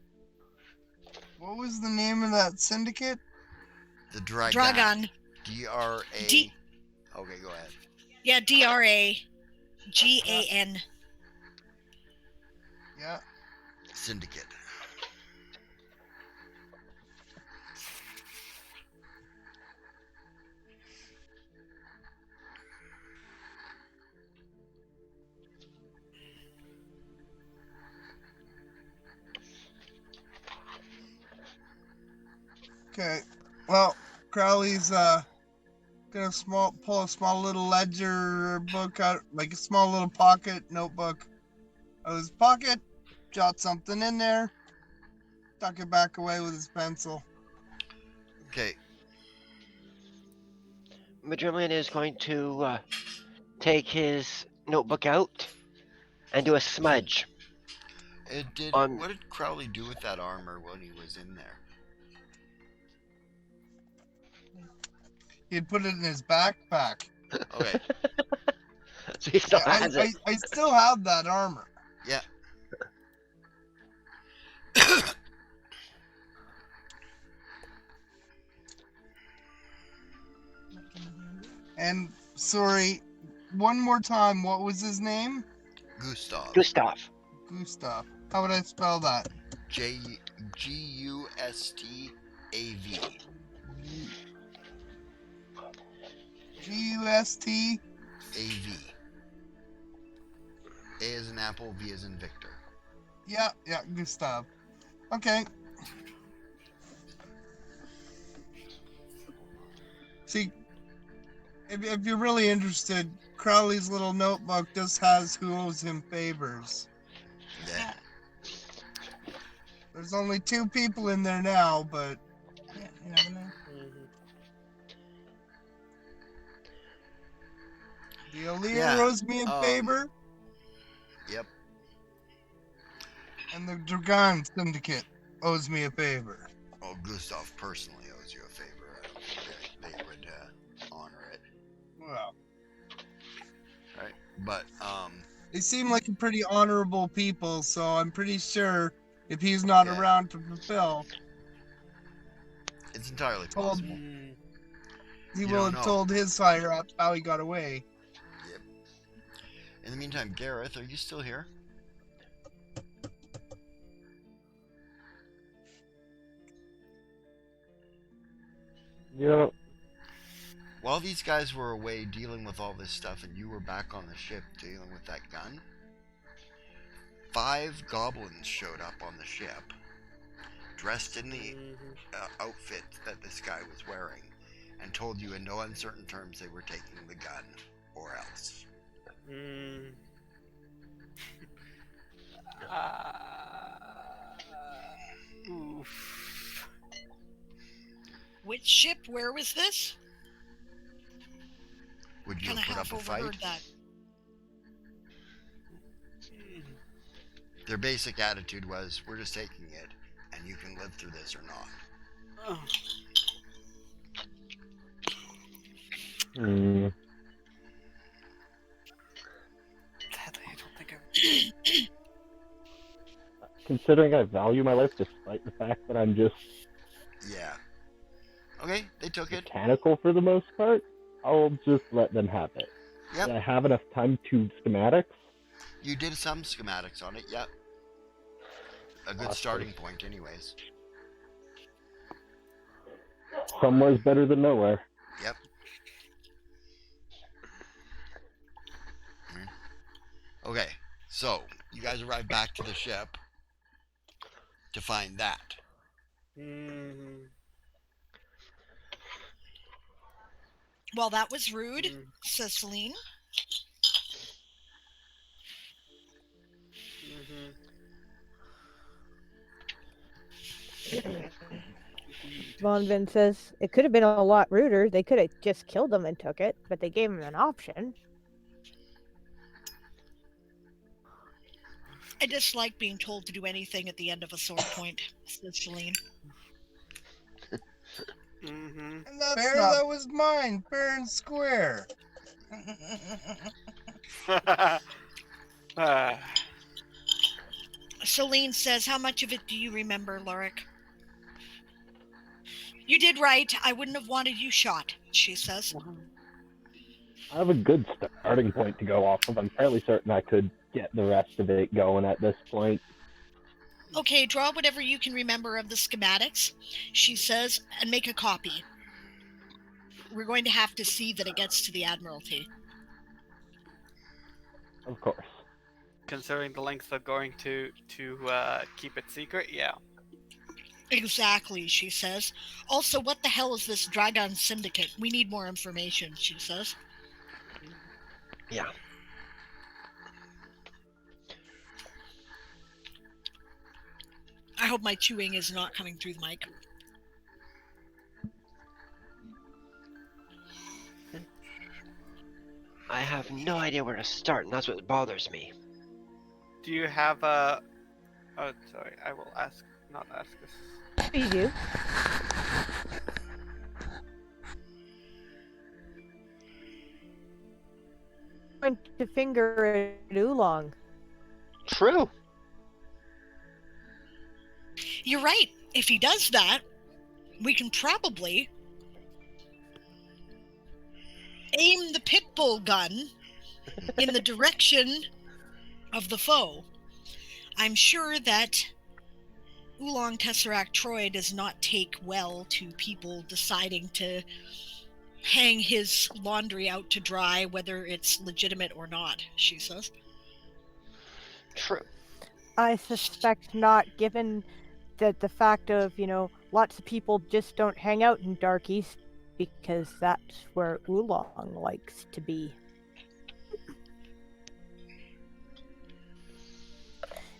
what was the name of that syndicate? The Dragon. Dragon. D-R-A... D- Okay, go ahead. Yeah, D-R-A-G-A-N. Yeah. Syndicate. Okay. Well, Crowley's gonna pull a small little ledger book out, like a small little pocket notebook out of his pocket, jot something in there, tuck it back away with his pencil. Okay. Madrumlian is going to take his notebook out and do a smudge. What did Crowley do with that armor when he was in there? He'd put it in his backpack. Okay. So he still has it. I still have that armor. Yeah. And sorry, one more time, what was his name? Gustav. Gustav. Gustav. How would I spell that? G-U-S-T-A-V. G-U-S-T? A-V. A as in apple, V as in Victor. Yeah, Gustav. Okay. See, if you're really interested, Crowley's little notebook just has who owes him favors. Yeah. There's only 2 people in there now, but yeah, you never know. The O'Lear owes me a favor. Yep. And the Dragon Syndicate owes me a favor. Well, Gustav personally owes you a favor. I don't think they would honor it. Well, Right. But, they seem like pretty honorable people, so I'm pretty sure if he's not around to fulfill, it's entirely possible. He will have told his higher ups how he got away. Yep. In the meantime, Gareth, are you still here? Yeah. While these guys were away dealing with all this stuff and you were back on the ship dealing with that gun, 5 goblins showed up on the ship, dressed in the outfit that this guy was wearing, and told you in no uncertain terms they were taking the gun, or else. Oof. Which ship? Where was this? Would you Kind of have put half up a fight? overheard that. Their basic attitude was, we're just taking it, and you can live through this or not. Sadly, I don't think Considering I value my life despite the fact that I'm just Yeah. Okay, they took it. mechanical for the most part, I'll just let them have it. Yep. Did I have enough time to schematics? You did some schematics on it, yep. A good Awesome. starting point, anyways. Somewhere's better than nowhere. Yep. Okay, so you guys arrive back to the ship to find that. Well, that was rude, says Celine. Von Vin says it could have been a lot ruder. They could have just killed him and took it, but they gave him an option. I dislike being told to do anything at the end of a sword point, says Celine. And that was mine, fair and square. Celine says, how much of it do you remember, Lorik? You did right. I wouldn't have wanted you shot, she says. I have a good starting point to go off of. I'm fairly certain I could get the rest of it going at this point. Okay, draw whatever you can remember of the schematics, she says, and make a copy. We're going to have to see that it gets to the Admiralty. Of course. Considering the lengths of going to keep it secret, yeah. Exactly, she says. Also, what the hell is this Dragon Syndicate? We need more information, she says. Yeah. I hope my chewing is not coming through the mic. I have no idea where to start, and that's what bothers me. Do you have a... Oh, sorry, I will ask, not ask this. You do. Point the finger at Oolong. True. You're right. If he does that, we can probably aim the pit bull gun in the direction of the foe. I'm sure that Oolong Tesseract Troy does not take well to people deciding to hang his laundry out to dry, whether it's legitimate or not, she says. True. I suspect not, given that the fact of, lots of people just don't hang out in Dark East because that's where Oolong likes to be.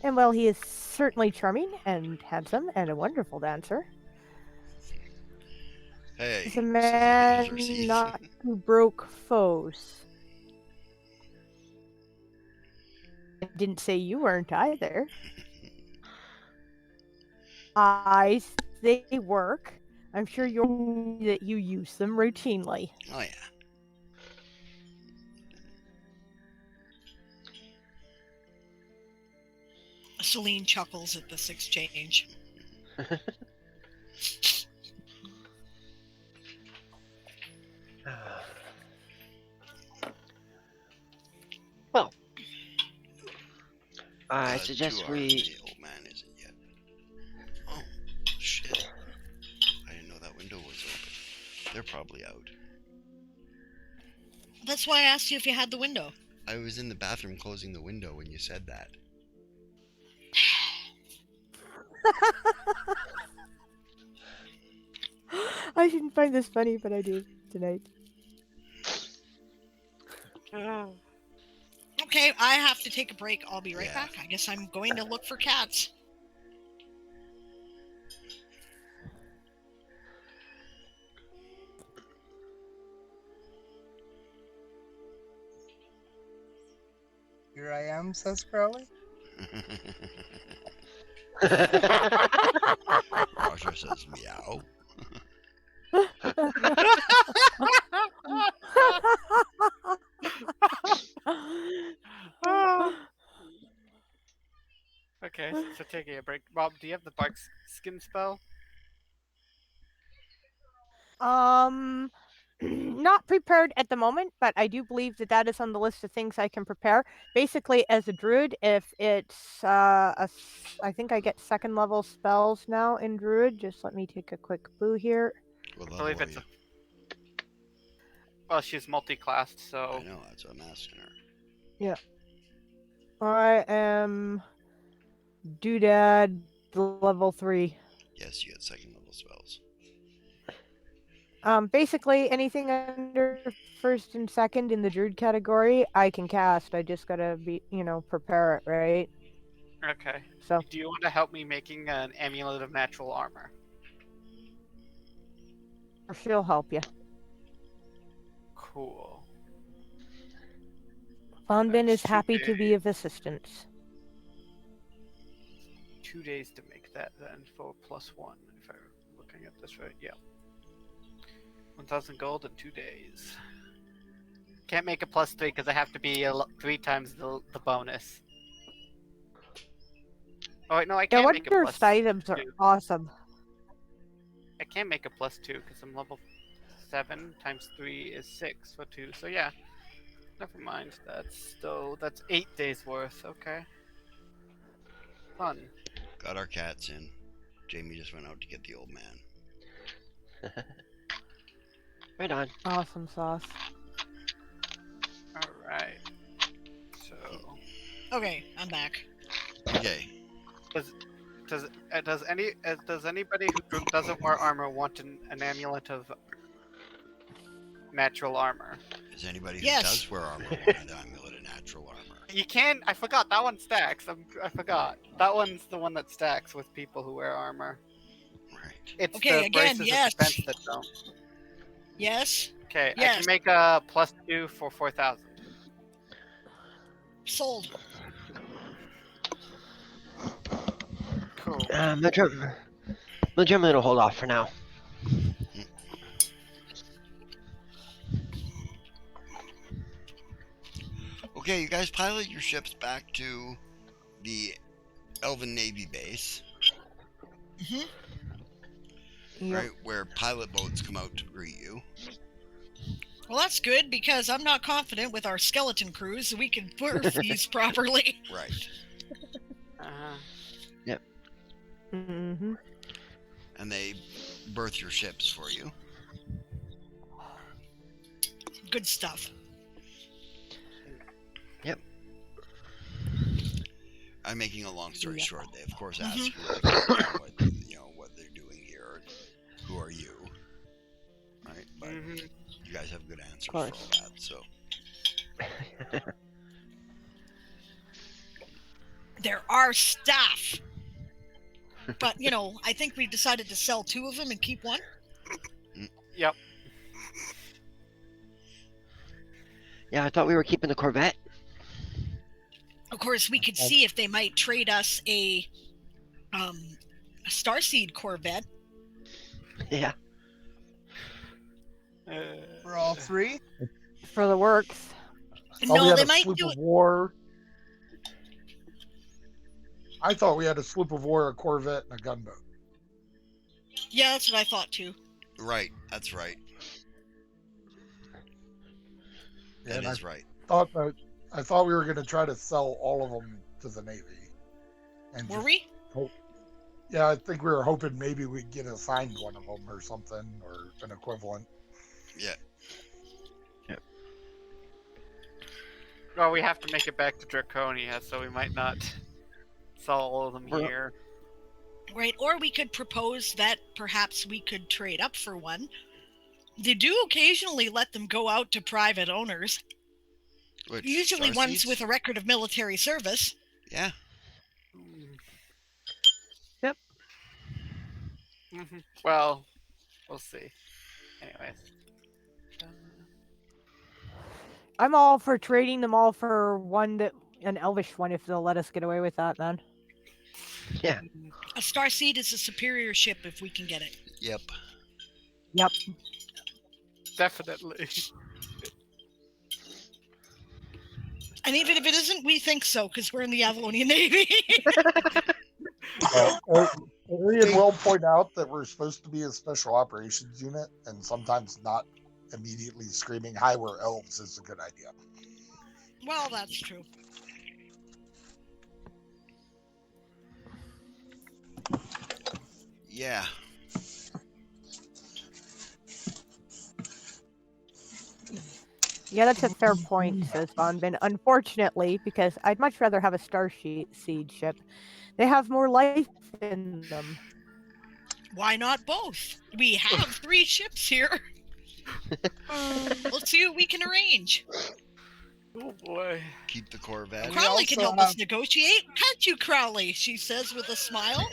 And while he is certainly charming and handsome and a wonderful dancer, Hey, he's a man not who broke foes. I didn't say you weren't either. They work. I'm sure that you use them routinely. Oh, yeah. Celine chuckles at this exchange. Well, I suggest The old man isn't yet. Oh, shit. I didn't know that window was open. They're probably out. That's why I asked you if you had the window. I was in the bathroom closing the window when you said that. I shouldn't find this funny, but I do tonight. Okay, I have to take a break. I'll be right Yeah. back. I guess I'm going to look for cats. Here I am, says Crowley. Roger says meow. Okay, so taking a break. Rob, do you have the bark skin spell? Not prepared at the moment, but I do believe that that is on the list of things I can prepare. Basically, as a druid, if it's I think I get second level spells now in druid. Just let me take a quick boo here. What I level believe are it's you? Well, she's multi-classed, I so know, that's what I'm asking her. I am doodad level 3. Yes, you get second level spells. Basically anything under first and second in the druid category, I can cast. I just gotta be, prepare it, right? okay. So Do you want to help me making an amulet of natural armor? she'll help you. Cool. Fonbin That's is happy to be days. of assistance. 2 days to make that then for +1, if I'm looking at this right. Yeah. 1,000 gold in 2 days. Can't make a +3 because I have to be 3 times the bonus. Oh wait, no, I can't make a Wonder items are +2. awesome. I can make a +2 because I'm level 7 times 3 is 6 for 2. So yeah, never mind. That's 8 days worth. Okay. Fun. Got our cats in. Jamie just went out to get the old man. Right on. Awesome sauce. All right. So Okay, I'm back. Okay. does anybody who doesn't wear armor want an amulet of natural armor? Is anybody who Yes. does wear armor want an amulet of natural armor? You can. I forgot that one stacks. I forgot that one's the one that stacks with people who wear armor. Right. It's Okay, the again, braces yes. of defense that don't. Yes. Okay, I Yes. can make a +2 for 4,000. Sold. Cool. The German will hold off for now. Okay, you guys pilot your ships back to the Elven Navy base, Mhm. Yep. right, where pilot boats come out to greet you. Well, that's good because I'm not confident with our skeleton crews that we can berth these properly. Right. Uh-huh. Mm-hmm. And they berth your ships for you. Good stuff. I'm making a long story Yeah. short. They of course Mhm. ask you what they're doing here. Who are you? Right, but you guys have good answers for all course. that. So There are staff. But, I think we decided to sell 2 of them and keep 1. Yep. Yeah, I thought we were keeping the Corvette. Of course, we could see if they might trade us a Starseed Corvette. Yeah. For all 3? For the works. We No, had they a might sloop do of it. war. I thought we had a sloop of war, a Corvette, and a gunboat. Yeah, that's what I thought too. right, that's right. Yeah, That and is right. I thought we were going to try to sell all of them to the Navy. And Were just we? hope. Yeah, I think we were hoping maybe we'd get assigned one of them or something, or an equivalent. Yeah. Well, we have to make it back to Draconia, so we might not sell all of them Well- here. Right, or we could propose that perhaps we could trade up for one. They do occasionally let them go out to private owners. Which, Usually ones Starseeds? with a record of military service. Yeah. Yep. Well, we'll see. Anyways. I'm all for trading them all for an elvish one if they'll let us get away with that then. Yeah. A Starseed is a superior ship if we can get it. Yep. Yep. Definitely. And even if it isn't, we think so, because we're in the Avalonian Navy. Arian will point out that we're supposed to be a special operations unit, and sometimes not immediately screaming, "Hi, we're elves," is a good idea. Well, that's true. Yeah. Yeah, that's a fair point, says Bonbin. Unfortunately, because I'd much rather have a Starseed ship. They have more life in them. Why not both? We have 3 ships here. Let's see what we can arrange. Oh boy. Keep the Corvette. Crowley can help us negotiate. Can't you, Crowley? She says with a smile.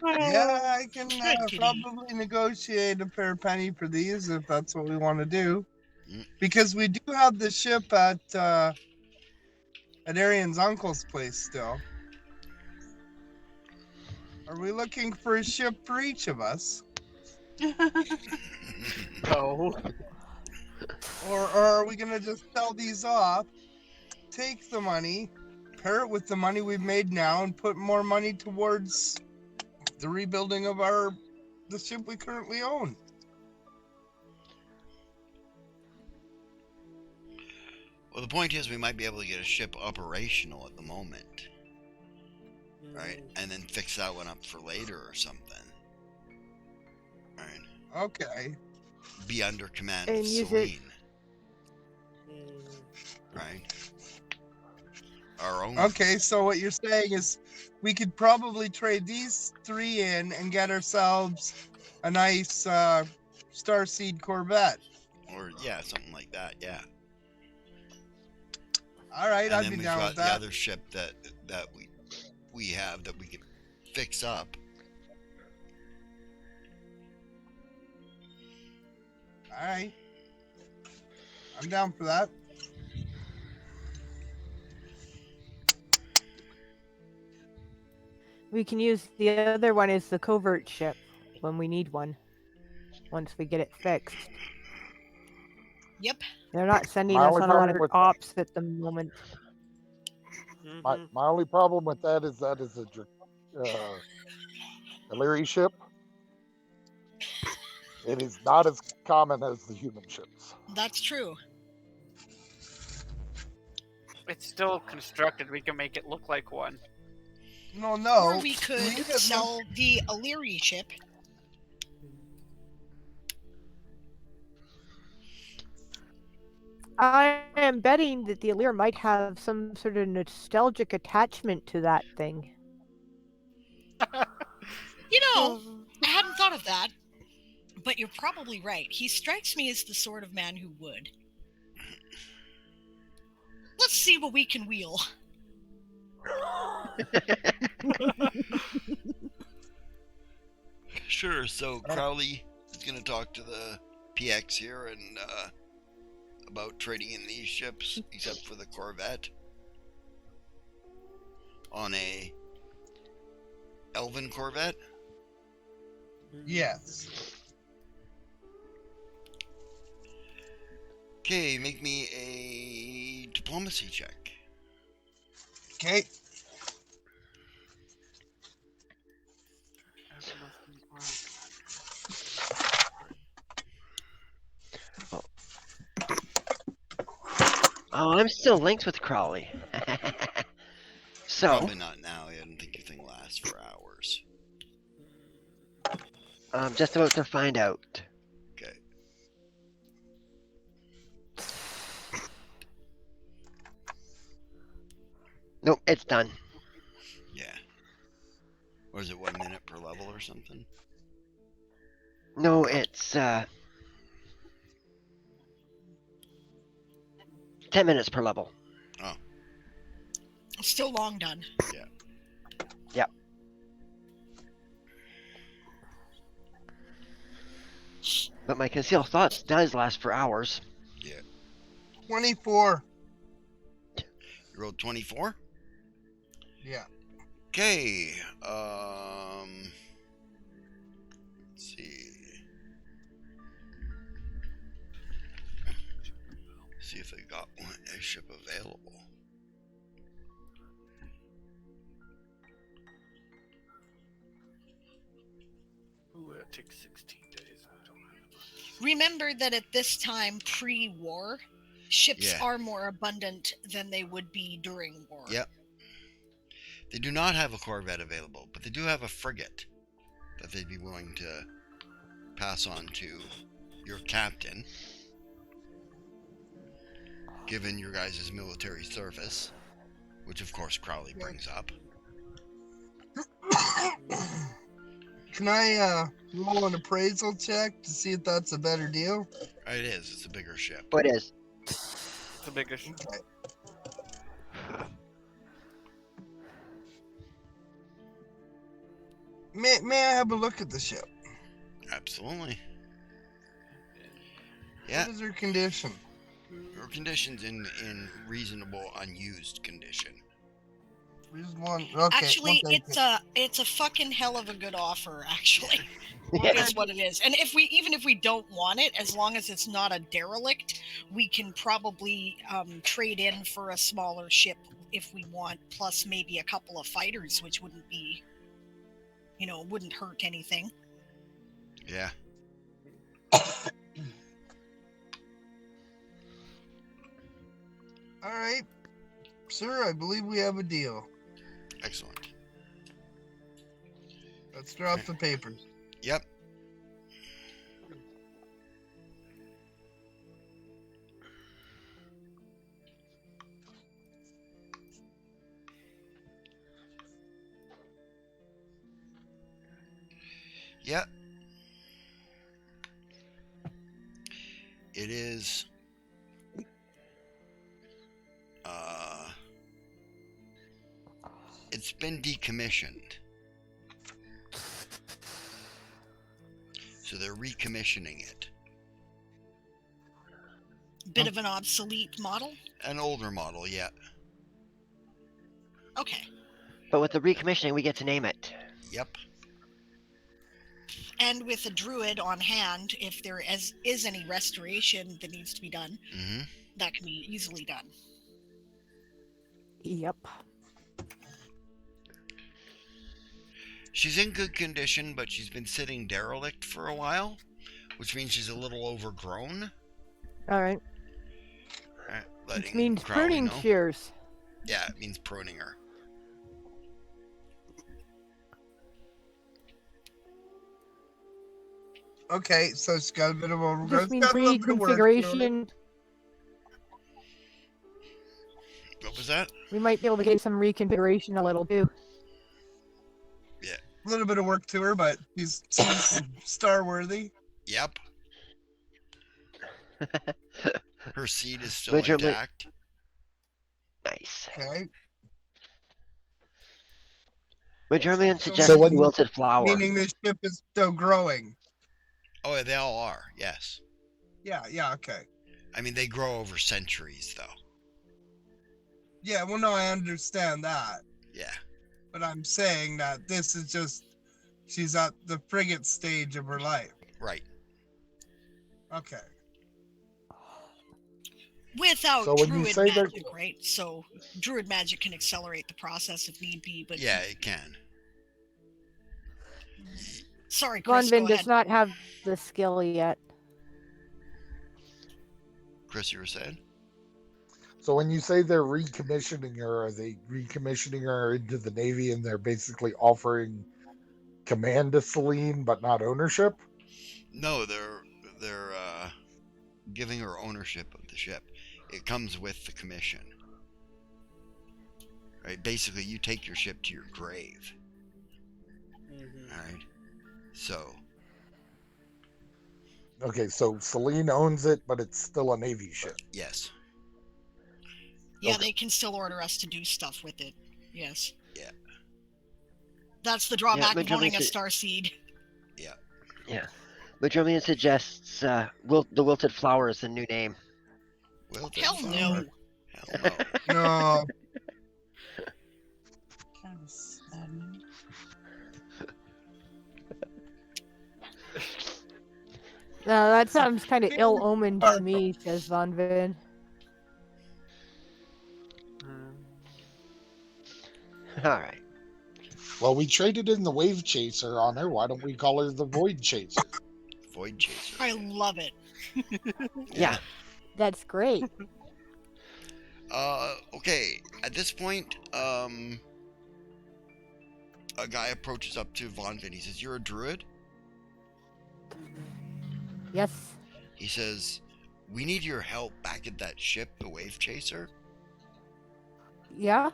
Yeah, I can Good probably negotiate a fair penny for these if that's what we want to do. Because we do have the ship at Arian's uncle's place still. Are we looking for a ship for each of us? No. Or are we going to just sell these off, take the money, pair it with the money we've made now, and put more money towards the rebuilding of the ship we currently own? Well, the point is we might be able to get a ship operational at the moment. Right? And then fix that one up for later or something. Right? Okay. Be under command And of use Celine. Right? Our own. Okay, so what you're saying is we could probably trade these 3 in and get ourselves a nice Starseed Corvette. Or, yeah, something like that, yeah. All right, And I'd then be we've down got with the that. other ship that we have that we could fix up. All right. I'm down for that. We can use the other one as the covert ship when we need one. Once we get it fixed. Yep. They're not sending My us only on a lot problem of with ops at the moment. My only problem with that is a Illyri ship. It is not as common as the human ships. That's true. It's still constructed. We can make it look like one. No. Or we could sell the Illyri ship. I am betting that the Illyr might have some sort of nostalgic attachment to that thing. You know, I hadn't thought of that. But you're probably right. He strikes me as the sort of man who would. Let's see what we can wheel. Sure, so Crowley is going to talk to the PX here and about trading in these ships, except for the Corvette, on a Elven Corvette? Yes. Okay, make me a diplomacy check. Okay. Oh, I'm still linked with Crowley. So, Probably not now. I don't think your thing lasts for hours. I'm just about to find out. Okay. Nope, it's done. Yeah. Or is it 1 minute per level or something? No, it's 10 minutes per level. Oh. Still long done. Yeah. Yep. But my concealed thoughts does last for hours. Yeah. 24. You rolled 24? Yeah. Okay. Let's see. See if they got a ship available. Ooh, it takes 16 days. I don't have enough. Remember that at this time, pre-war, ships Yeah. are more abundant than they would be during war. Yep. They do not have a corvette available, but they do have a frigate that they'd be willing to pass on to your captain, given your guys' military service, which of course Crowley brings up. Can I roll an appraisal check to see if that's a better deal? It is. It's a bigger ship. Oh, it is. It's a bigger ship. Okay. May I have a look at the ship? Absolutely. Yeah. What is her condition? Your condition's in reasonable unused condition. Just one. Okay. Actually, okay. it's a fucking hell of a good offer. Actually, is what it is. And even if we don't want it, as long as it's not a derelict, we can probably trade in for a smaller ship if we want. Plus, maybe a couple of fighters, which wouldn't be, wouldn't hurt anything. Yeah. All right, sir. I believe we have a deal. Excellent. Let's drop the papers. Yep. Yep. It is. It's been decommissioned. So they're recommissioning it. Bit of an obsolete model. An older model, yeah. Okay. But with the recommissioning, we get to name it. Yep. And with a druid on hand, if there is any restoration that needs to be done, that can be easily done. Yep. She's in good condition, but she's been sitting derelict for a while, which means she's a little overgrown. All right. Which means pruning shears. Yeah, it means pruning her. Okay, so it's got a bit of overgrowth. Just means reconfiguration. What was that? We might be able to get some reconfiguration a little too. Yeah. A little bit of work to her, but she's star-worthy. Yep. Her seed is still Which intact. Nice. Okay. Would German suggest So when- wilted flower? Meaning this ship is still growing. Oh, they all are, yes. Yeah, okay. I mean, they grow over centuries, though. Yeah, well, no, I understand that. Yeah. But I'm saying that this is just, she's at the frigate stage of her life. Right. Okay. Without So when you druid say they're- magic, right? So druid magic can accelerate the process if need be, but Yeah, it can. sorry, Chris, Gonvin go does ahead. not have the skill yet. Chris, you were saying? So when you say they're recommissioning her, are they recommissioning her into the Navy and they're basically offering command to Celine but not ownership? No, they're giving her ownership of the ship. It comes with the commission. Right? Basically, you take your ship to your grave. Mm-hmm. Alright. So, Okay, so Celine owns it, but it's still a Navy ship. yes. Yeah, Okay. they can still order us to do stuff with it. Yes. Yeah. That's the drawback but of owning a Germany starseed. Yeah. But Germany suggests the wilted flower is the new name. Wilted Hell flower. no. Hell no. No. Kind of saddening. No, that sounds kind of ill-omened to me, says Von Vin. All right. Well, we traded in the Wavechaser on her. Why don't we call her the Void Chaser? Void Chaser. I love it. Yeah. That's great. Okay. At this point, a guy approaches up to Von Vin. He says, "You're a druid?" Yes. He says, "We need your help back at that ship, the Wavechaser. Yeah.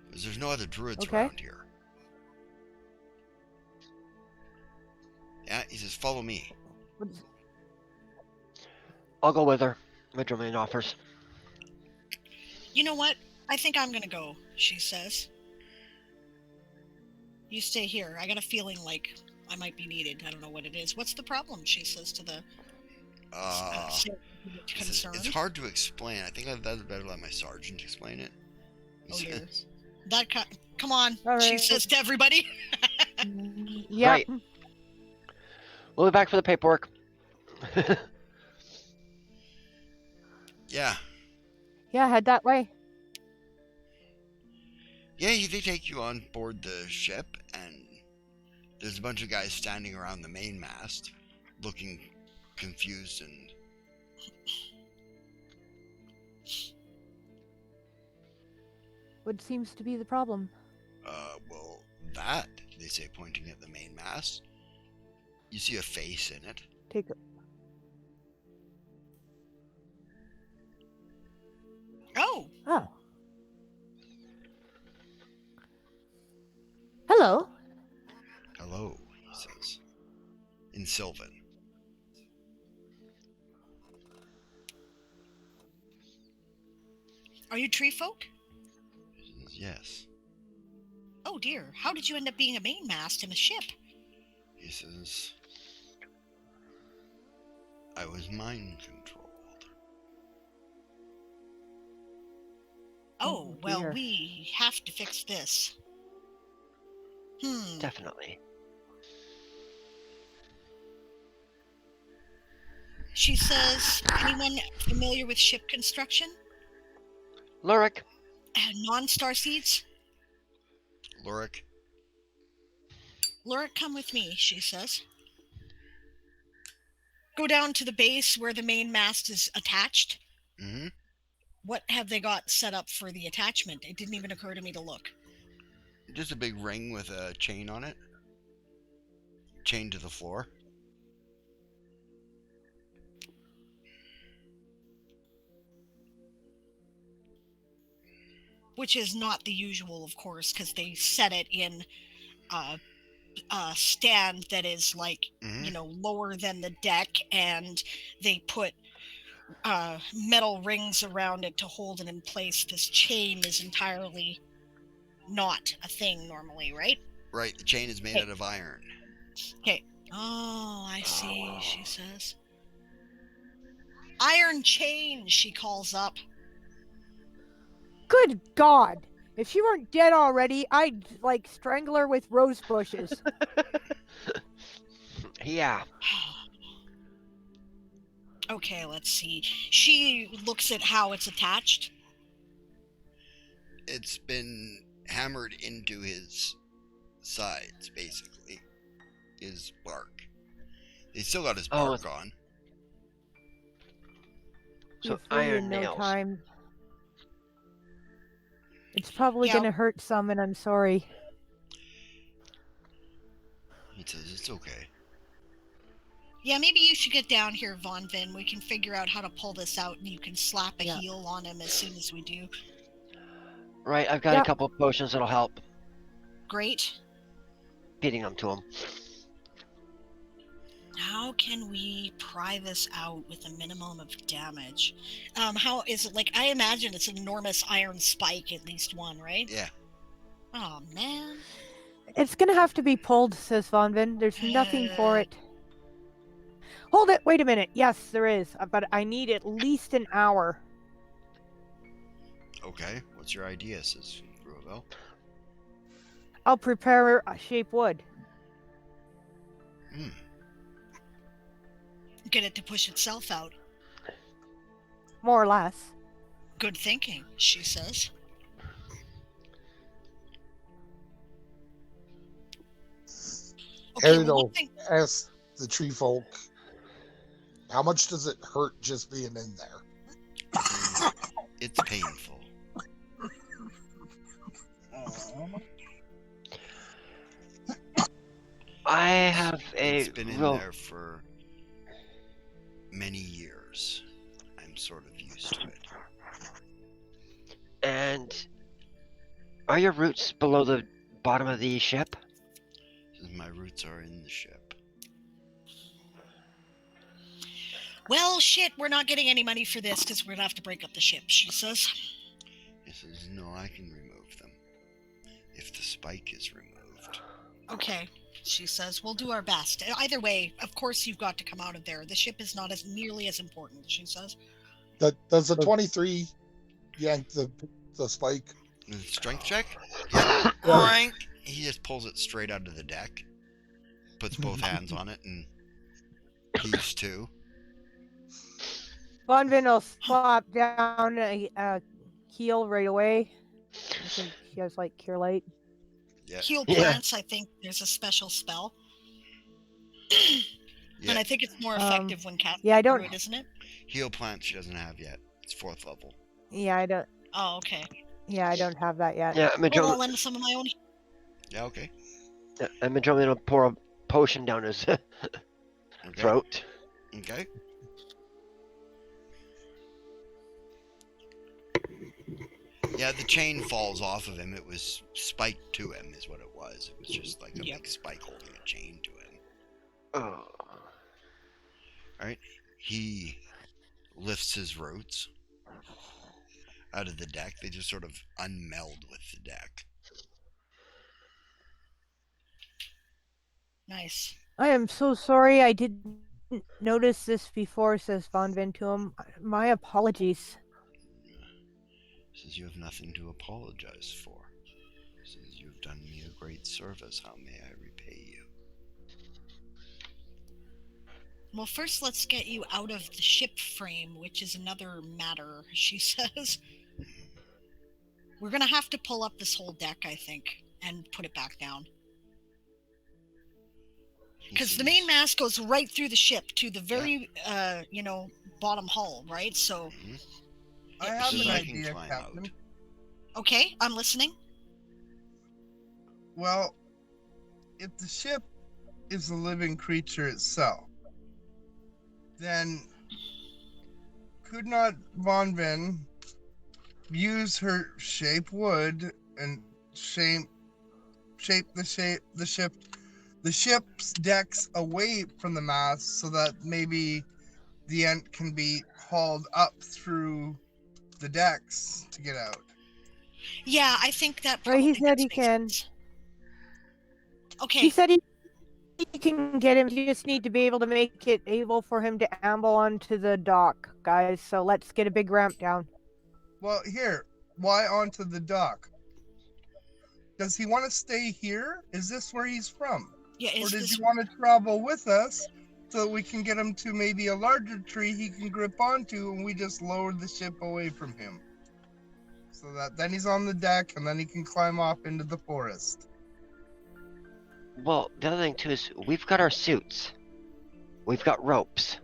Because there's no other druids Okay. around here." Yeah, he says, "Follow me." I'll go with her. Germany offers. You know what? I think I'm gonna go, she says. You stay here. I got a feeling like I might be needed. I don't know what it is. What's the problem? She says to the concerned. It's hard to explain. I think I'd better let my sergeant explain it. Oh dear. Come on, All she right. says to everybody. Yeah. Right. We'll be back for the paperwork. Yeah. Yeah, head that way. Yeah, they take you on board the ship, and there's a bunch of guys standing around the mainmast, looking confused and... What seems to be the problem? Well, that, they say, pointing at the mainmast. You see a face in it. Take a... Oh, Oh. Hello. Hello, he says, in Sylvan. are you tree folk? He says, yes. Oh dear, how did you end up being a mainmast in a ship? He says, I was mind controlled. Oh, well, dear. we have to fix this. Definitely. She says, anyone familiar with ship construction? Lurik. Non-starseeds? Lurik, Lurik, come with me, she says. Go down to the base where the main mast is attached. mm-hmm. What have they got set up for the attachment? It didn't even occur to me to look. Just a big ring with a chain on it. Chained to the floor. Which is not the usual, of course, because they set it in a stand that is like, lower than the deck, and they put metal rings around it to hold it in place. This chain is entirely not a thing normally, right? Right, the chain is made out of iron. Okay. Oh, I see, she says. Iron chain, she calls up. Good God. If she weren't dead already, I'd, strangle her with rose bushes. Yeah. Okay, let's see. She looks at how it's attached. It's been hammered into his sides, basically. His bark. He's still got his bark on. So You're free iron in no nails. time. It's probably going to hurt some, and I'm sorry. He says, it's okay. Yeah, maybe you should get down here, Von Vin. We can figure out how to pull this out, and you can slap a heel on him as soon as we do. Right, I've got a couple of potions that'll help. Great. feeding them to him. How can we pry this out with a minimum of damage? How is it? Like, I imagine it's an enormous iron spike, at least one, right? Yeah. Oh man. It's gonna have to be pulled, says Von Vin. There's nothing for it. Hold it! Wait a minute. Yes, there is, but I need at least an hour. Okay. What's your idea, says Ruavel. I'll prepare a shape wood. Get it to push itself out. More or less. Good thinking, she says. Okay, well, Ariel asked the tree folk, how much does it hurt just being in there? It's painful. I have It's been in there for many years. I'm sort of used to it. And are your roots below the bottom of the ship? My roots are in the ship. Well, shit, we're not getting any money for this because we're gonna have to break up the ship, she says. He says, no, I can remove them. If the spike is removed. Okay, she says, we'll do our best. Either way, of course you've got to come out of there. The ship is not as nearly as important, she says. Does the 23 yank the spike? Strength check? Yeah. Boink! He just pulls it straight out of the deck. Puts both hands on it and heaves too. Von Vin will slap down a heal right away. I think she has like Cure Light. Yeah. Heal plants, I think there's a special spell. And I think it's more effective when cast through it, isn't it? Heal plant she doesn't have yet. It's 4th level. Yeah, I don't. Oh, okay. Yeah, I don't have that yet. Yeah, I'll lend some of my own. Yeah, okay. Yeah, and Majorly will pour a potion down his throat. Okay. Yeah, the chain falls off of him. It was spiked to him, is what it was. It was just like a big spike holding a chain to him. Oh. Alright. He lifts his roots out of the deck. They just sort of unmeld with the deck. Nice. I am so sorry I didn't notice this before, says Von Vin to him. My apologies. Says you have nothing to apologize for. Says you've done me a great service. How may I repay you? Well, first let's get you out of the ship frame, which is another matter, she says. We're gonna have to pull up this whole deck, I think, and put it back down. Because the main mast goes right through the ship to the very, bottom hull, right? So... I have an idea, Captain. Okay, I'm listening. Well, if the ship is a living creature itself, then could not Von Vin use her shape wood and shape the ship's decks away from the mast so that maybe the end can be hauled up through the decks to get out? Yeah, I think that Right, he said he can. sense. Okay. He said he can get him. You just need to be able to make it able for him to amble onto the dock, guys. So let's get a big ramp down. Well, here, why onto the dock? Does he want to stay here? Is this where he's from? Yeah, or does he want to travel with us so that we can get him to maybe a larger tree he can grip onto and we just lower the ship away from him? So that then he's on the deck and then he can climb off into the forest. Well, the other thing too is we've got our suits. We've got ropes.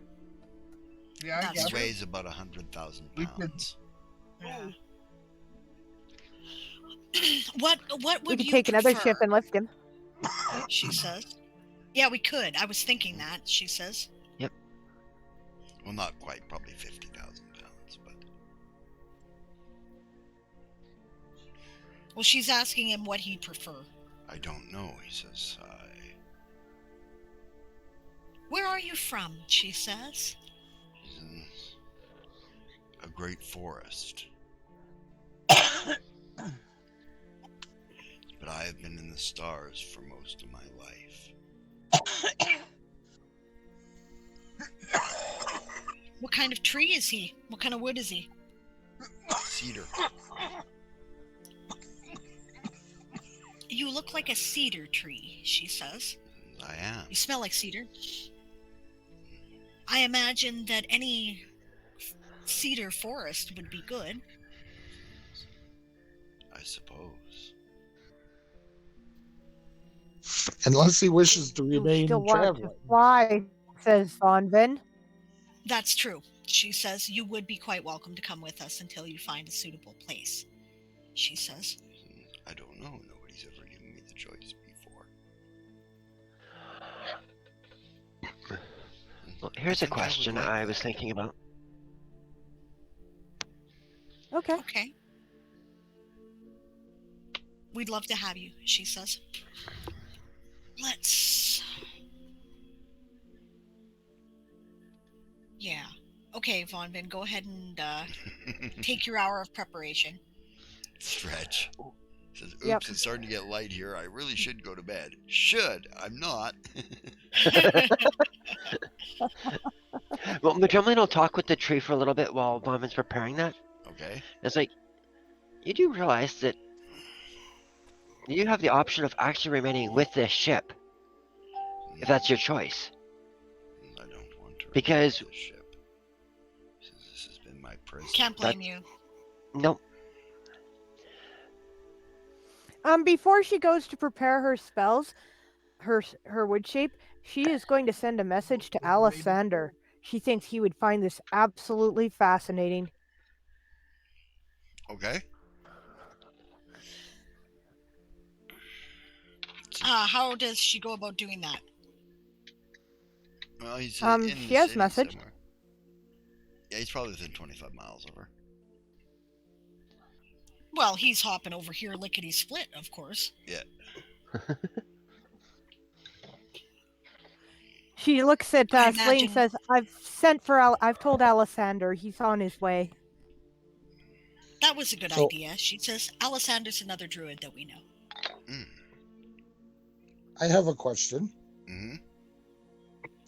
Yeah, He weighs about 100,000 pounds. Yeah. What would we could you take prefer? another ship and lift him. She says. Yeah, we could. I was thinking that, she says. Yep. Well, not quite. Probably 50,000 pounds, but... Well, she's asking him what he'd prefer. I don't know, he says. Where are you from? She says. He's in a great forest. But I have been in the stars for most of my life. What kind of tree is he? What kind of wood is he? Cedar. You look like a cedar tree, she says. I am. You smell like cedar. I imagine that any cedar forest would be good. I suppose. Unless he wishes to You remain still want to traveling. fly, says Vonvin. That's true. She says you would be quite welcome to come with us until you find a suitable place. She says. I don't know. Nobody's ever given me the choice before. Well, here's a question I was thinking about. Okay. Okay. We'd love to have you, she says. Let's... Yeah. Okay, Vonvin, go ahead and take your hour of preparation. Stretch. Says, oops, Yep. it's starting to get light here. I really should go to bed. Should. I'm not. Well, Majumlin will talk with the tree for a little bit while Bonvin's preparing that. Okay. It's like, you do realize that you have the option of actually remaining with this ship, if that's your choice. I don't want to. Because this ship. This has been my prison. Can't blame you. Nope. Before she goes to prepare her spells, her wood shape, she is going to send a message to Alessander. She thinks he would find this absolutely fascinating. Okay. How does she go about doing that? Well, he's She in the has city message. somewhere. Yeah, he's probably within 25 miles of her. Well, he's hopping over here lickety-split, of course. Yeah. She looks at I Slane, imagine- says, I've told Alessander, he's on his way. That was a good So- idea. She says, Alessander's another druid that we know. I have a question. Mm-hmm.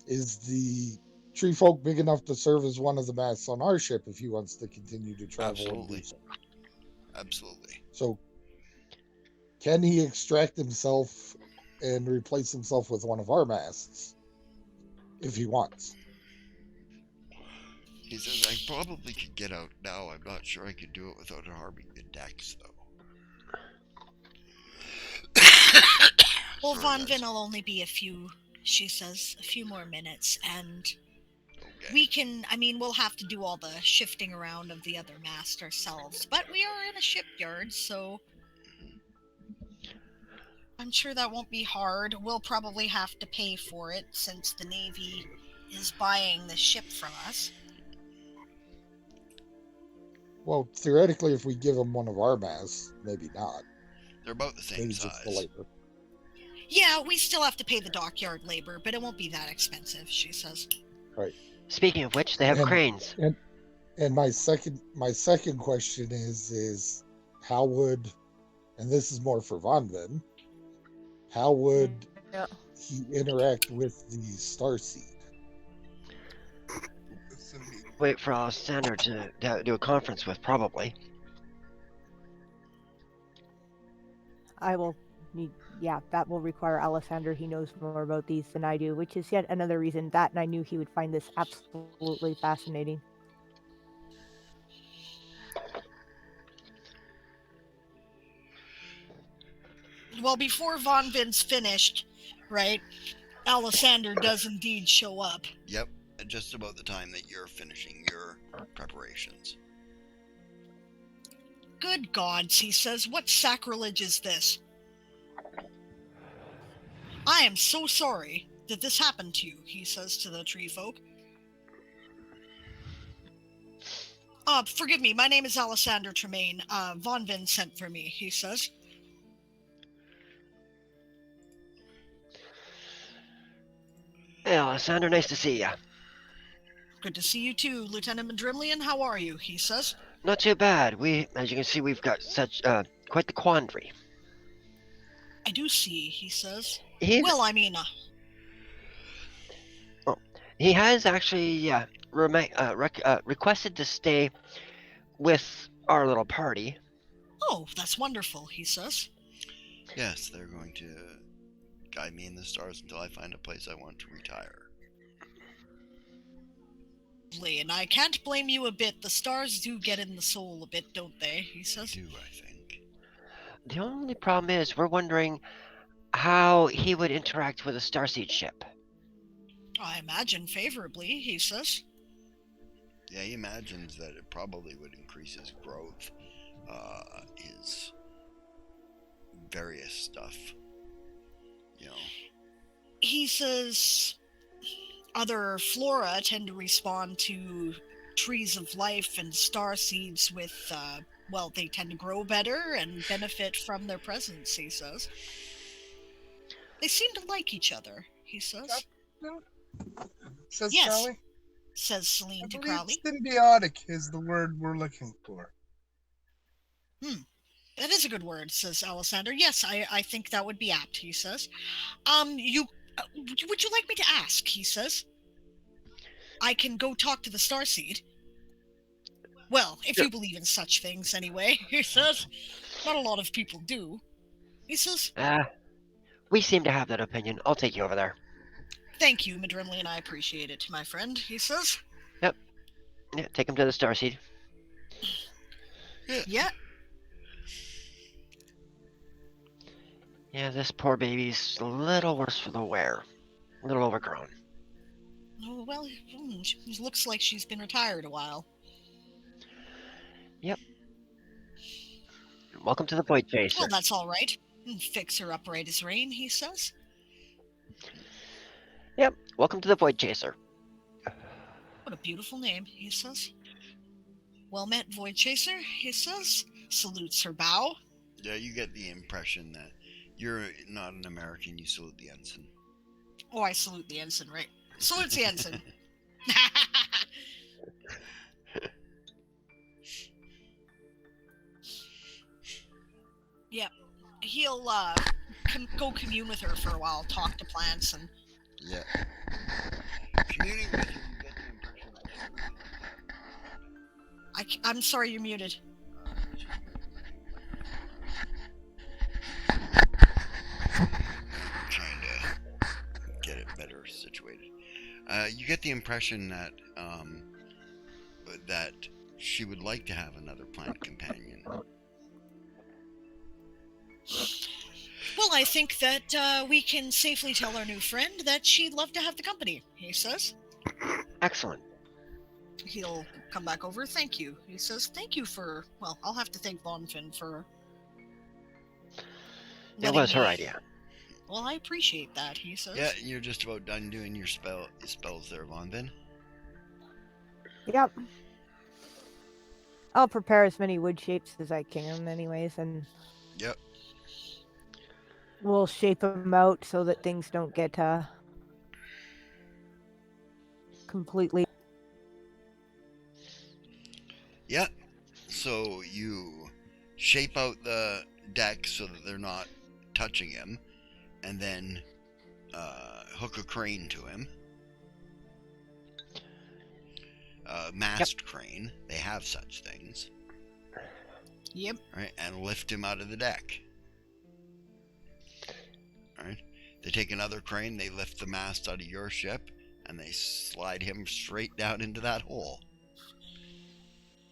Is the tree folk big enough to serve as one of the masts on our ship if he wants to continue to travel and Absolutely. do so? Absolutely. So, can he extract himself and replace himself with one of our masts if he wants? He says, I probably could get out now. I'm not sure I could do it without harming the decks, though. Well, Sorry, Vonvin guys. will only be a few more minutes, and Okay. we can, we'll have to do all the shifting around of the other mast ourselves, but we are in a shipyard, so I'm sure that won't be hard. We'll probably have to pay for it since the Navy is buying the ship from us. Well, theoretically, if we give him one of our masts, maybe not. They're about the same Maybe just the size. labor. Yeah, we still have to pay the dockyard labor, but it won't be that expensive, she says. Right. Speaking of which, they have And- cranes. And my second question is how would, and this is more for Vonvin, how would Yeah. he interact with the Starseed? Wait for Alessander to do a conference with, probably. I will need, that will require Alessander. He knows more about these than I do, which is yet another reason that, and I knew he would find this absolutely fascinating. Well, before Vonvin's finished, right, Alessander does indeed show up. Yep. At just about the time that you're finishing your preparations. Good gods, he says, what sacrilege is this? I am so sorry that this happened to you, he says to the tree folk. Forgive me, my name is Alessander Tremaine. Vonvin sent for me, he says. Hey, Alessandro, nice to see ya. Good to see you too, Lieutenant Madrimlian. How are you? He says. Not too bad. As you can see, we've got such quite the quandary. I do see, he says. He's Well, I mean, he has actually requested to stay with our little party. oh, that's wonderful, he says. Yes, they're going to guide me in the stars until I find a place I want to retire. And I can't blame you a bit. The stars do get in the soul a bit, don't they? He They says. do, I think. The only problem is we're wondering how he would interact with a starseed ship. I imagine favorably, he says. Yeah, he imagines that it probably would increase his growth, his various stuff. You know. He says other flora tend to respond to trees of life and star seeds with, well, they tend to grow better and benefit from their presence, he says. They seem to like each other, he says. Says Yes, Crowley. says Celine I to believe Crowley. symbiotic is the word we're looking for. That is a good word, says Alessander. Yes, I think that would be apt, he says. Would you like me to ask, he says? I can go talk to the starseed. Well, if Sure. you believe in such things, anyway, he says. Not a lot of people do. He says, We seem to have that opinion. I'll take you over there. thank you, Madrimlian, I appreciate it, my friend, he says. Yeah, take him to the starseed. Yeah. Yeah, this poor baby's a little worse for the wear. A little overgrown. Oh, well, she looks like she's been retired a while. Yep. Welcome to the Voidchaser. Well, that's all right. Fix her up right as rain, he says. Yep. Welcome to the Voidchaser. What a beautiful name, he says. Well met, Voidchaser, he says. Salutes her bow. Yeah, you get the impression that you're not an American, you salute the ensign. Oh, I salute the ensign, right? Salutes the ensign. Yep. He'll go commune with her for a while, talk to plants, and... Yeah. Communing with her, you get the impression that I'm sorry, you're muted. trying to get it better situated. You get the impression that that she would like to have another plant companion. Well, I think that we can safely tell our new friend that she'd love to have the company, he says. Excellent. He'll come back over. Thank you. He says, thank you for... Well, I'll have to thank Bonfin for... It was her idea. Well, I appreciate that, he says. Yeah, you're just about done doing your spells there, Vonvin. Yep. I'll prepare as many wood shapes as I can anyways, and Yep. we'll shape them out so that things don't get completely... Yeah. So you shape out the deck so that they're not touching him, and then hook a crane to him. Mast crane. They have such things. Yep. Right, and lift him out of the deck. Alright. They take another crane, they lift the mast out of your ship, and they slide him straight down into that hole.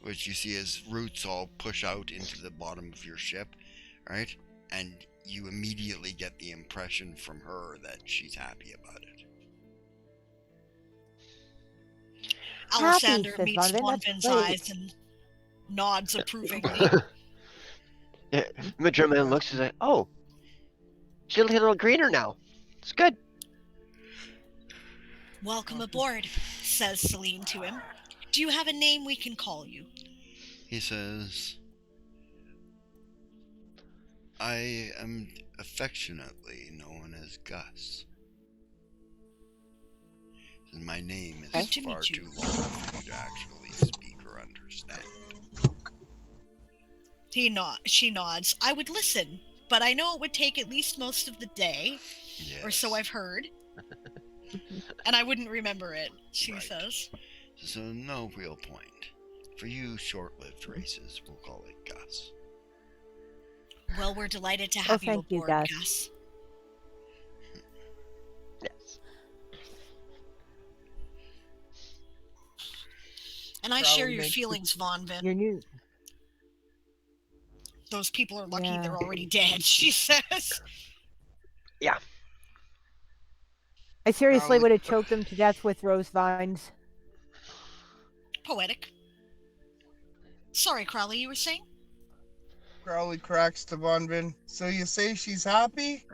Which you see his roots all push out into the bottom of your ship, right? And you immediately get the impression from her that she's happy about it. Alessander says meets Bonvin, that's Bonvin's great. eyes and nods approvingly. Yeah, Madrimlian looks and says, "Oh, she's a little greener now. It's good." Welcome aboard, says Celine to him. Do you have a name we can call you? He says, I am affectionately known as Gus. And my name is Good to far meet you. too long for you to actually speak or understand. She nods. I would listen, but I know it would take at least most of the day, Yes. or so I've heard. And I wouldn't remember it, she Right. says. So no real point. For you short-lived races, we'll call it Gus. Well, we're delighted to have you thank you, aboard, Gus. Gus. Yes. And I Probably share your makes feelings, Von Vin. You're new. Those people are lucky Yeah. they're already dead, she says. Yeah. I seriously Crowley- would have choked them to death with rose vines. Poetic. Sorry, Crowley, you were saying? Crowley cracks to Bonvin. So you say she's happy?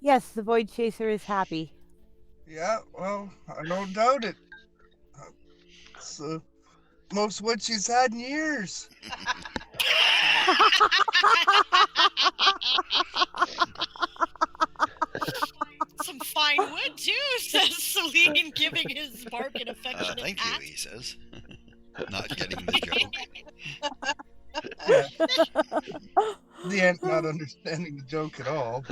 Yes, the Void Chaser is happy. Yeah, well, I don't doubt it. It's most what she's had in years. Some fine wood, too, says Celine, giving his bark an affectionate Thank pat. you, he says. Not getting the joke. The ant not understanding the joke at all.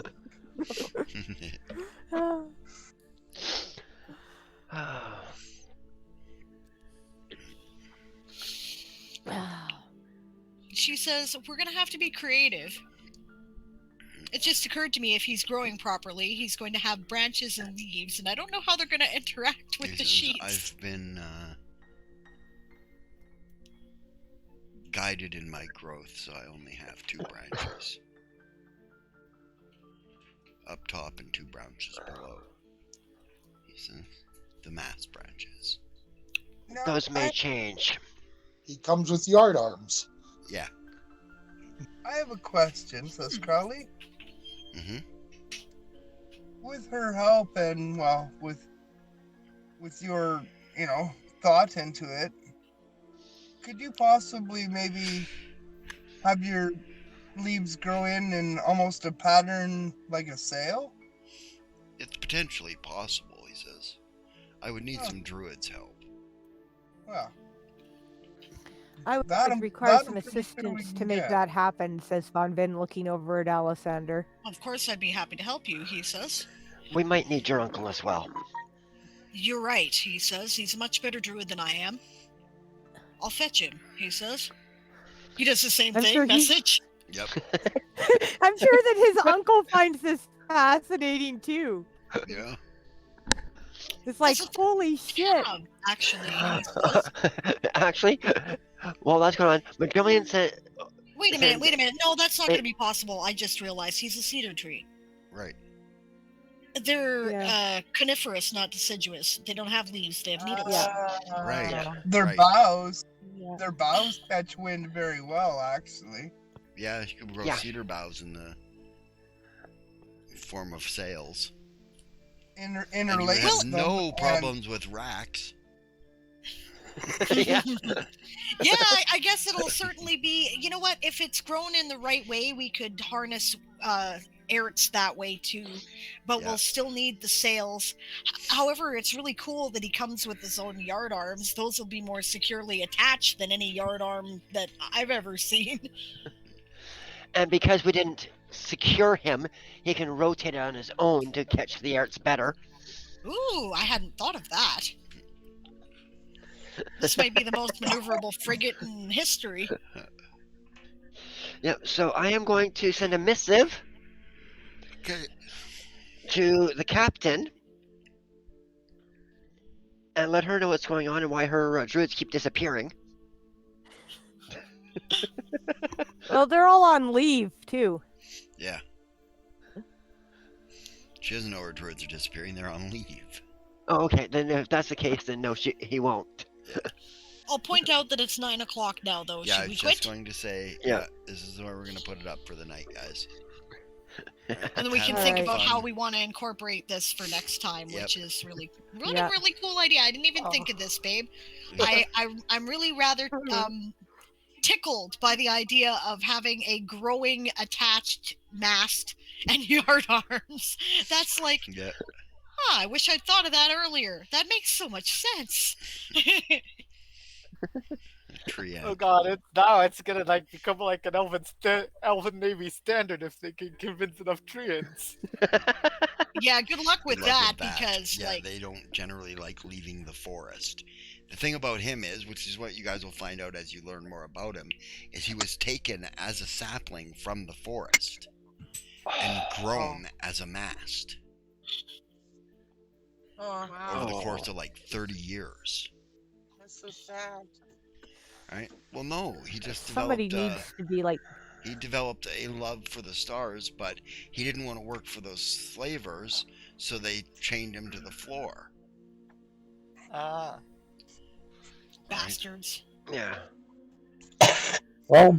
She says, we're going to have to be creative. It just occurred to me if he's growing properly, he's going to have branches and leaves, and I don't know how they're going to interact with He the says, sheets. I've been guided in my growth, so I only have 2 branches. Up top and 2 branches below. He says, the mass branches. Now, Those may change. He comes with yard arms. Yeah. I have a question, says Crowley. Mm-hmm. With her help and, well, with your, thought into it, could you possibly maybe have your leaves grow in almost a pattern like a sail? It's potentially possible, he says. I would need Oh. some druids' help. Well, I would That'll- require that'll some pretty good we assistance can to make get. that happen, says Von Vin, looking over at Alessander. Of course, I'd be happy to help you, he says. We might need your uncle as well. You're right, he says. He's a much better druid than I am. I'll fetch him, he says. He does the same I'm thing, sure he- message. Yep. I'm sure that his uncle finds this fascinating too. Yeah. It's like, That's holy shit. Yeah, actually. He says. Actually, well, that's going on. McMillian said, Wait a minute. No, that's not going to be possible. I just realized he's a cedar tree. Right. They're coniferous, not deciduous. They don't have leaves. They have needles. Right. Their Right. boughs, Yeah. their boughs catch wind very well, actually. Yeah, you could grow Yeah. cedar boughs in the form of sails. And you would Interlace have them no and- problems with racks. yeah. Yeah, I guess it'll certainly be. You know what? If it's grown in the right way, we could harness erts that way too. But Yeah. we'll still need the sails. However, it's really cool that he comes with his own yard arms. Those will be more securely attached than any yard arm that I've ever seen. And because we didn't secure him, he can rotate it on his own to catch the arts better. Ooh, I hadn't thought of that. This might be the most maneuverable frigate in history. Yep, so I am going to send a missive Okay. to the captain and let her know what's going on and why her druids keep disappearing. Well, they're all on leave too. Yeah. She doesn't know her druids are disappearing. They're on leave. Oh, okay. Then if that's the case, then no, he won't. I'll point out that it's 9 o'clock now, though. Yeah, I Should we was quit? just going to say, Yeah. this is where we're going to put it up for the night, guys. And then we can Have think some about how fun. we want to incorporate this for next time, Yep. which is really Yeah. cool idea. I didn't even think of this, babe. I'm really rather tickled by the idea of having a growing attached mast and yard arms. That's like, Yeah. I wish I'd thought of that earlier. That makes so much sense. Tree Oh ant. god, it's gonna like become like an elven navy standard if they can convince enough treants. Yeah, good luck with Good luck that, with that. because Yeah, like they don't generally like leaving the forest. The thing about him is, which is what you guys will find out as you learn more about him, is he was taken as a sapling from the forest and grown as a mast Oh, over the Oh. course of like 30 years. that's so sad. Right? Well, no, he just Somebody developed. needs to be like, He developed a love for the stars, but he didn't want to work for those slavers, so they chained him to the floor. Ah. bastards. Yeah. Well,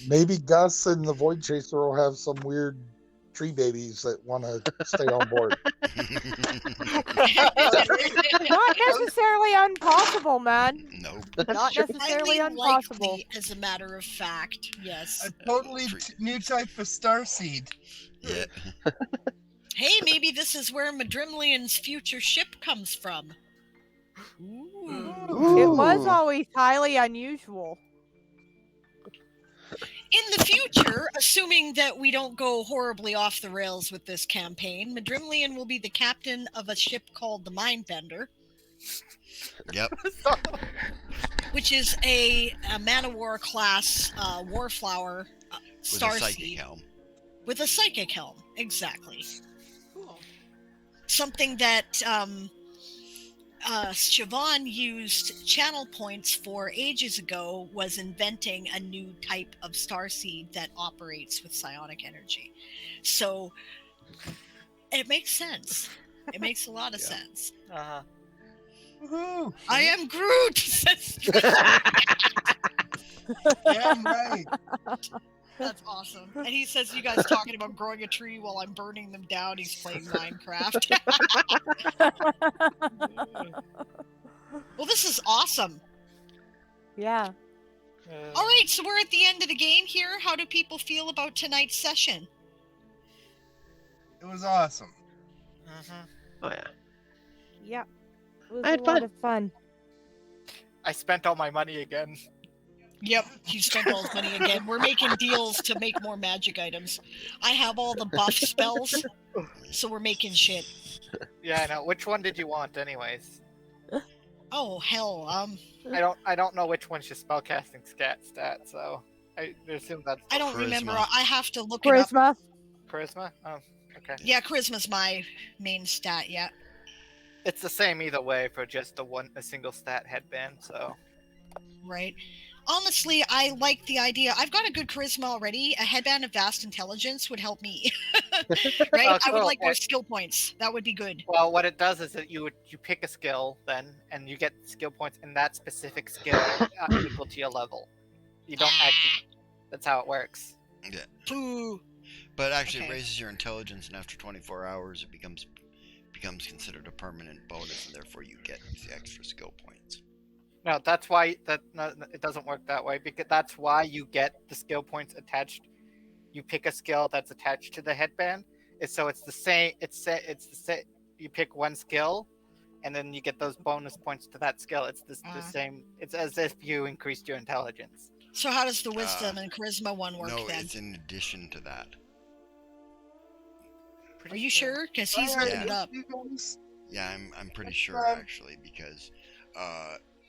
maybe Gus and the Voidchaser will have some weird tree babies that want to stay on board. not necessarily impossible, man. Nope. Not necessarily Highly impossible. likely, as a matter of fact. Yes. A totally new type of starseed. Yeah. Hey, maybe this is where Madrimlian's future ship comes from. It was always highly unusual. In the future, assuming that we don't go horribly off the rails with this campaign, Madrimlian will be the captain of a ship called the Mindbender, Yep. which is a Man-of-War class Warflower With a psychic starseed helm. with a psychic helm. Exactly. Cool. Something that Siobhan used channel points for ages ago was inventing a new type of starseed that operates with psionic energy. So it makes sense. It makes a lot of sense. Uh-huh. Woohoo! I am Groot, says Damn right. That's awesome. And he says you guys talking about growing a tree while I'm burning them down. He's playing Minecraft. Well, this is awesome. Yeah. All right, so we're at the end of the game here. How do people feel about tonight's session? It was awesome. Oh yeah. Yeah. It was I had a lot fun. of fun. I spent all my money again. Yep, he spent all his money again. We're making deals to make more magic items. I have all the buff spells, so we're making shit. Yeah, I know. Which one did you want, anyways? Oh hell, I don't know which one's your spellcasting stat, so I assume that's I don't Charisma. remember. I have to look it up. Charisma. charisma. Oh, okay. Yeah, charisma's my main stat. Yeah. It's the same either way for just a single stat headband. So Right. Honestly, I like the idea. I've got a good charisma already. A headband of vast intelligence would help me. Right? Oh, I would cool. like more skill points. That would be good. well, what it does is that you pick a skill then, and you get skill points in that specific skill equal to your level. You don't actually. That's how it works. Yeah. Pooh. But actually, Okay. it raises your intelligence, and after 24 hours, it becomes considered a permanent bonus, and therefore you get the extra skill points. No, that's why it doesn't work that way, because that's why you get the skill points attached. You pick a skill that's attached to the headband. It's the same. It's the same. You pick one skill, and then you get those bonus points to that skill. It's the same. It's as if you increased your intelligence. So how does the wisdom and charisma one work No, then? it's in addition to that. Are you sure? Because he's looking it up. Yeah, I'm pretty sure actually, because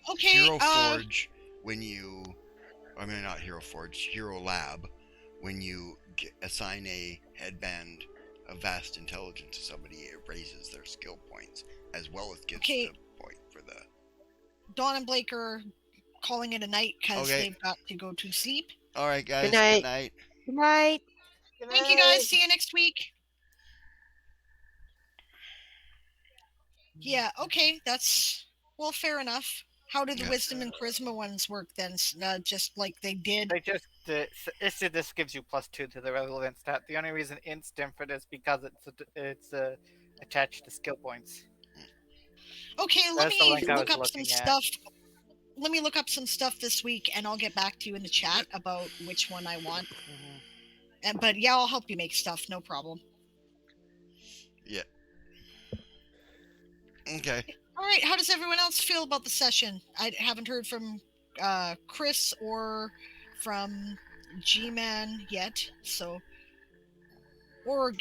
Okay. Hero Forge, when you, I mean not Hero Forge, Hero Lab, when you assign a headband of vast intelligence to somebody, it raises their skill points as well as gives Okay. the point for the. Dawn and Blake are calling it a night because Okay. they've got to go to sleep. All right, guys. Good night. Good night. Good night. Thank you guys. See you next week. Yeah, okay, that's well, fair enough. How do the Yeah. wisdom and charisma ones work then? Just like they did. They just this gives you +2 to the relevant stat. The only reason it's different is because it's attached to skill points. Okay, let That's the me link I look was up some looking at. stuff. Let me look up some stuff this week, and I'll get back to you in the chat about which one I want. But yeah, I'll help you make stuff. No problem. Yeah. Okay. All right. How does everyone else feel about the session? I haven't heard from Chris or from G-Man yet, so or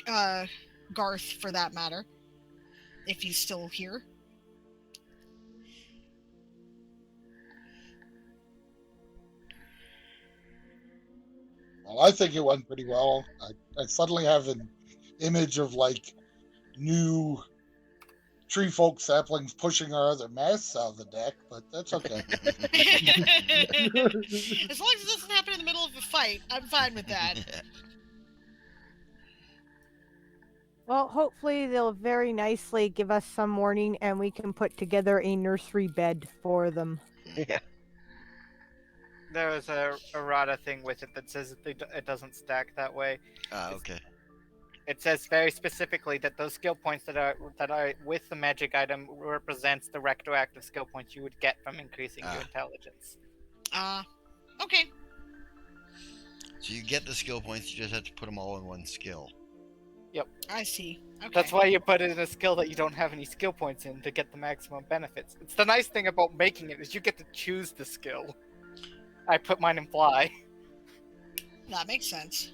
Garth for that matter, if he's still here. Well, I think it went pretty well. I suddenly have an image of like new tree folk saplings pushing our other masts out of the deck, but that's okay. As long as it doesn't happen in the middle of a fight, I'm fine with that. Well, hopefully they'll very nicely give us some warning and we can put together a nursery bed for them. Yeah. There was a errata thing with it that says it doesn't stack that way. Okay. It says very specifically that those skill points that are with the magic item represents the retroactive skill points you would get from increasing your intelligence. Okay. So you get the skill points, you just have to put them all in one skill. Yep. I see. Okay. That's why you put it in a skill that you don't have any skill points in to get the maximum benefits. It's the nice thing about making it is you get to choose the skill. I put mine in fly. That makes sense.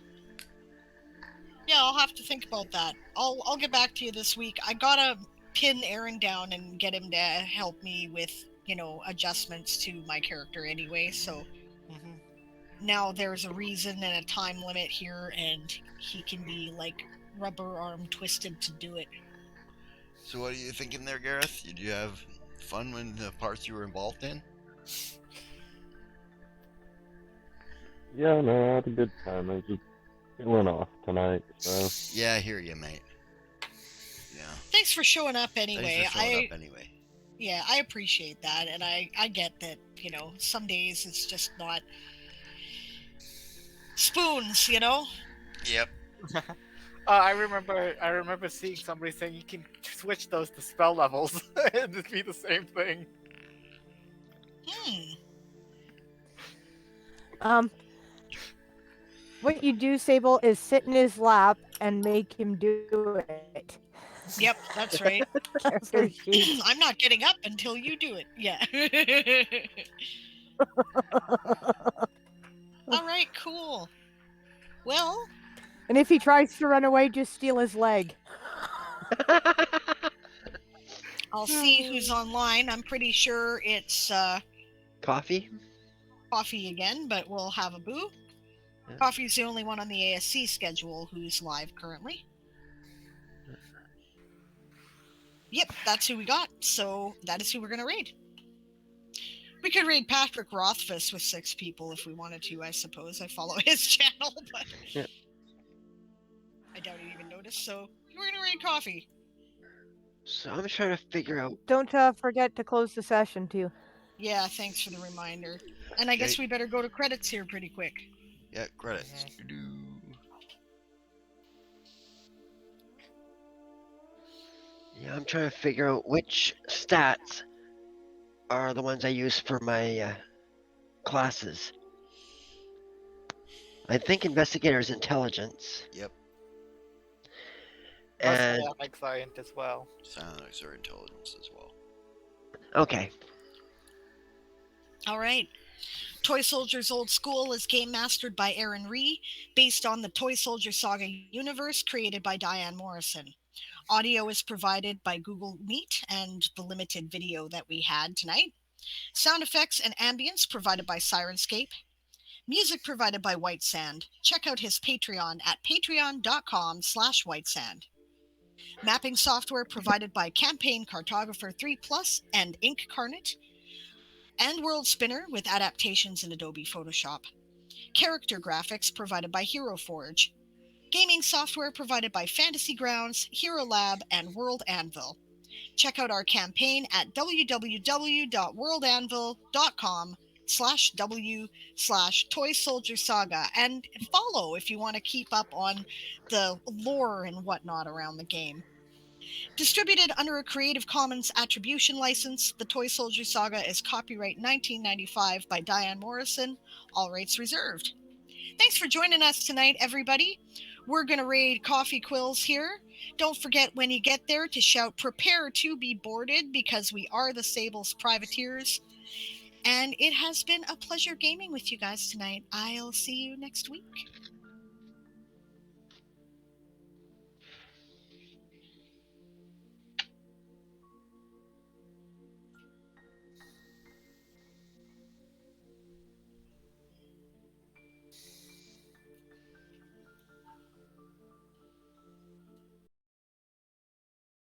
Yeah, I'll have to think about that. I'll get back to you this week. I gotta pin Aaron down and get him to help me with, adjustments to my character anyway, so now there's a reason and a time limit here, and he can be, like, rubber arm twisted to do it. So what are you thinking there, Gareth? Did you have fun with the parts you were involved in? Yeah, no, I had a good time. I was just feeling off tonight, so. Yeah, I hear you, mate. Yeah. Thanks for showing up anyway. Thanks for showing up anyway. Yeah, I appreciate that, and I get that, some days it's just not spoons, Yep. I remember seeing somebody saying you can switch those to spell levels and it'd be the same thing. What you do, Sable, is sit in his lap and make him do it. Yep, that's right. I'm not getting up until you do it. Yeah. All right, cool. Well. And if he tries to run away, just steal his leg. I'll see who's online. I'm pretty sure it's Coffee? Coffee again, but we'll have a boo. Yeah. Coffee's the only one on the ASC schedule who's live currently. Yep, that's who we got. So that is who we're going to raid. We could raid Patrick Rothfuss with 6 people if we wanted to, I suppose. I follow his channel, but yeah. I doubt he even noticed. So we're going to raid Coffee. So I'm trying to figure out. Don't forget to close the session, too. Yeah, thanks for the reminder. And I guess we better go to credits here pretty quick. Yeah, credits. Yeah, I'm trying to figure out which stats are the ones I use for my classes. I think Investigator's Intelligence. Yep. And Psionic Science as well. Psionics or Intelligence as well. Okay. All right. Toy Soldiers Old School is game mastered by Aaron Ree, based on the Toy Soldier Saga universe created by Diane Morrison. Audio is provided by Google Meet and the limited video that we had tonight. Sound effects and ambience provided by Sirenscape. Music provided by White Sand. Check out his Patreon at patreon.com/whitesand. Mapping software provided by Campaign Cartographer 3+ and Incarnate. And World Spinner with adaptations in Adobe Photoshop. Character graphics provided by Hero Forge. Gaming software provided by Fantasy Grounds, Hero Lab, and World Anvil. Check out our campaign at www.worldanvil.com/w/Toy Soldier Saga, and follow if you want to keep up on the lore and whatnot around the game. Distributed under a Creative Commons Attribution License, the Toy Soldier Saga is copyright 1995 by Diane Morrison, all rights reserved. Thanks for joining us tonight, everybody. We're going to raid Coffee Quills here, Don't forget when you get there to shout, "Prepare to be boarded," because we are the Sable's privateers. And it has been a pleasure gaming with you guys tonight. I'll see you next week.